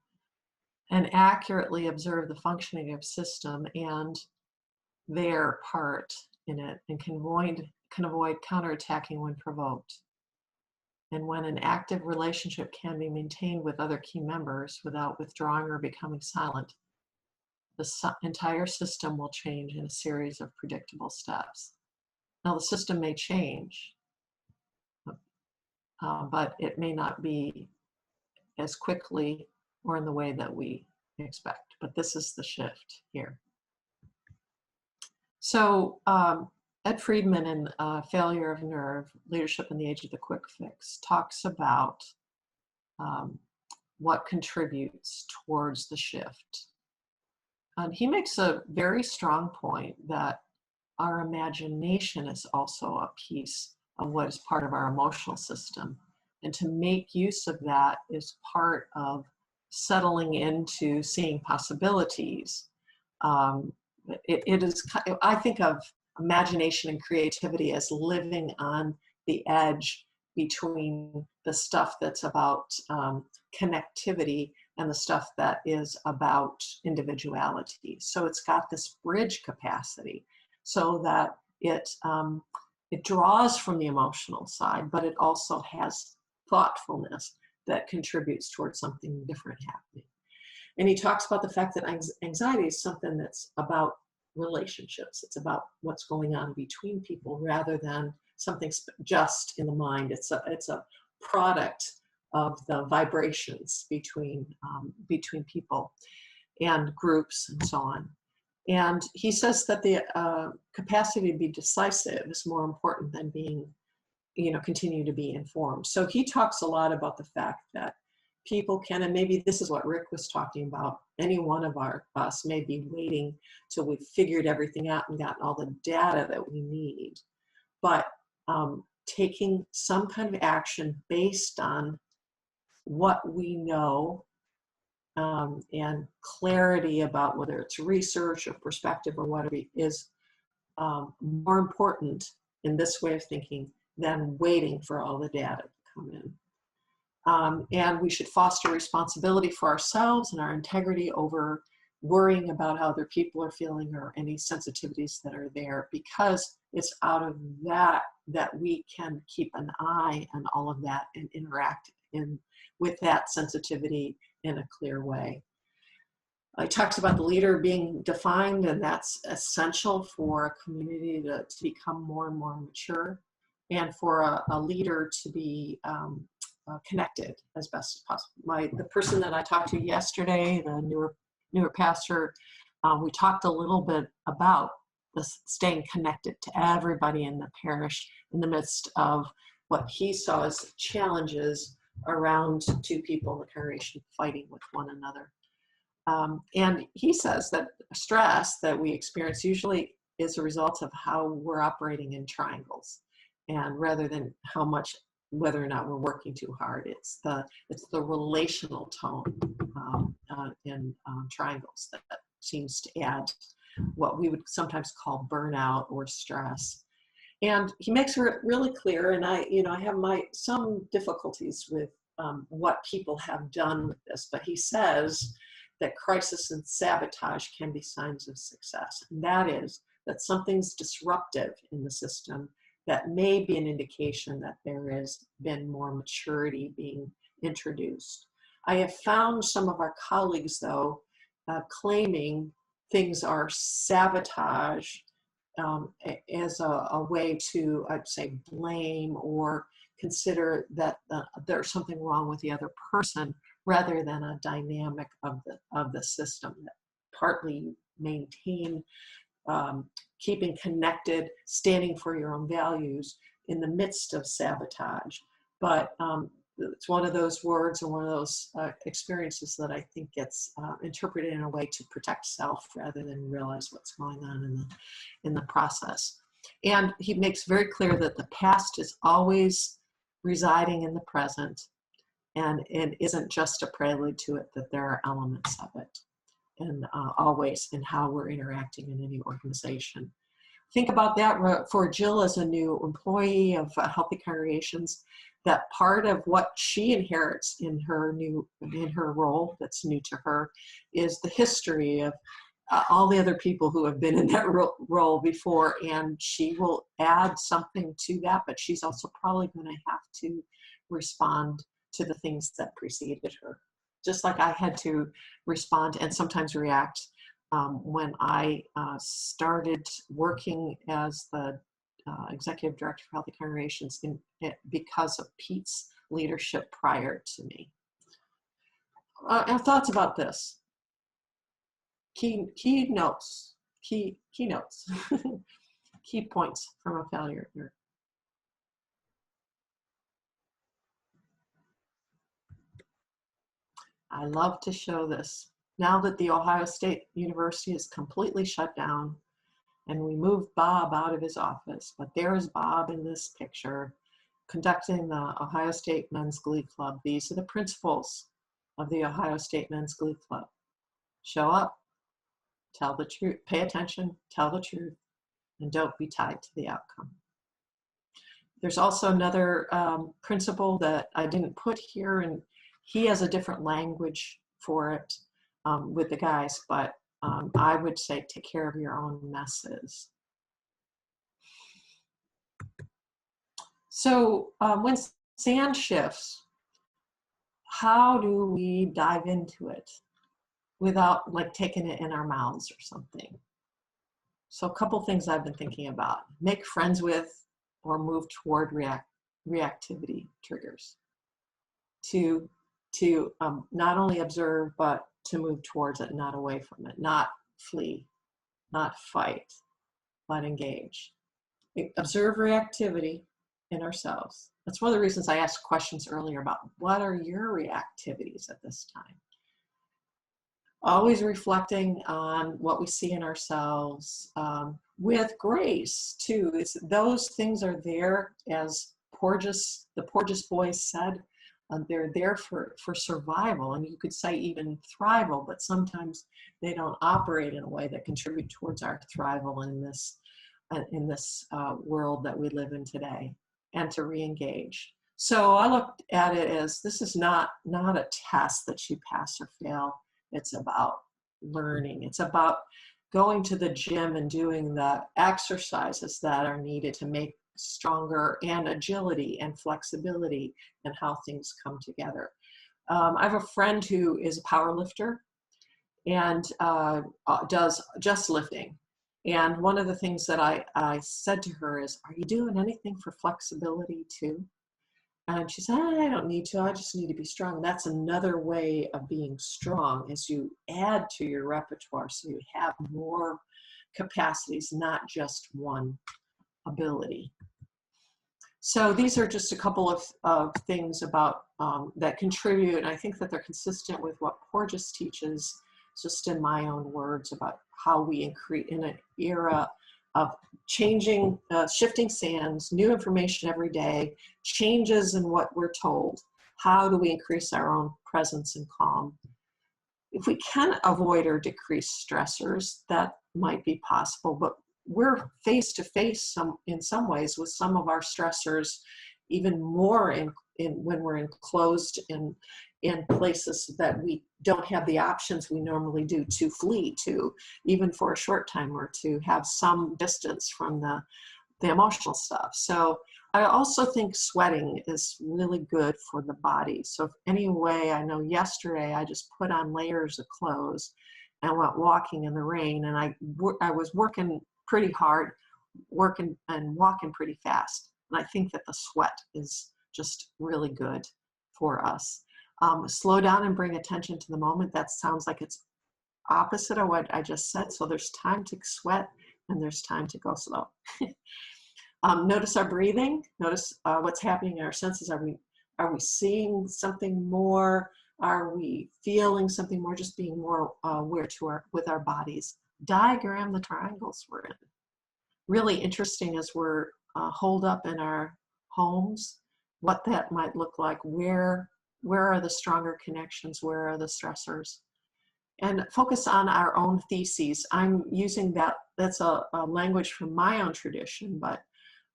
Speaker 1: And accurately observe the functioning of system and their part in it, and can avoid counterattacking when provoked. And when an active relationship can be maintained with other key members without withdrawing or becoming silent, the entire system will change in a series of predictable steps. Now, the system may change, but it may not be as quickly or in the way that we expect. But this is the shift here. So Ed Friedman in Failure of Nerve, Leadership in the Age of the Quick Fix talks about what contributes towards the shift. And he makes a very strong point that our imagination is also a piece of what is part of our emotional system. And to make use of that is part of settling into seeing possibilities. It is, I think of imagination and creativity as living on the edge between the stuff that's about connectivity and the stuff that is about individuality. So it's got this bridge capacity so that it draws from the emotional side, but it also has thoughtfulness that contributes towards something different happening. And he talks about the fact that anxiety is something that's about relationships. It's about what's going on between people rather than something just in the mind. It's a product of the vibrations between people and groups and so on. And he says that the capacity to be decisive is more important than being, continue to be informed. So he talks a lot about the fact that people can, and maybe this is what Rick was talking about, any one of us may be waiting till we've figured everything out and gotten all the data that we need. But taking some kind of action based on what we know and clarity about whether it's research or perspective or whatever is more important in this way of thinking than waiting for all the data to come in. And we should foster responsibility for ourselves and our integrity over worrying about how other people are feeling or any sensitivities that are there, because it's out of that we can keep an eye on all of that and interact with that sensitivity in a clear way. He talks about the leader being defined, and that's essential for a community to become more and more mature, and for a leader to be connected as best as possible. The person that I talked to yesterday, the newer pastor, we talked a little bit about this staying connected to everybody in the parish in the midst of what he saw as challenges around two people in the congregation fighting with one another. And he says that stress that we experience usually is a result of how we're operating in triangles, and rather than whether or not we're working too hard, it's the relational tone in triangles that seems to add what we would sometimes call burnout or stress. And he makes it really clear, and I have some difficulties with what people have done with this, but he says that crisis and sabotage can be signs of success. And that is that something's disruptive in the system that may be an indication that there has been more maturity being introduced. I have found some of our colleagues, though, claiming things are sabotage as a way to, I'd say, blame or consider that there's something wrong with the other person, rather than a dynamic of the system that partly maintain keeping connected, standing for your own values in the midst of sabotage. But it's one of those words and one of those experiences that I think gets interpreted in a way to protect self rather than realize what's going on in the process. And he makes very clear that the past is always residing in the present, and it isn't just a prelude to it, that there are elements of it, and always in how we're interacting in any organization. Think about that for Jill as a new employee of Healthy Congregations, that part of what she inherits in her role that's new to her is the history of all the other people who have been in that role before, and she will add something to that, but she's also probably going to have to respond to the things that preceded her. Just like I had to respond and sometimes react when I started working as the executive director for Healthy Congregations because of Pete's leadership prior to me. Our thoughts about this. Key notes, key points from a failure here. I love to show this. Now that the Ohio State University is completely shut down, And we moved Bob out of his office, but there's Bob in this picture conducting the Ohio State Men's Glee Club. These are the principles of the Ohio State Men's Glee Club. Show up, tell the truth, pay attention, tell the truth, and don't be tied to the outcome. There's also another principle that I didn't put here, and he has a different language for it with the guys, but I would say take care of your own messes. So when sand shifts, how do we dive into it without like taking it in our mouths or something? So a couple things I've been thinking about: make friends with or move toward reactivity triggers. To not only observe, but to move towards it, not away from it, not flee, not fight, but engage. Observe reactivity in ourselves. That's one of the reasons I asked questions earlier about what are your reactivities at this time? Always reflecting on what we see in ourselves with grace too. Those things are there, as the Porges boys said, they're there for survival, and you could say even thrival, but sometimes they don't operate in a way that contribute towards our thrival in this world that we live in today, and to re-engage. So I looked at it as this is not a test that you pass or fail. It's about learning. It's about going to the gym and doing the exercises that are needed to make stronger, and agility and flexibility and how things come together. I have a friend who is a power lifter and does just lifting. And one of the things that I said to her is, are you doing anything for flexibility too? And she said, I don't need to, I just need to be strong. That's another way of being strong, is you add to your repertoire so you have more capacities, not just one ability. So these are just a couple of things about that contribute, and I think that they're consistent with what Porges teaches, just in my own words, about how we increase in an era of changing, shifting sands, new information every day, changes in what we're told. How do we increase our own presence and calm? If we can avoid or decrease stressors, that might be possible, but we're face to face in some ways with some of our stressors, even more when we're enclosed in places that we don't have the options we normally do to flee to, even for a short time, or to have some distance from the emotional stuff. So I also think sweating is really good for the body. So if anyway, I know yesterday I just put on layers of clothes and went walking in the rain, and I was working pretty hard, working and walking pretty fast. And I think that the sweat is just really good for us. Slow down and bring attention to the moment. That sounds like it's opposite of what I just said. So there's time to sweat and there's time to go slow. Notice our breathing. Notice what's happening in our senses. Are we seeing something more? Are we feeling something more? Just being more aware with our bodies. Diagram the triangles we're in. Really interesting as we're holed up in our homes, what that might look like. Where are the stronger connections? Where are the stressors? And focus on our own theses. I'm using that's a language from my own tradition, but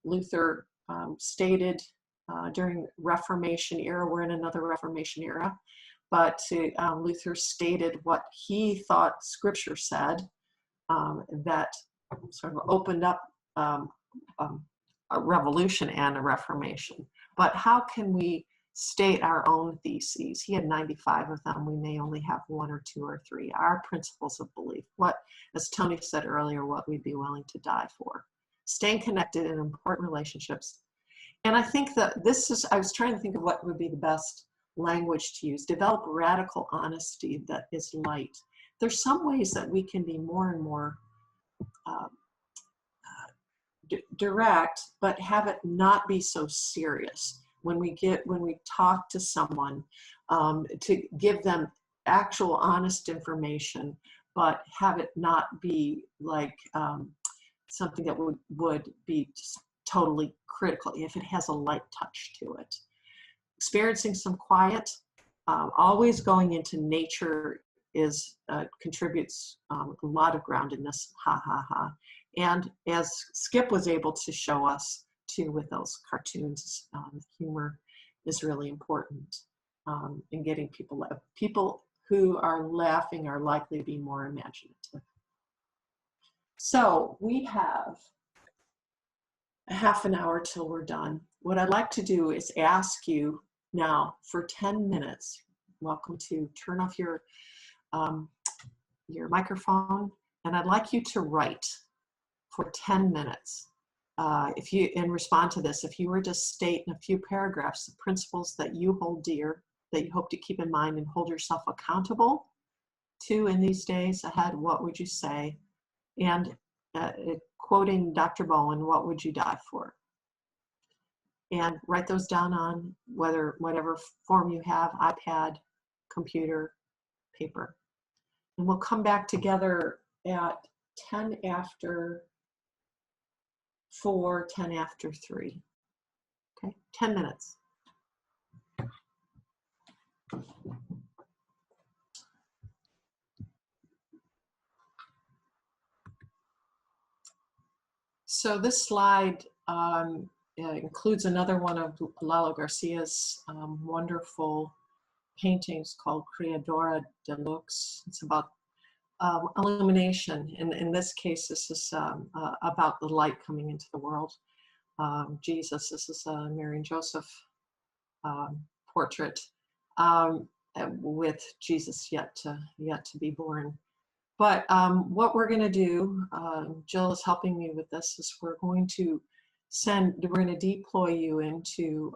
Speaker 1: Luther stated during Reformation era, we're in another Reformation era, but Luther stated what he thought Scripture said, that sort of opened up a revolution and a reformation. But how can we state our own theses? He had 95 of them. We may only have 1 or 2 or 3. Our principles of belief. What, as Tony said earlier, what we'd be willing to die for. Staying connected in important relationships. And I think that I was trying to think of what would be the best language to use. Develop radical honesty that is light. There's some ways that we can be more and more direct, but have it not be so serious. When we talk to someone, to give them actual honest information, but have it not be like something that would be just totally critical if it has a light touch to it. Experiencing some quiet, always going into nature is contributes a lot of groundedness, ha ha ha. And as Skip was able to show us too with those cartoons, humor is really important in getting people who are laughing are likely to be more imaginative. So we have a half an hour till we're done. What I'd like to do is ask you now for 10 minutes. Welcome to turn off your microphone, and I'd like you to write for 10 minutes. If you, and respond to this, if you were to state in a few paragraphs the principles that you hold dear, that you hope to keep in mind and hold yourself accountable to in these days ahead, what would you say? And quoting Dr. Bowen, what would you die for? And write those down on whatever form you have, iPad, computer, paper. And we'll come back together at 10 after 4, 10 after 3. Okay, 10 minutes. So this slide includes another one of Lalo Garcia's wonderful paintings called Creadora de Lux. It's about illumination. In this case, this is about the light coming into the world. Jesus, this is a Mary and Joseph portrait with Jesus yet to be born. But what we're going to do, Jill is helping me with this, is we're going to deploy you into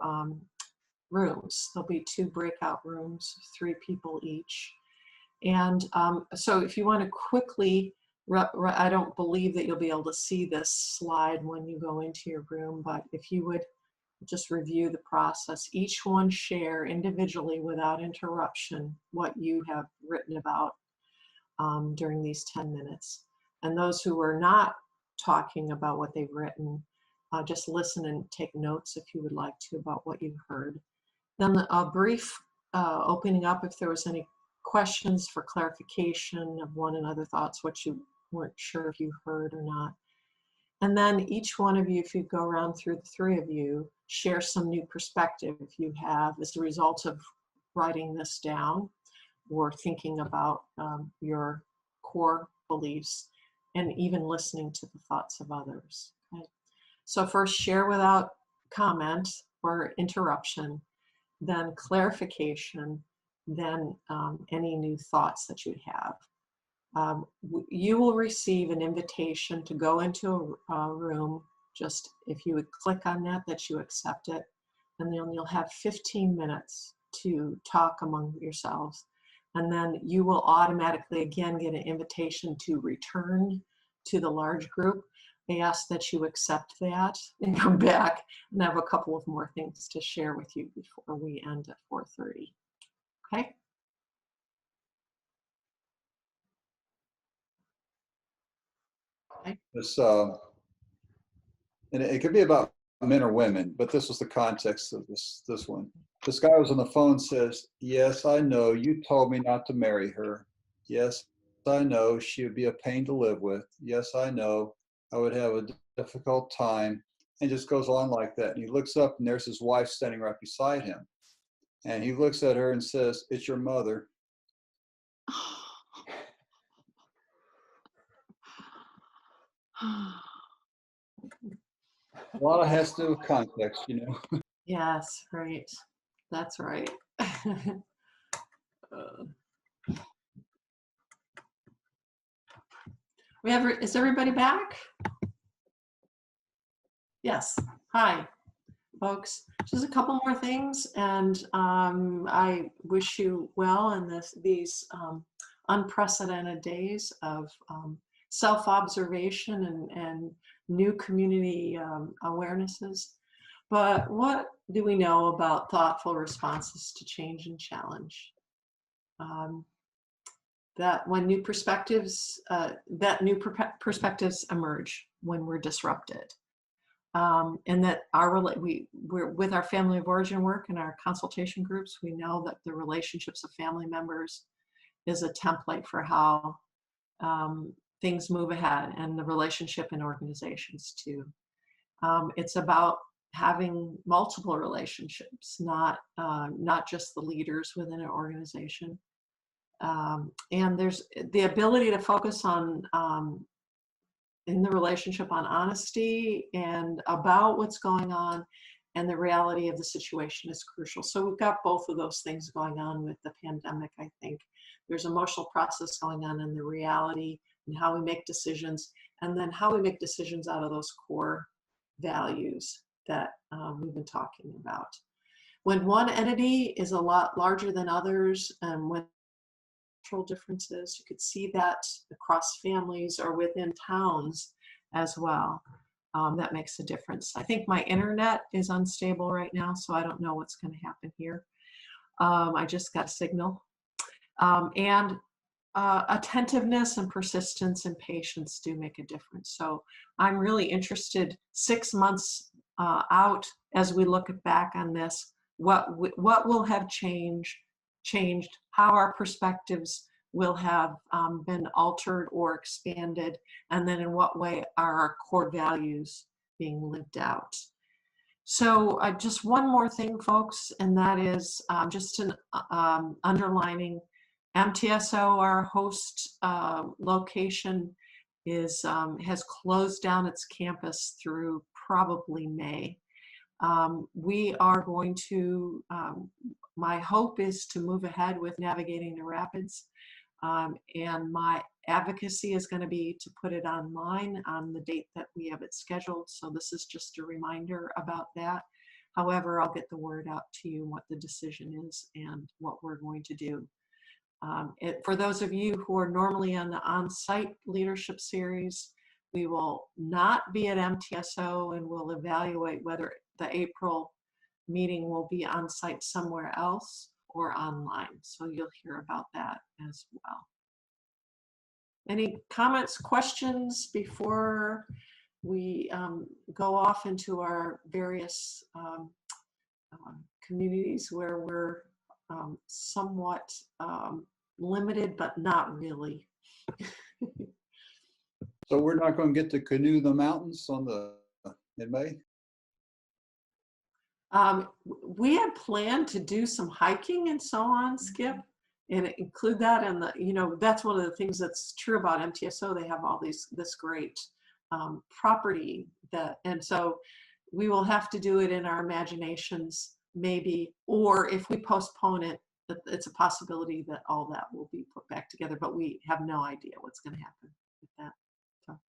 Speaker 1: rooms. There'll be 2 breakout rooms, 3 people each. And so if you want to quickly, I don't believe that you'll be able to see this slide when you go into your room, but if you would just review the process, each one share individually without interruption what you have written about during these 10 minutes. And those who are not talking about what they've written, just listen and take notes if you would like to about what you've heard. Then a brief opening up if there was any questions for clarification of one another thoughts, what you weren't sure if you heard or not. And then each one of you, if you go around through the 3 of you, share some new perspective if you have as a result of writing this down or thinking about your core beliefs and even listening to the thoughts of others. Okay? So first, share without comment or interruption, then clarification, then any new thoughts that you have. You will receive an invitation to go into a room. Just if you would click on that you accept it, and then you'll have 15 minutes to talk among yourselves. And then you will automatically again get an invitation to return to the large group. I ask that you accept that and come back, and I have a couple of more things to share with you before we end at 4:30. Okay?
Speaker 5: This, and it could be about men or women, but this was the context of this one. This guy was on the phone, says, "Yes, I know you told me not to marry her. Yes, I know she would be a pain to live with. Yes, I know I would have a difficult time," and just goes on like that. And he looks up and there's his wife standing right beside him. And he looks at her and says, "It's your mother." A lot of has to do with context, you know.
Speaker 1: Yes, right. That's right. Is everybody back? Yes. Hi, folks. Just a couple more things, and I wish you well in these unprecedented days of self-observation and new community awarenesses. But what do we know about thoughtful responses to change and challenge? That when new perspectives, perspectives emerge, when we're disrupted. And that we're with our family of origin work and our consultation groups, we know that the relationships of family members is a template for how things move ahead, and the relationship in organizations too. It's about having multiple relationships, not just the leaders within an organization. And there's the ability to focus on in the relationship on honesty and about what's going on, and the reality of the situation is crucial. So we've got both of those things going on with the pandemic, I think. There's emotional process going on, and the reality and how we make decisions, and then how we make decisions out of those core values that we've been talking about. When one entity is a lot larger than others, and when cultural differences, you could see that across families or within towns as well. That makes a difference. I think my internet is unstable right now, so I don't know what's going to happen here. I just got a signal. And attentiveness and persistence and patience do make a difference. So I'm really interested 6 months out as we look back on this, what will have changed, how our perspectives will have been altered or expanded, and then in what way are our core values being lived out. So just one more thing, folks, and that is just an underlining MTSO, our host location, has closed down its campus through probably May. We are going to, my hope is to move ahead with navigating the rapids, and my advocacy is going to be to put it online on the date that we have it scheduled. So this is just a reminder about that. However, I'll get the word out to you what the decision is and what we're going to do. For those of you who are normally on the on-site leadership series, we will not be at MTSO, and we'll evaluate whether the April meeting will be on-site somewhere else or online. So you'll hear about that as well. Any comments, questions before we go off into our various communities where we're somewhat limited, but not really?
Speaker 5: So we're not going to get to canoe the mountains in May?
Speaker 1: We had planned to do some hiking and so on, Skip, and include that in the, that's one of the things that's true about MTSO. They have all this great property and so we will have to do it in our imaginations maybe, or if we postpone it, it's a possibility that all that will be put back together, but we have no idea what's going to happen with that. So.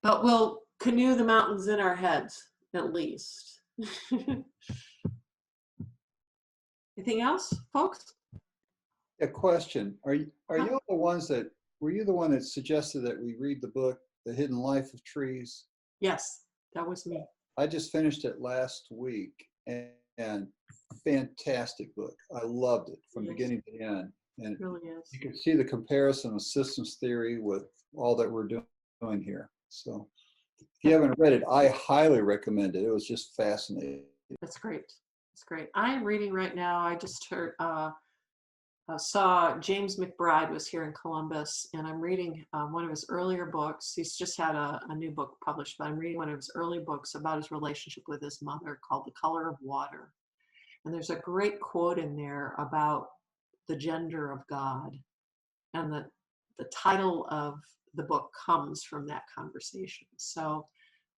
Speaker 1: But we'll canoe the mountains in our heads, at least. Anything else, folks?
Speaker 5: A question. Are you the ones that, were you the one that suggested that we read the book, The Hidden Life of Trees?
Speaker 1: Yes, that was me.
Speaker 5: I just finished it last week, and fantastic book. I loved it from beginning to end. And
Speaker 1: it really is.
Speaker 5: You can see the comparison of systems theory with all that we're doing here. So if you haven't read it, I highly recommend it. It was just fascinating.
Speaker 1: That's great. That's great. I'm reading right now. I just heard, saw James McBride was here in Columbus, and I'm reading one of his earlier books. He's just had a new book published, but I'm reading one of his early books about his relationship with his mother called The Color of Water. And there's a great quote in there about the gender of God, and the title of the book comes from that conversation. So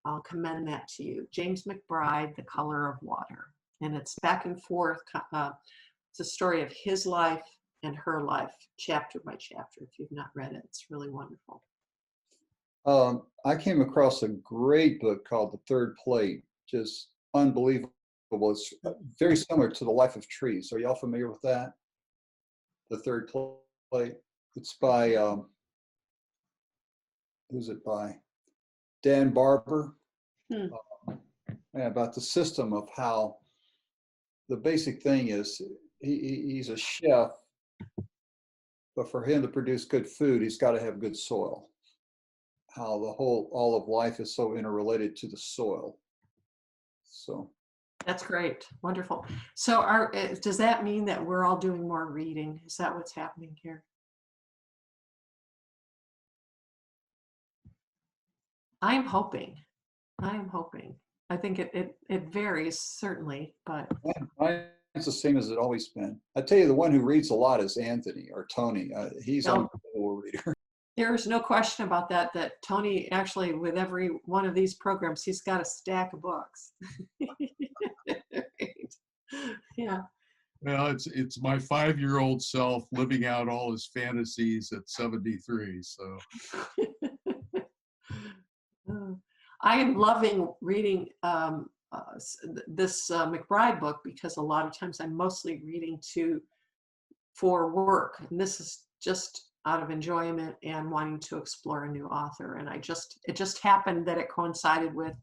Speaker 1: I'll commend that to you. James McBride, The Color of Water. And it's back and forth. It's a story of his life and her life, chapter by chapter. If you've not read it, it's really wonderful.
Speaker 5: I came across a great book called The Third Plate, just unbelievable. It's very similar to The Life of Trees. Are y'all familiar with that? The Third Plate. It's by, who's it by? Dan Barber. About the system of how the basic thing is he's a chef, but for him to produce good food, he's got to have good soil. how all of life is so interrelated to the soil. So
Speaker 1: That's great. Wonderful. So does that mean that we're all doing more reading? Is that what's happening here? I am hoping. I think it varies certainly, but
Speaker 5: mine's the same as it always been. I tell you, the one who reads a lot is Anthony or Tony. He's
Speaker 1: No.
Speaker 5: an unbelievable reader.
Speaker 1: there's no question about that, that Tony actually, with every one of these programs, he's got a stack of books. Right. Yeah.
Speaker 4: Well, it's my 5-year-old self living out all his fantasies at 73. So
Speaker 1: I am loving reading this McBride book because a lot of times I'm mostly reading for work, and this is just out of enjoyment and wanting to explore a new author. And it just happened that it coincided with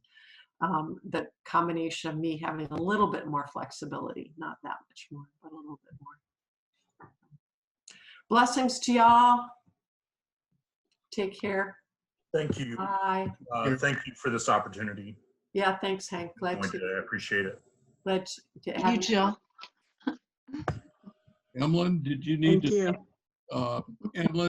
Speaker 1: the combination of me having a little bit more flexibility, not that much more, but a little bit more. Blessings to y'all. Take care.
Speaker 9: Thank you.
Speaker 1: Bye.
Speaker 9: Thank you for this opportunity.
Speaker 1: Yeah, thanks, Hank.
Speaker 9: I appreciate it.
Speaker 1: Glad to have
Speaker 3: You, Jill.
Speaker 4: Emlyn, did you need
Speaker 2: Thank
Speaker 4: to?
Speaker 2: you.
Speaker 4: Emlyn,